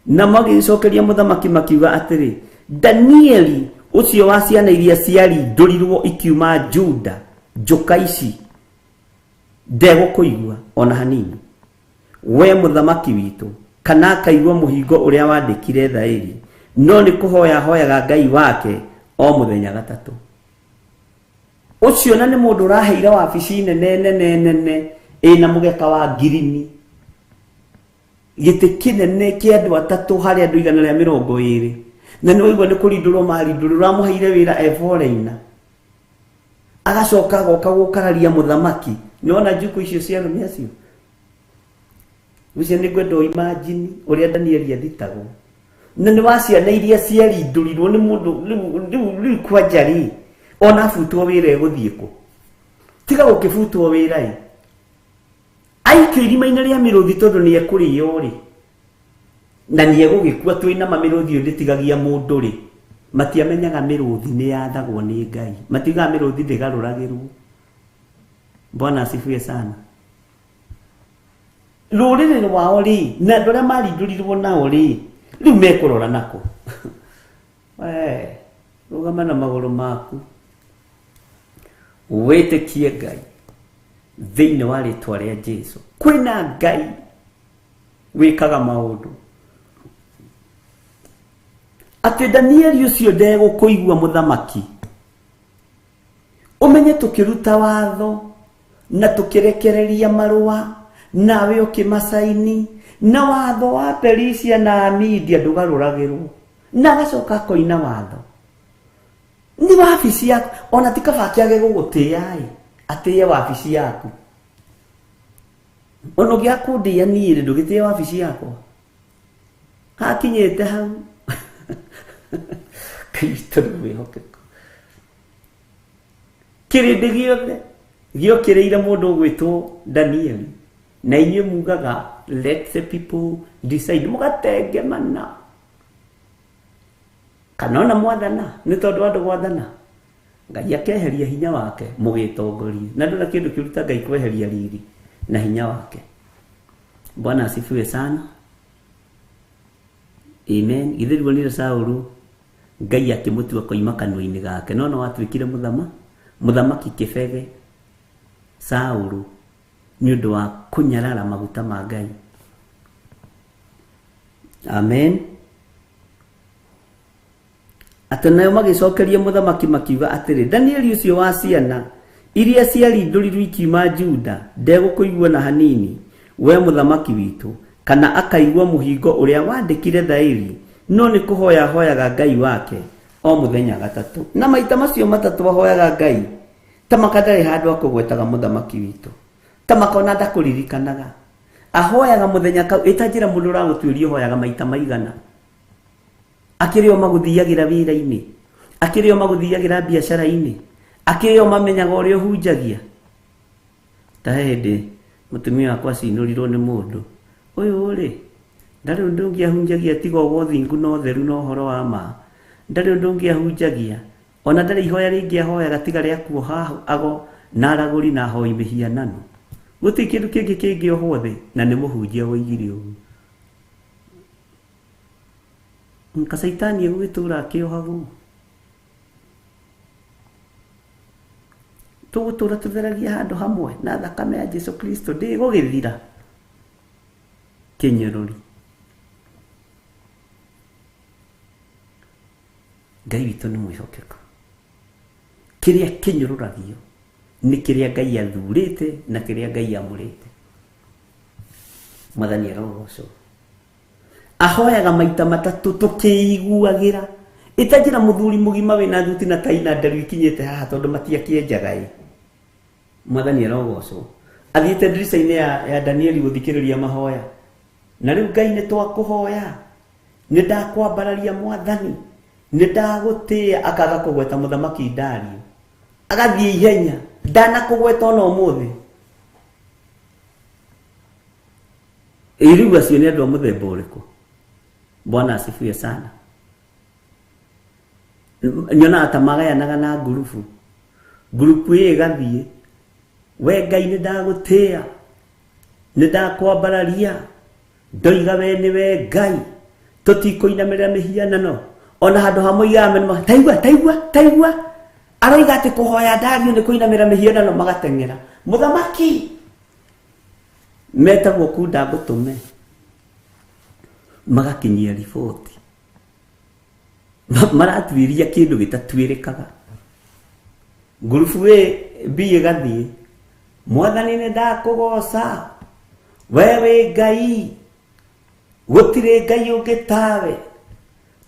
na magĩcokeria mũthamaki makiuga atĩrĩ Danieli ũcio wa ciana iria ciarindũrirwo ikiuma Juda njoka ici ndegũkũigua ona hanini we mũthamaki witũ kana akaigua mũhingo ũrĩa wandĩkire thaĩri no nĩ kũhoya hoyaga Ngai wake o mũthenya gatatũ. Ũcio na nĩ mũndũ ũraheire wabici nene ĩna mũgeka wa ngirini gĩtĩ kĩnene kĩa andũ atatũ harĩ andũ 120 na nĩ waigua nĩ kũrindũrwo marindũrwo ramũheire wĩra eforeina agacoka agoka gũkararia mũthamaki. Nĩona njuku icio cia arũme acio ucio nĩ gwendo imagine ũrĩa Danieli athitagwo na nĩ wa ciana iria ciarindũrirwo nĩ mũndũ rĩu kwanja rĩ ona abutwo wĩra egũthiĩ kũ tiga gũkĩbutwo wĩra ĩ aikio irima-inĩ rĩa mĩrũthi tondũ nĩ ekũrĩo rĩ na nĩ egũgĩkua twĩnama mĩrũthi ndĩtigagia mũndũ rĩ matiamenyaga mĩrũthi nĩ yathagwo nĩ Ngai matigaga mĩrũthi ndĩgarũragĩrwo. Bwana asifiwe sana. Rũrĩrĩ rwao rĩ na andũ arĩa marindũrirwo nao rĩ rĩu mekũrora nako rugama na maguru maku wĩtĩkie Ngai thĩinĩ wa rĩtwa rĩa Jesũ. Kwĩna Ngai wĩkaga maũndũ. Atĩ Danieli ũcio ndegũkũigua mũthamaki. Ũmenye tũkĩruta watho na tũkĩrekereria marũa nawe ũkĩmasaini na watho wa Perisia na Media ndũgarũragĩrwo na agacoka koina watho. Ni wabici yaku, ona ti kaba kĩage gũgũtĩya atĩye wabici yaku. Ono gĩakũndĩya niĩ ndũgĩtĩye wabici yakwa. Hakinyĩte hau. Kristo wĩhokeku. Kĩrĩndĩ gĩothe gĩokĩrĩire mũndũ ũgwĩtwo Danieli na inyuĩ mugaga let the people decide, mũgatengemana. Kana ona mwathana nĩ tondũ andũ gwathana Ngai akeheria hinya wake mũgĩtongoria, na ndũna kĩndũ kĩruta Ngai kweheria riri na hinya wake. Bwana asifiwe sana. Amen. Githĩrwo nĩ Saũlũ Ngai akĩmũtua koima kanua-inĩ gake, no watuĩkire mũthamaki kĩbege Saũlũ nĩ ũndũ wa kũnyarara maguta ma Ngai. Amen. Atanayo magĩcokeria mũthamaki makiuga atĩrĩ, Danieli ũcio wa ciana iria ciarindũrirwo ikiuma Juda ndegũkũigua na hanini we mũthamaki witũ, kana akaigua mũhingo ũrĩa wandĩkire thaĩri, no nĩ kũhoya hoyaga Ngai wake o mũthenya gatatũ. Na maita macio matatũ ahoyaga Ngai ta makandarĩ handũ akũgwetaga mũthamaki witũ, ta makona ndakũririkanaga. Ahoyaga mũthenya kau ĩtanjĩra mũndũ ũragũtuĩria hoyaga maita maigana. Akĩrĩ o magũthiagĩra wĩra-inĩ, akĩrĩ o magũthiagĩra biacara-inĩ, akĩrĩ o mamenyaga ũrĩa ũhunjagia. Ta hĩndĩ mũtumia wakwa acinũrirwo nĩ mũndũ, ũyũ rĩ ndarĩ ũndũ ũngĩahunjagia tiga o ũthingu na ũtheru na ũhoro wa ma. Ndarĩ ũndũ ũngĩahunjagia, ona ndarĩ ihoya rĩngĩ ahoyaga tiga rĩa kuoha ago na aragũri na ahoi mĩhianano. Gũtirĩ kĩndũ kĩngĩ kĩngĩohwo thĩ na nĩ mũhunjia woigire ũguo. Nkasaitani egũgĩtũra akĩohagwo. Tũgũtũra tũtheragia handũ hamwe na thakame ya Jesũ Kristo ndĩgũgĩthira. Kĩnyũrũri. Ngai witũ nĩ mwĩhokeku. Kĩrĩa kĩnyũrũragio nĩ kĩrĩa Ngai athurĩte na kĩrĩa Ngai amũrĩte. Mwathani arogocwo. Ahoyaga maita matatũ tũkĩiguagĩra. Ĩtanjĩra mũthuri mũgima wĩna thuti na tai na nderu ikinyĩte haha tondũ matiakĩenjaga ĩ. Mwathani arogocwo. Athiĩte ndirica-inĩ ya Danieli gũthikĩrĩria mahoya. Na rĩu Ngai nĩ twakũhoya. Nĩ ndakwambararia Mwathani. Nĩ ndagũtĩĩa, akaga kũgweta mũthamaki Dario. Agathiĩ ihenya. Ndanakũgweta ona ũmũthĩ. Rĩu acio nĩ andũ a mũthemba ũrĩkũ? Bwana asifiwe sana. Nyonaga ta magayanaga na ngurubu. Ngurubu ĩyo ĩgathiĩ, we Ngai nĩ ndagũtĩĩa, nĩ ndakwambararia, ndoiga we nĩwe Ngai, tũtikũinamĩrĩra mĩhianano. Ona handũ hamwe igamenema, taigua aroiga atĩ kũhoya Dario nĩ kũinamĩrĩra mĩhianano, magateng'era. Mũthamaki metagwo kunda ngũtũme, magakinyia riboti. Maratuĩria kĩndũ gĩtatuĩrĩkaga. Ngurubu B ĩgathiĩ, Mwathani nĩ ndakũgoca, we wĩ Ngai, gũtirĩ Ngai ũngĩ tawe,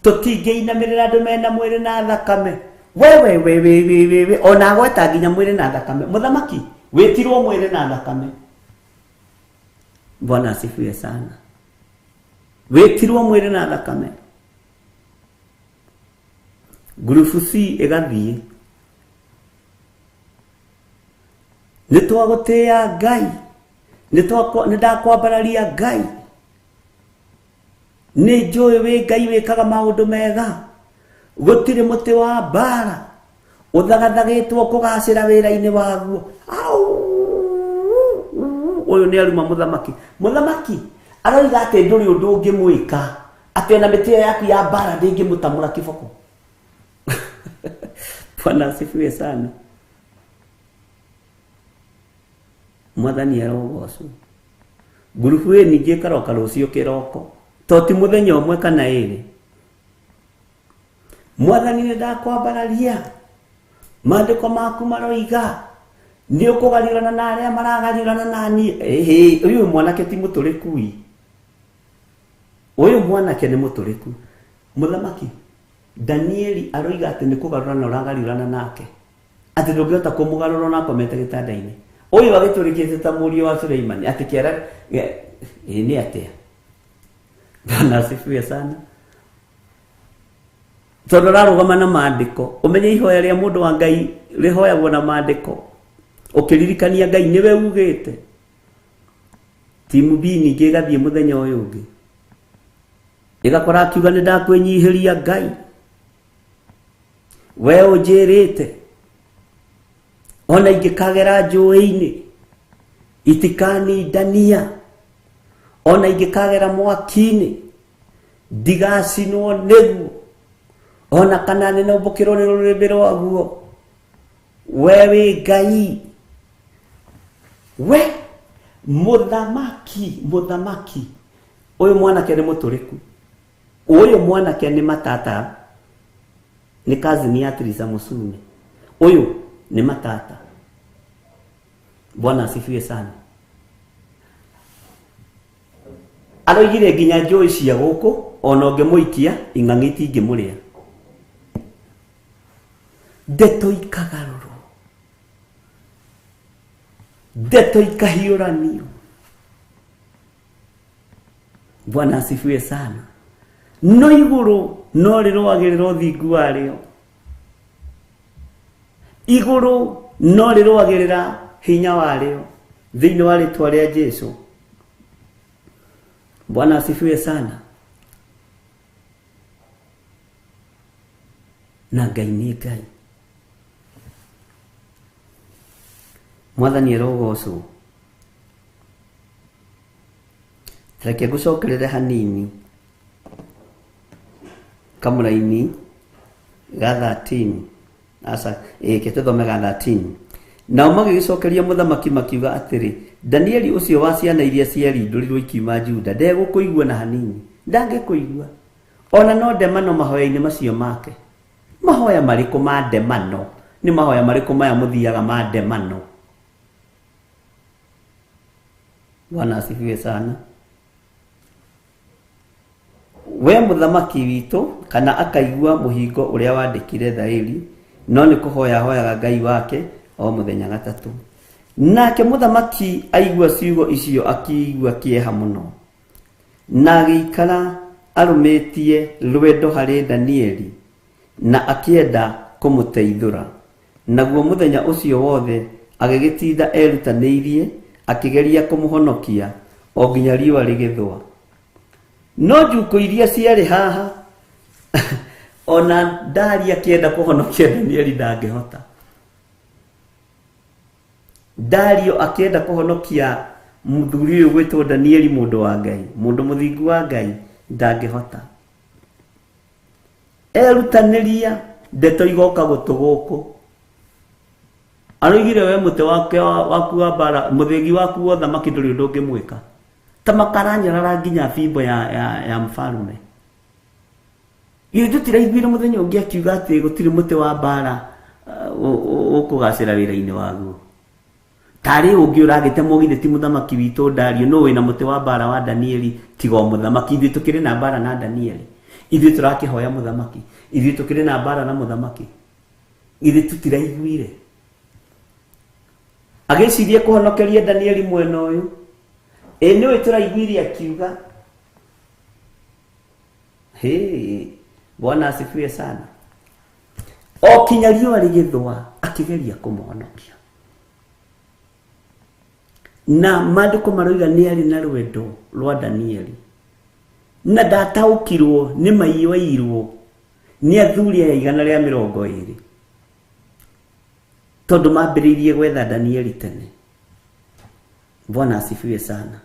tũtingĩinamĩrĩra andũ mena mwĩrĩ na thakame. We ona agweta nginya mwĩrĩ na thakame. Mũthamaki wĩtirwo mwĩrĩ na thakame. Bwana asifiwe sana. Wĩtirwo mwĩrĩ na thakame. Ngurubu C ĩgathiĩ, nĩ twagũtĩĩa Ngai, nĩ ndakwambararia Ngai, nĩ njũĩ wĩ Ngai wĩkaga maũndũ mega, gũtirĩ mũtĩ wa mbara ũthagathagĩtwo kũgacĩra wĩra-inĩ waguo. Ũyũ nĩ aruma mũthamaki. Mũthamaki aroiga atĩ ndũrĩ ũndũ ũngĩmwĩka, atĩ ona mĩtĩ yaku ya mbara ndĩngĩmũtamũra kĩboko. Bwana asifiwe sana. Mwathani arogocwo. Ngurubu ĩ ningĩ ĩkaroka rũciũ kĩroko, to ti mũthenya ũmwe kana ĩrĩ. Mwathani nĩ ndakwambararia, maandĩko maku maroiga nĩ ũkũgariũrana na arĩa maragariũrana nani. Ũyũ mwanake ti mũtũrĩku. Ũyũ mwanake nĩ mũtũrĩku. Mũthamaki Danieli aroiga atĩ nĩ kũgarũrana ũragariũrana nake, atĩ ndũngĩhota kũmũgarũra na akomete gĩtanda-inĩ. Ũyũ agĩtũrĩkĩte ta mũriũ wa Suleimani atĩ kĩara nĩ atĩa. Bwana asifiwe sana. Tondũ rarũgama na maandĩko, ũmenye ihoya rĩa mũndũ wa Ngai rĩhoyagwo na maandĩko, ũkĩririkania Ngai nĩwe ugĩte. Timu B ningĩ ĩgathiĩ mũthenya ũyũ ũngĩ ĩgakora akiuga nĩ ndakwĩnyihĩria Ngai, we ũnjĩrĩte ona ingĩkagera njũĩ-inĩ itikanindania, ona ingĩkagera mwaki-inĩ ndigacinwo nĩguo, ona kana nĩnombũkĩrwo nĩ rũrĩrĩmbĩ rwaguo. We wĩ Ngai, we mũthamaki. Ũyũ mwanake nĩ mũtũrĩku. Ũyũ mwanake nĩ matata, nĩ cousin ya Teresa Musume. Ũyũ nĩ matata. Bwana asifiwe sana. Aroigire nginya njũĩ cia gũkũ ona ũngĩmũikia ing'ang'i itingĩmũrĩa. Ndeto ikagarũrwo, ndeto ikahiũranio. Bwana asifiwe sana. No igũrũ no rĩrũagĩrĩra ũthingu warĩo, igũrũ no rĩrũagĩrĩra hinya warĩo thĩinĩ wa rĩtwa rĩa Jesũ. Bwana asifiwe sana. Na Ngai nĩ Ngai. Mwathani arogocwo. Reke ngũcokerere hanini kamũra-inĩ ga 13. Asa tũthome ga 13. Nao magĩgĩcokeria mũthamaki makiuga atĩrĩ, Danieli ũcio wa ciana iria ciarindũrirwo ikiuma Juda ndegũkũigua na hanini. Ndangĩkũigua ona no ndemano mahoya-inĩ macio make. Mahoya marĩkũ ma ndemano? Nĩ mahoya marĩkũ maya mũthiaga ma ndemano? Bwana asifiwe sana. We mũthamaki witũ kana akaigua mũhingo ũrĩa wandĩkire thaĩri, no nĩ kũhoya hoyaga Ngai wake o mũthenya gatatũ. Nake mũthamaki aigua ciugo icio akĩigua kĩeha mũno, na agĩikara arũmĩtie rwendo harĩ Danieli na akĩenda kũmũteithũra. Naguo mũthenya ũcio wothe agĩgĩtinda erutanĩirie akĩgeria kũmũhonokia o nginya riũa rĩgĩthũa. No njukũ iria ciarĩ haha ona ndaria akĩenda kũhonokia Danieli ndangĩhota. Dario akĩenda kũhonokia mũthuri ũyũ gwĩtwo Danieli, mũndũ wa Ngai, mũndũ mũthingu wa Ngai, ndangĩhota. Erutanĩria ndeto igoka gũtũ gũkũ. Aroigire we mũtĩ wake waku wa mbara, mũthĩgi waku wa thamaki ndũrĩ ũndũ ũngĩmwĩka. Ta makaranyarara nginya fimbo ya mfalme. Githĩ tũtiraiguire mũthenya ũngĩ akiuga atĩ gũtirĩ mũtĩ wa mbara ũkũgacĩra wĩra-inĩ waguo. Tarĩ ũngĩ ũragĩtemwo githĩ ti mũthamaki witũ Dario, no wĩna mũtĩ wa mbara wa Danieli tiga mũthamaki. Ithuĩ tũkĩrĩ na mbara na Danieli, ithuĩ tũrakĩhoya mũthamaki, ithuĩ tũkĩrĩ na mbara na mũthamaki. Githĩ tũtiraiguire agĩcirie kũhonokeria Danieli mwena ũyũ? Nĩwe tũraiguire akiuga. Bwana asifiwe sana. O kinya riũa rĩgĩthũa akĩgeria kũmũhonokia. Na maandĩko maroiga nĩ arĩ na rwendo rwa Danieli, na ndataũkirwo nĩ maiyũirwo nĩ athuri a 120 tondũ mambĩrĩirie gwetha Danieli tene. Bwana asifiwe sana.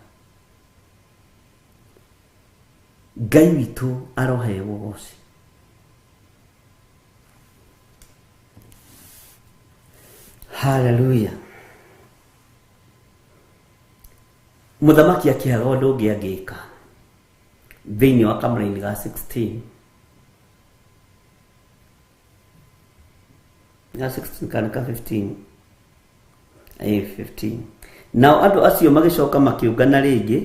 Ngai witũ aroheo ũgooci. Hallelujah. Muthamaki akiaga ũndũ ũngĩ angĩka thĩinĩ wa kamũra-inĩ ga 16 ga 16 kana ka 15 15. Nao andũ acio magĩcoka makĩũngana rĩngĩ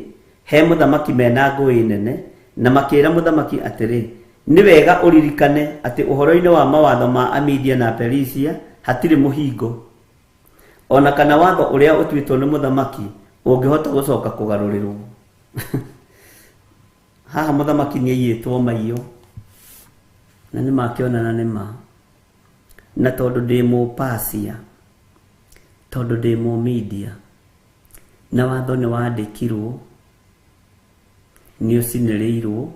he mũthamaki mena ngũĩ nene na makĩĩra mũthamaki atĩrĩ, nĩ wega ũririkane atĩ ũhoro-inĩ wa mawatho ma Amedia na Perisia hatirĩ mũhingo, ona kana watho ũrĩa ũtuĩtwo nĩ mũthamaki ũngĩhota gũcoka kũgarũrĩrwo. Haha mũthamaki nĩ aiyĩtwo maiyũ na nĩ makĩonana nĩ ma, na tondũ ndĩ Mũpasia, tondũ ndĩ Mũmedia na watho nĩ wandĩkirwo nĩ ũcinĩrĩirwo,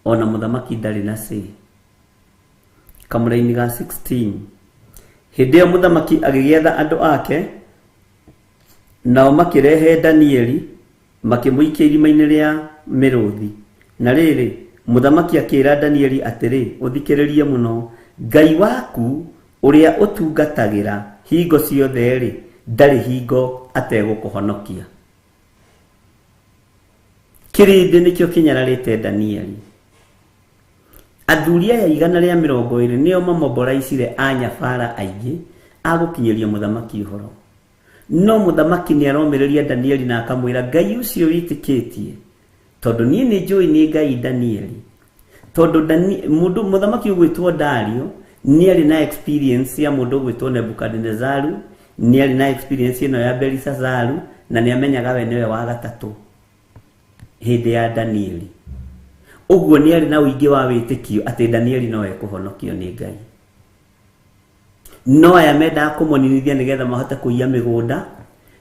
ona mũthamaki ndarĩ na say. Kamũra-inĩ ga 16 hĩndĩ ĩyo mũthamaki agĩgĩetha andũ ake, nao makĩrehe Danieli makĩmũikia irima-inĩ rĩa mĩrũthi. Na rĩrĩ mũthamaki akĩĩra Danieli atĩrĩ, ũthikĩrĩrie mũno, Ngai waku ũrĩa ũtungatagĩra hingo ciothe rĩ, ndarĩ hingo ategũkũhonokia. Kĩrĩndĩ nĩkĩo kĩnyararĩte Danieli. Athuri aya 120 nĩo mamomboraicire anyabara aingĩ agũkinyĩria mũthamaki ũhoro. No mũthamaki nĩ aromĩrĩria Danieli na akamwĩra, Ngai ũcio wĩtĩkĩtie, tondũ niĩ nĩ njũĩ nĩ Ngai Danieli. Tondũ mũndũ mũthamaki ũgwĩtwo Dario nĩ arĩ na experience ya mũndũ ũgwĩtwo Nebukadnezaru, nĩ arĩ na experience ĩno ya Belshazaru, na nĩ amenyaga we nĩwe wa gatatũ hĩndĩ ya Danieli. Ũguo nĩ arĩ na ũingĩ wa wĩtĩkio atĩ Danieli no ekũhonokio nĩ Ngai. No aya mendaga kũmũninithia nĩgetha mahote kũiya mĩgũnda,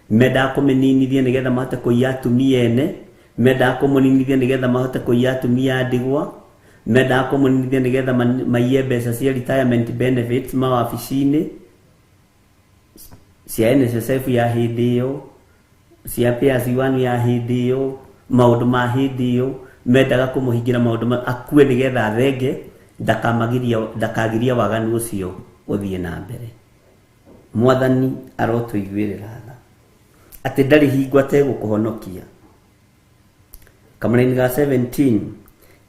mendaga kũmĩninithia nĩgetha mahote kũiya atumia ene, mendaga kũmũninithia nĩgetha mahote kũiya atumia a ndigwa, mendaga kũmũninithia nĩgetha maiye mbeca cia retirement benefits mawabici-inĩ cia NSSF ya hĩndĩ ĩyo, cia Peers One ya hĩndĩ ĩyo, maũndũ ma hĩndĩ ĩyo. Mendaga kũmũhingĩra maũndũ akue nĩgetha athenge ndakagiria waganu ũcio ũthiĩ na mbere. Mwathani arotũiguĩrĩra tha atĩ ndarĩ hingo ategũkũhonokia. Kamũra-inĩ ga 17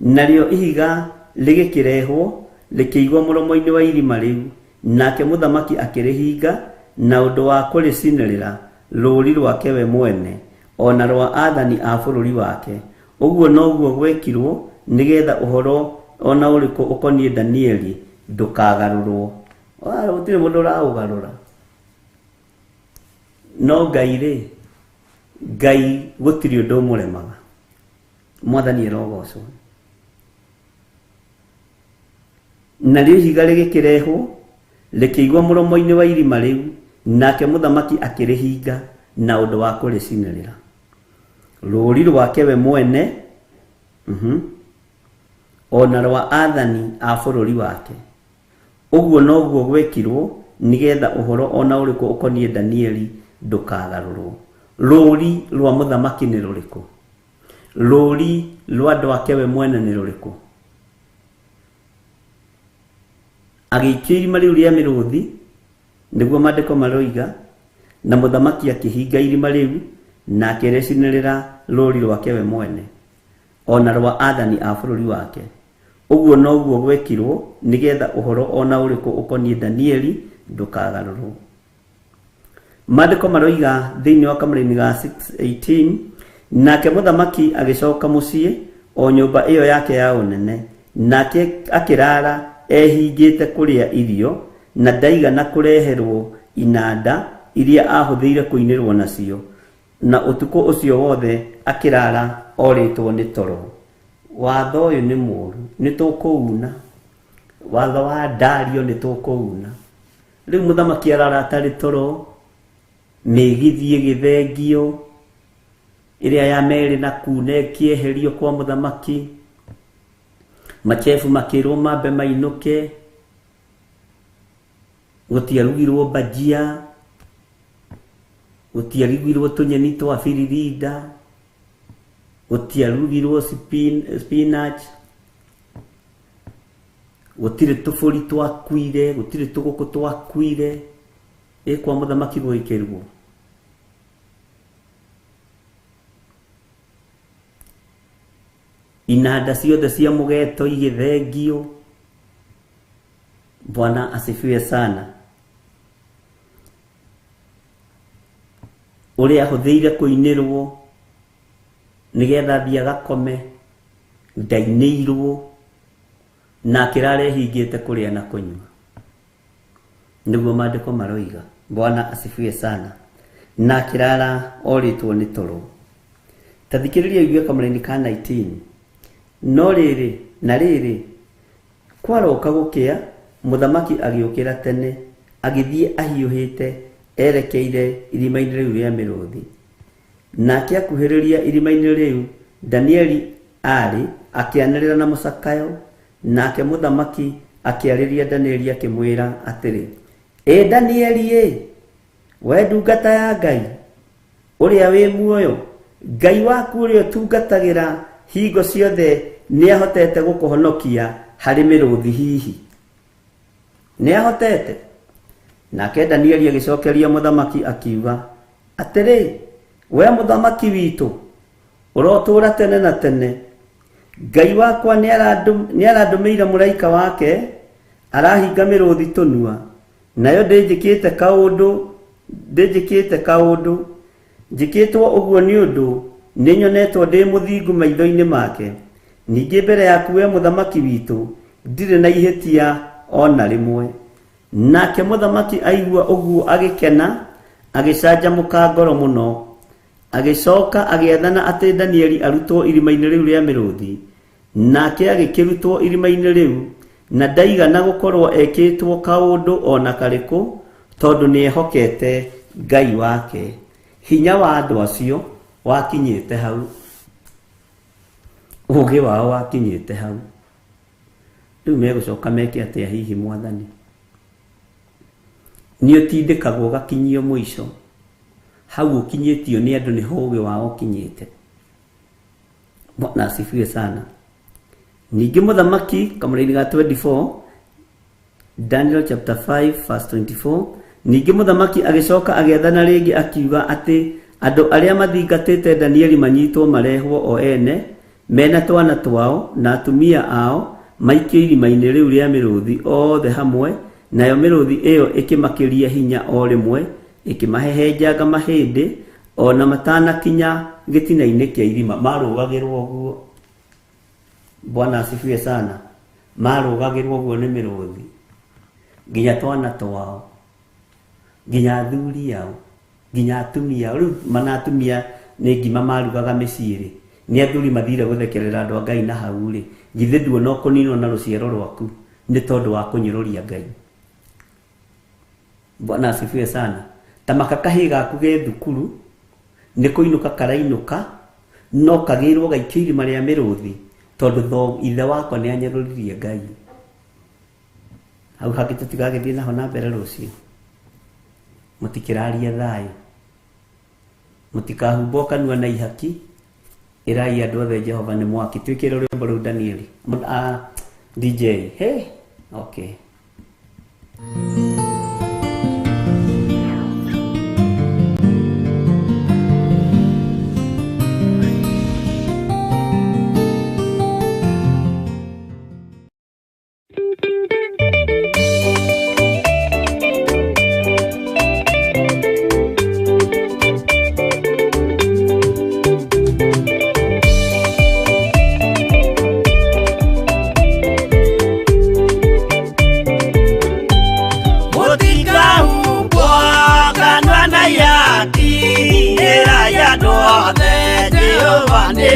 narĩo ihiga rĩgĩkĩrehwo rĩkĩigwo mũromo-inĩ wa irima rĩu, nake mũthamaki akĩrĩhinga na ũndũ wa kũrĩcinĩrĩra rũũri rwake we mwene ona rwa athani a bũrũri wake. Ũguo noguo gwekirwo nĩgetha ũhoro ona ũrĩkũ ũkoniĩ Danieli ndũkagarũrwo. Gũtirĩ mũndũ ũraũgarũra. No Ngai rĩ, Ngai gũtirĩ ũndũ ũmũremaga. Mwathani arogocwo. Narĩo ihiga rĩgĩkĩrehwo rĩkĩigwo mũromo-inĩ wa irima rĩu, nake mũthamaki akĩrĩhinga na ũndũ wa kũrĩcinĩrĩra rũũri rwake we mwene ona rwa athani a bũrũri wake. Ũguo noguo gwekirwo nĩgetha ũhoro ona ũrĩkũ ũkoniĩ Danieli ndũkagarũrwo. Rũũri rwa mũthamaki nĩ rũrĩkũ? Rũũri rwa andũ ake we mwene nĩ rũrĩkũ? Agĩikio irima rĩu rĩa mĩrũthi nĩguo maandĩko maroiga, na mũthamaki akĩhinga irima rĩu na akĩrĩcinĩrĩra rũũri rwake we mwene ona rwa athani a bũrũri wake. Ũguo noguo gwekirwo nĩgetha ũhoro ona ũrĩkũ ũkoniĩ Danieli ndũkagarũrwo. Maandĩko maroiga thĩinĩ wa kamũra-inĩ ga 6:18, nake mũthamaki agĩcoka mũciĩ o nyũmba ĩyo yake ya ũnene, nake akĩrara ehingĩte kũrĩa irio na ndaigana kũreherwo inanda iria ahũthĩire kũinĩrwo nacio, na ũtukũ ũcio wothe akĩrara orĩtwo nĩ toro. Watho ũyũ nĩ mũũru, nĩ tũkũuna. Watho wa Dario nĩ tũkũuna. Rĩu mũthamaki arara atarĩ toro, mĩgithi ĩgĩthengio ĩrĩa ya merĩ na kuuna ĩkĩeherio kwa mũthamaki, machefu makĩrwo mambe mainũke, gũtiarugirwo bajia, gũtiarugirwo tũnyeni twa biririnda, gũtiarugirwo spinach, gũtirĩ tũbũri twakuire, gũtirĩ tũgũkũ twakuire. kwa muthamaki gwikirwo inanda ciothe cia mugeto igithengio. Bwana asifiwe sana. Uria huthiire kuinirwo nigetha thia gakome ndainirwo na kirare hingite kuria na kunywa, niguo maandiko maroiga. Bwana asifiwe sana. Na kirara oritwo ni toro. Tathikiriria igwe kamureni ka 19. No riri na riri kwaroka gukia muthamaki agiukira tene agithie ahiuhite erekeire irima-ini riu ria miruthi. Nake akuhiriria irima-ini riu Danieli ari akianirira na musakayo. Nake muthamaki akiariria Danieli akimwira atiri, Danieli we ndungata ya Ngai uria wi muoyo, Ngai waku uria tungatagira hingo ciothe ni ahotete gukuhonokia hari miruthi hihi? Ni ahotete? Nake Danieli agicokeria muthamaki akiuga atiri, we muthamaki witu urotura tene na tene, Ngai wakwa ni arandumiire muraika wake arahinga miruthi tunua, nayo ndinjikite kaundu njikitwo uguo ni undu ninyonetwo ndi muthingu maitho-ini make. Ningi mbere yaku we muthamaki witu ndire na ihitia ona rimwe. Nake muthamaki aigua uguo agikena agicanjamuka ngoro muno, agicoka agiathana ati Danieli arutwo irima-ini riu ria miruthi. Nake agikirutwo irima-ini riu na ndaigana gukorwo ekitwo kaundu ona kariku, tondu ni ehokete Ngai wake. Hinya wa andu acio wakinyite hau, ugi wao wakinyite hau. Riu megucoka meke atia hihi Mwathani? Ni utindikagwo gakinyio mwico, hau ukinyitio ni andu ni hugi wao ukinyite. Bwana asifiwe sana. Ningi muthamaki kamureni ga 24, Daniel chapter 5 verse 24. Ningi muthamaki agicoka agiathana ringi akiuga ati andu aria mathingatite Danieli manyitwo marehwo o ene mena twana twao na atumia ao maikio irima-ini riu ria miruthi othe hamwe, nayo miruthi iyo ikimakiria hinya o rimwe, ikimahehenjanga mahindi ona matanakinya gitina-ini kia irima. Marugagirwo guo. Bwana asifiwe sana. Marugagirwo guo ni miruthi, nginya twana twao, nginya athuri ao, nginya atumia. Riu mana atumia ni ngima marugaga miciiri, ni athuri mathire guthekerera andu a Ngai na hau ri, githe nduona kuninwo na ruciaro rwaku ni tondu wa kunyiroria Ngai. Bwana asifiwe sana. Tamaka kahi gaku ge thukuru ni kuinuka karainuka, no kagirwo gaikio irima ria miruthi tondu ithe wakwa ni anyaruririe Ngai. Hau haki tutigagithie naho na mbere rucio. Mutikiraria thayu, mutikahumbo kanua na ihaki. Irai andu othe Jehova ni mwaki. Twikire rwimbo ruu Danieli. DJ hey okay.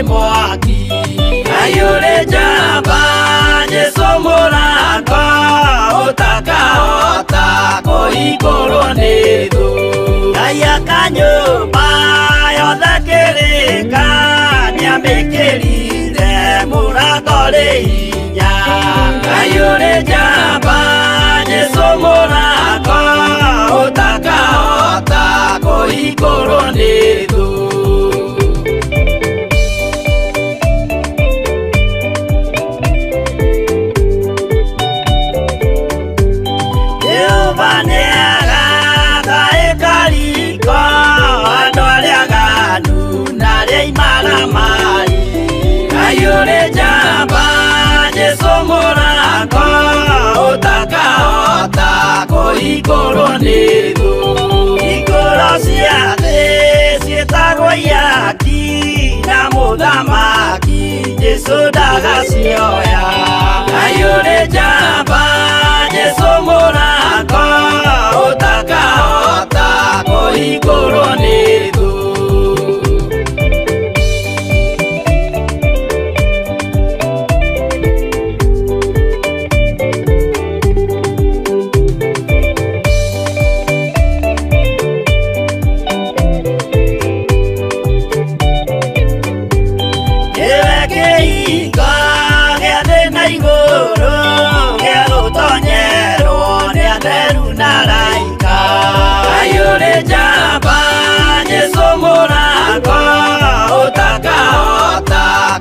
Mwaki ayure jamba jesomoranga utakaota koikoro nidu aya kanyumba yothakereka nyamikirire muragore inya ayure jamba jesomoranga utakaota koikoro nidu mai ayure jamba Jesu mũrango ũtakahota kũhingũrwo nĩ thũ hingũro cia thĩ ciĩtagwo ihaki na mũthamaki Jesu ndagacioya ayure jamba Jesu mũrango ũtakahota kũhingũrwo nĩ thũ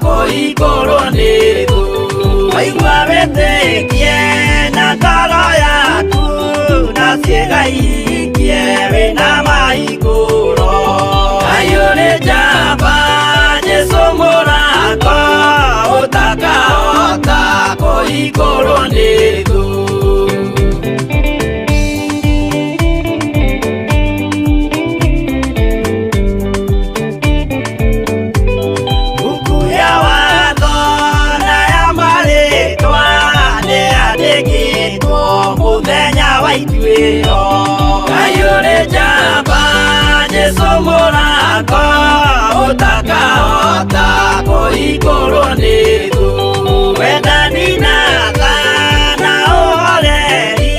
kũhingũrwo nĩ thũ waigua wĩtĩkie na ngoro yaku na ciĩga ihingie wĩna mahingũro ayũrĩ njamba Jesu mũrango ũtakahota kũhingũrwo nĩ thũ ayũrĩ njamba Jesu mũrango ũtakahota kũhingũrwo nĩ thũ wendani na tha na ũhoreri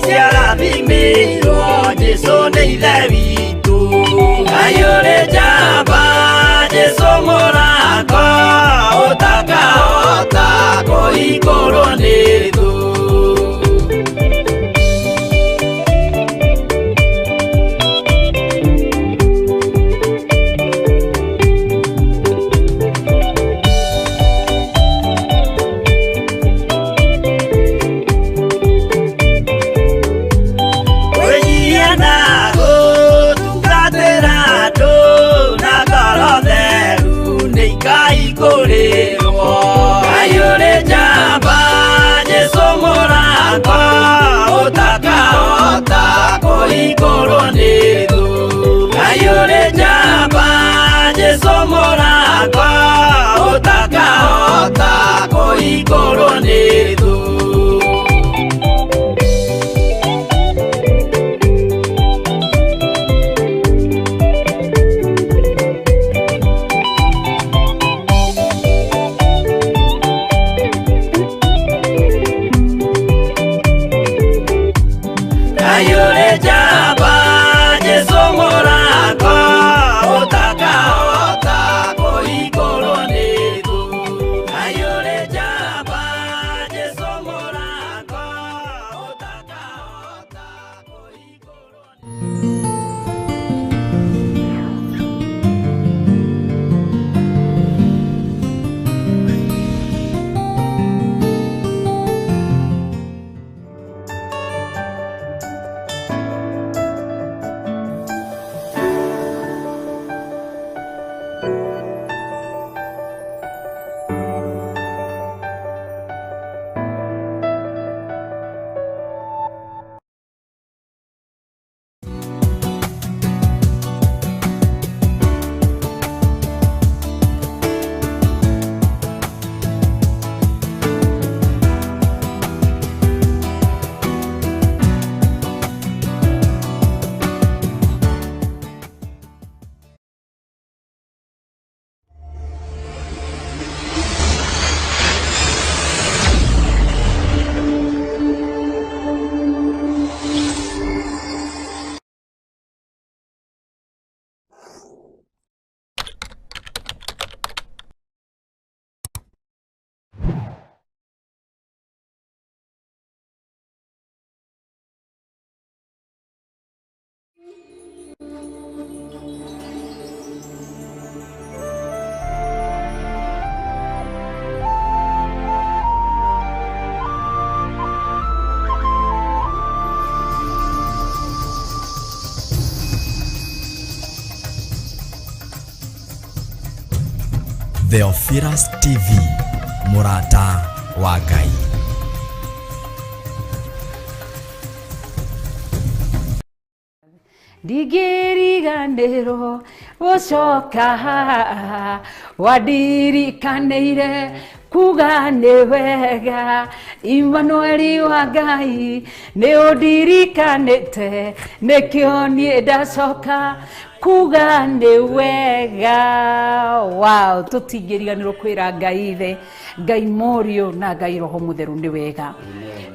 ciarathimĩirwo Jesu nĩ ithe witũ ayũrĩ njamba Jesu mũrango ũtakahota kũhingũrwo nĩ thũ ayũrĩ njamba Jesu mũrango ũtakahota kũhingũrwo nĩ thũ ayũrĩ njamba Jesu mũrango ũtakahota kũhingũrwo nĩ thũ ayũrĩ njamba Jesu mũrango ũtakahota kũhingũrwo nĩ thũ ayũrĩ njamba Jesu mũrango ũtakahota kũhingũrwo Theophilus TV, mũrata wa Ngai. Ndigiriganĩrwo gũcoka wandirikanĩire kuga nĩ wega Emmanuel wa Ngai nĩ ũndirikanĩte nĩkĩo niĩ ndacoka kuga nĩ wega. Wow, tũtingĩriganĩrwo kwĩra Ngai ithe, Ngai Mũriũ na Ngai Roho Mũtheru nĩ wega.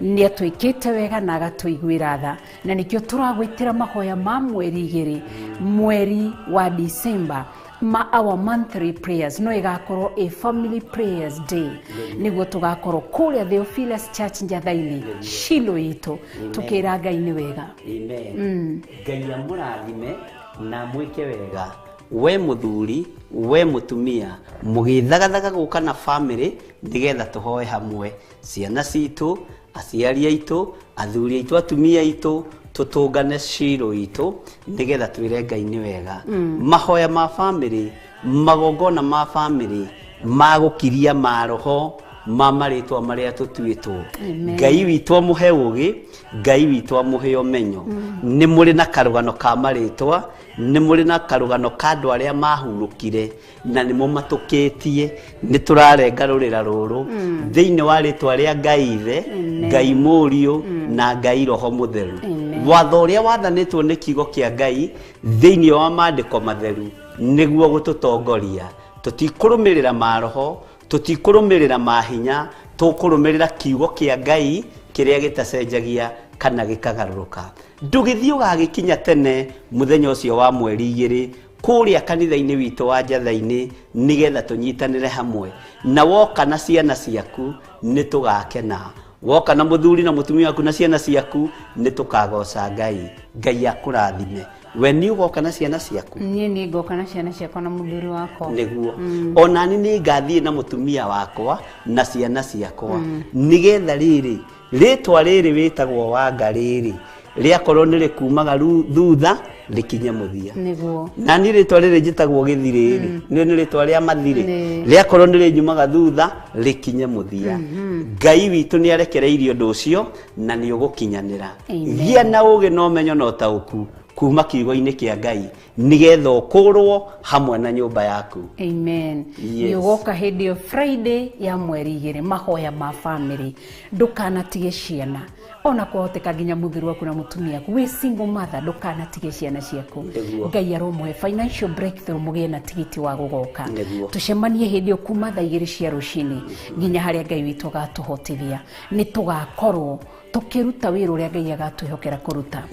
Nĩ atwĩkĩte wega na agatũiguĩra tha, na nĩkĩo tũragwĩtĩra mahoya ma mweri 2 mweri wa December ma our monthly prayers no igakorwo a family prayers day niguo tugakorwo kuria Theophilus Church Njathaini Shilo itu tukira Ngai ni wega. Amen. Ngai amurathime na mwike wega we muthuri we mutumia mugithagathaga guka na family ndigetha tuhoe hamwe ciana citu aciari aitu athuri aitu atumia aitu tutungane Shilo itu ndigetha twire Ngai ni wega. Mahoya ma family magongona ma family magukiria maroho mamaritwa maria tutuitwo Ngai witũ amuhe ugi Ngai witũ amuhe omenyo ni muri na karugano ka maritwa ni muri na karugano ka andu aria mahurukire na ni mumatukitie ni turarenga rurira ruru thiini wa ritwa ria Ngai ithe Ngai Mũriũ na Ngai Roho Mũtheru. Watho uria wathanitwo ni kiugo kia Ngai thiini wa maandiko matheru niguo gututongoria tutikurumirira maroho tutikurumirira mahinya tukurumirira kiugo kia Ngai kiria gitacenjagia kana gikagaruruka. Ndugithio gagikinya tene muthenya ucio wa mweri 2 kuria kanitha-ini witu wa Njathaini nigetha tunyitanire hamwe na woka na ciana ciaku ni tugakena, woka na muthuri na mutumia waku na ciana ciaku ni tukagoca Ngai. Ngai akurathime we ni ugoka na ciana ciaku. Ni ngoka na ciana ciakwa na muthuri wakwa niguo onani ni ngathie na mutumia wakwa na ciana ciakwa nigetha riri ritwa riri witagwo Wanga riri riakorwo ni rikumaga thutha rikinye muthia niguo na ni ritwa riri njitagwo Githiri ni ritwa ria mathiri riakorwo ni rinyumaga thutha rikinye muthia. Ngai witu ni arekereirio undu ucio na ni ugukinyanira. Gia na ugi no menyo no tauku kuma kiugo-ini kia Ngai nigetha ukurwo hamwe na nyumba yaku. Amen. Ni ugoka hindi yo Friday ya mweri 2 mahoya ma family ndukanatige ciana ona kwahoteka nginya muthuri waku na mutumia waku we single mother ndukanatige ciana ciaku. Ngai aromuhe financial breakthrough mugie na tigiti wa gugoka tucemanie hindi yo kuma thaa 2 cia rucini nginya haria Ngai witu agatuhotithia ni tugakorwo tukiruta wira uria Ngai agatwihokera kuruta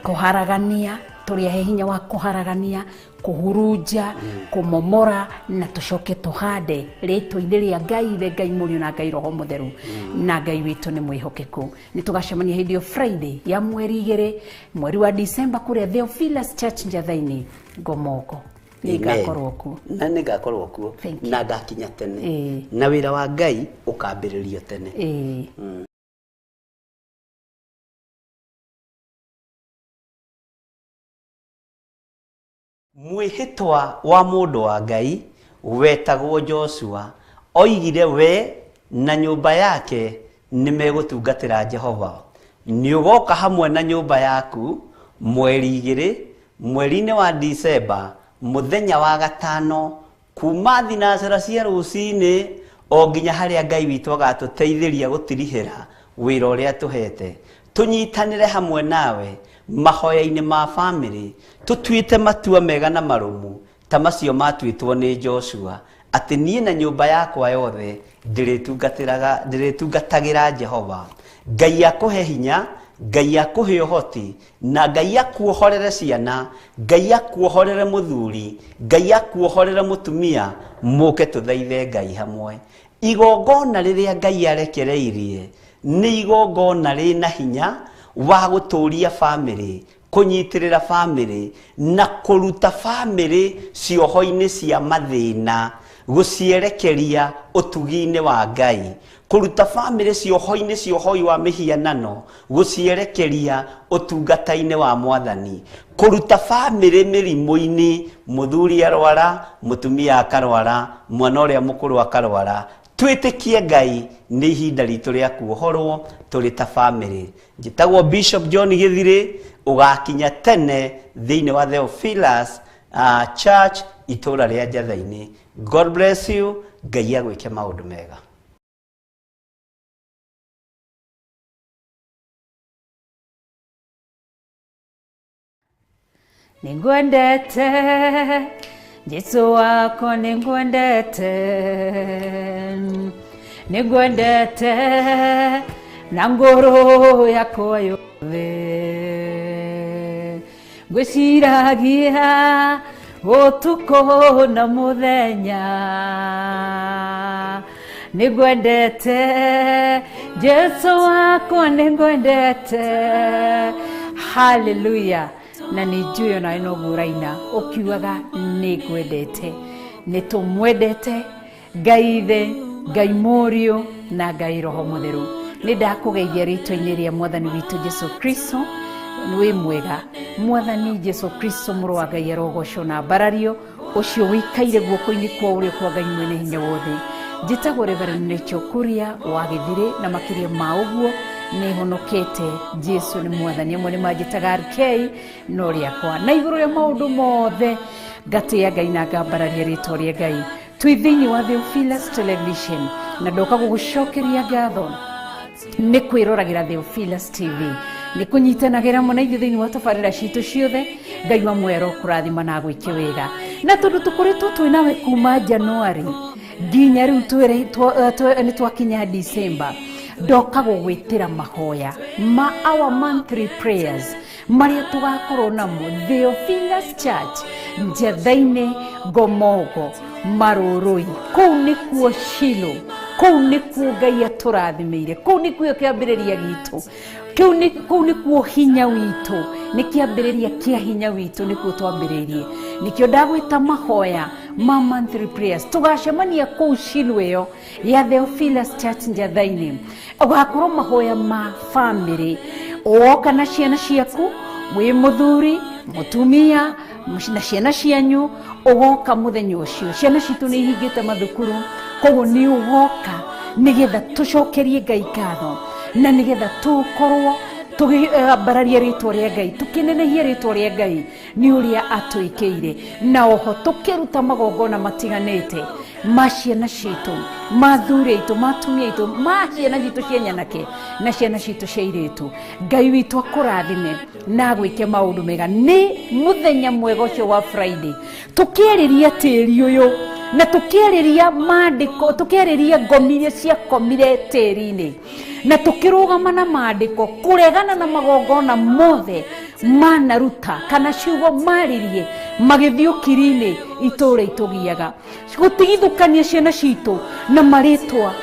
kuharagania turiahe hinya wa kuharagania kuhurunja kumomora na tucoke tuhande ritwa-ini ria Ngai ithe Ngai Mũriũ na Ngai Roho Mũtheru na Ngai witu ni mwihokeku. Ni tugacemania hindi yo Friday ya mweri 2 mweri wa December kuria Theophilus Church Njathaini Ngomoko. Nigakorwo kuo na nigakorwo kuo na ngakinya tene na wira wa Ngai ukambiririo tene. Mwihitwa wa mundu wa Ngai wetagwo Joshua oigire we na nyumba yake nimegutungatira Jehova. Ni ugoka hamwe na nyumba yaku mweri 2 mweri-ini wa December muthenya wa gatano kuma thinacera cia rucini o nginya haria Ngai witu agatuteithiria gutirihira wira uria tuhete. Tunyitanire hamwe nawe mahoya-ini ma family tutuite matua mega na marumu ta macio matuitwo ni Joshua ati nie na nyumba yakwa yothe ndiritungatiraga Jehova. Ngai akuhe hinya, Ngai akuhe uhoti na Ngai akuohorere ciana, Ngai akuohorere muthuri, Ngai akuohorere mutumia muke tuthaithe Ngai hamwe. Igongona riria Ngai arekereirie ni igongona rina hinya wa guturia family kunyitirira family na kuruta family cioho-ini cia mathina gucierekeria utugi-ini wa Ngai, kuruta family ciohoi wa mihianano, gucierekeria utungata-ini wa Mwathani, kuruta family mirimu-ini, muthuri arwara, mutumia akarwara, mwana uria mukuru akarwara. Twitikie Ngai ni ihinda ritu ria kuohorwo turi ta family. Njitagwo Bishop John Githiri, ugakinya tene thiini wa Theophilus Church itura ria Njathaini. God bless you. Ngai agwike maundu mega. Ningwendete Jesu wako ningwendete, ningwendete na ngoro yako yothe, ngwiciragia utuko na muthenya, ningwendete Jesu wako ningwendete. Hallelujah. Na nijuyo na ino guraina ukiugaga nigwendete, nitumwendete Ngai ithe, Ngai Murio na Ngai Roho Mutheru. Nindakugeithia ritwa-ini ria Mwathani witu Jesu Kristo. Niwe mwega Mwathani Jesu Kristo, muru wa Ngai arogocwo na mbarario, ucio wikaire guoko-ini kwa uria kwa Ngai mwene hinya wothe. Njitagwo Reverend Rachel Kuria wa Githiri, na makiria ma uguo ni honokete. Jesu ni Mwathani. Amwe ni manjitaga RK no riakwa, na iguru ya maundu mothe ngatia Ngai na ngambararia ritwa ria Ngai. Twi thiini wa Theophilus Television, na ndoka gugucokeria ngatho ni kwirораgira Theophilus TV, ni kunyitanagira mo na ithu thiini wa tabarira citu ciothe. Ngai wa mwero kurathima na gwike wega, na tundu tukoretwo twinawe kuma January nginya riu ni twakinya December. Ndoka gugwitira mahoya ma our monthly prayers maria tugakorwo namo Theophilus Church Njathaini Gomogo Marurui. Kuu nikuo Shilo, kuu nikuo Ngai aturathimire, kuu nikuo kiambiriria gitu, kuu nikuo hinya witu, ni kiambiriria kia hinya witu nikuo twambiririe. Nikio ndagwita mahoya ma monthly prayers tugacemania kuu Shilo iyo ya Theophilus Church Njathaini. Ugakorwo mahoya ma family, woka na ciana ciaku, wi muthuri, mutumia na ciana cianyu, ugoka muthenya ucio. Ciana citu ni ihingite mathukuru, koguo ni ugoka nigetha tucokerie Ngai ngatho, na nigetha tukorwo tugibararia ritwa ria Ngai, tukinenehia ritwa ria Ngai ni uria atwikire, na oho tukiruta magongona matiganite ma ciana citu, mathuri aitu, matumia aitu, ma ciana citu cia nyanake na ciana citu cia iritu. Ngai witu akurathime na gwike maundu mega. Ni muthenya mwega ucio wa Friday tukiariria tiri uyu, na tukiariria maandiko, tukiariria ngomiria cia komire tiri-ini, na tukirugama na maandiko kuregana na magongona mothe manaruta kana ciugo maririe magithiukiri-ini itura itugiaga, gutigithukania ciana citu na maritwa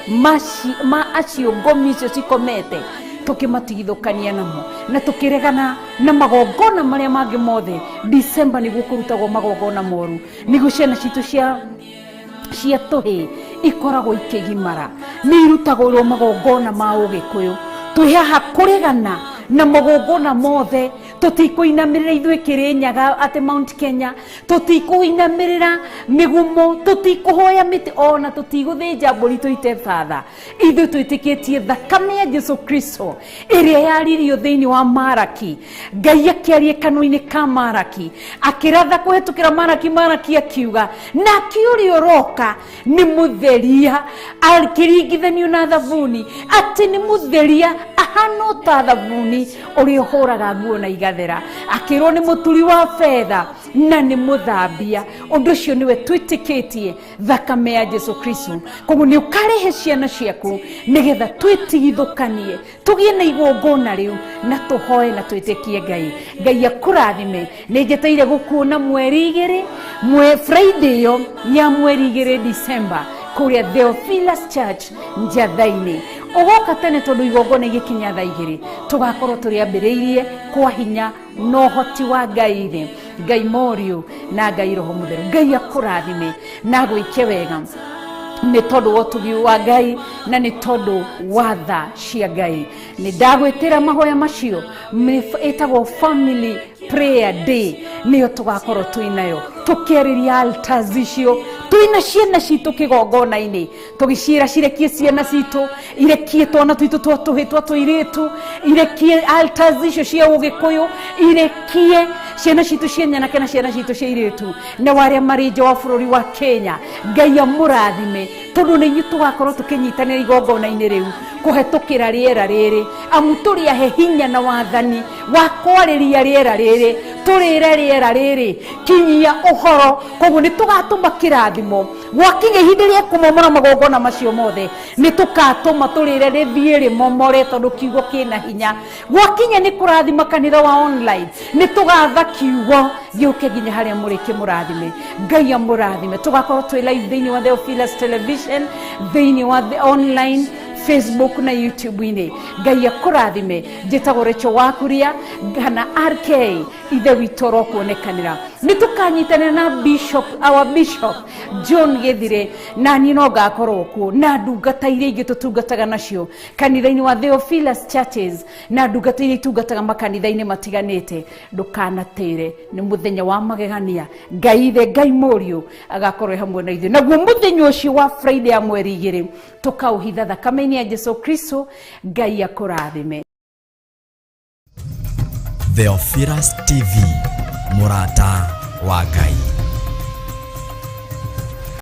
ma acio ngomi icio cikomete, tukimatigithukania namo na tukiregana na magongona maria mangi mothe. December ni gukurutagwo magongona moru, nigu ciana citu cia tuhi ikoragwo ikigimara, ni irutagwo magongona ma ugikuyu. Twihaha kuregana na magongona mothe, tutikuinamirira ithui Kirinyaga ati Mount Kenya, tutikuinamirira migumo, tutikuhoya miti ona tutiguthinja mburi tuite father. Ithui twitikitie thakame ya Jesu Kristo iria yaririo thiini wa Maraki. Ngai akiaria kanua-ini ka Maraki, akiratha kuhetukira Maraki akiuga, na kiuria uroka ni mutheria, akiringithanio na thabuni, ati ni mutheria ahana ta thabuni uria uhuraga nguo na igathera, akirwo ni muturi wa fedha na ni muthambia. Undu ucio niwe twitikitie thakame ya Jesu Kristo, koguo ni ukarihe ciana ciaku nigetha twitigithukanie, tugie na igongona riu na tuhoe na twitikie Ngai. Ngai akurathime. Ni njeteire gukuona mweri 2 Friday yo ya mweri 2 December kuria Theophilus Church Njathaini. Ugoka tene tondu igongona igikinya thaa 2 tugakorwo turiambiriirie kwa hinya no hoti wa Ngai. Ngai Moriu na Ngai Roho Mutheru Ngai akurathime na gwike wega nĩ tondũ wa ũtugi wa Ngai na nĩ tondũ wa tha cia Ngai. Nĩ ndagwĩtĩra mahoya macio ĩtagwo family prayer day nĩyo tũgakorwo twĩnayo tũkĩarĩria altars icio twĩna ciana citũ kĩgongona-inĩ tũgĩciĩra cirekie ciana citũ irekie twana twitũ twa tũirĩtu irekie altars icio cia ũgĩkũyũ irekie ciana citũ cia nyanake na ciana citũ cia irĩtu na warĩa marĩ nja wa bũrũri wa Kenya. Ngai amũrathime tondũ nĩ ithuĩ tũgakorwo tũkĩnyitanĩra igongona-inĩ rĩu kũhetũkĩra rĩera rĩrĩ amu tũrĩ ahe hinya na wathani wa kwarĩria rĩera rĩrĩ tũrĩre rĩera rĩrĩ kinyia ũhoro koguo nĩ tũgatũma kĩrathimo gwakinya ihinda rĩa kũmomora magongona macio mothe nĩ tũgatũma tũrĩre rĩthiĩ rĩmomore tondũ kiugo kĩna hinya gwakinya nĩ kũrathima kanitha wa online nĩ tũgatha kiugo gĩũke nginya harĩa mũrĩ kĩmũrathime. Ngai amũrathime tũgakorwo twĩ live thĩinĩ wa Theophilus Television thĩinĩ wa online Facebook na YouTube-inĩ. Ngai akũrathime njĩtagwo Rachel Wakuria kana RK ithe witũ rokuonekanĩra nĩ tũkanyitanĩra na our bishop John Githire na niĩ no ngakorwo kuo na ndungata iria ingĩ tũtungataga nacio kanitha-inĩ wa Theophilus Churches na ndungata iria itungataga makanitha-inĩ matiganĩte. Ndũkanatĩre nĩ mũthenya wa magegania. Ngai ithe Ngai Moriu agakorwo hamwe na ithuĩ naguo mũthenya ũcio wa Friday ya mweri 2 tũkaũhitha thakame-inĩ ya Jesu Kristo. Ngai akũrathime. Theophilus TV, mũrata wa Ngai.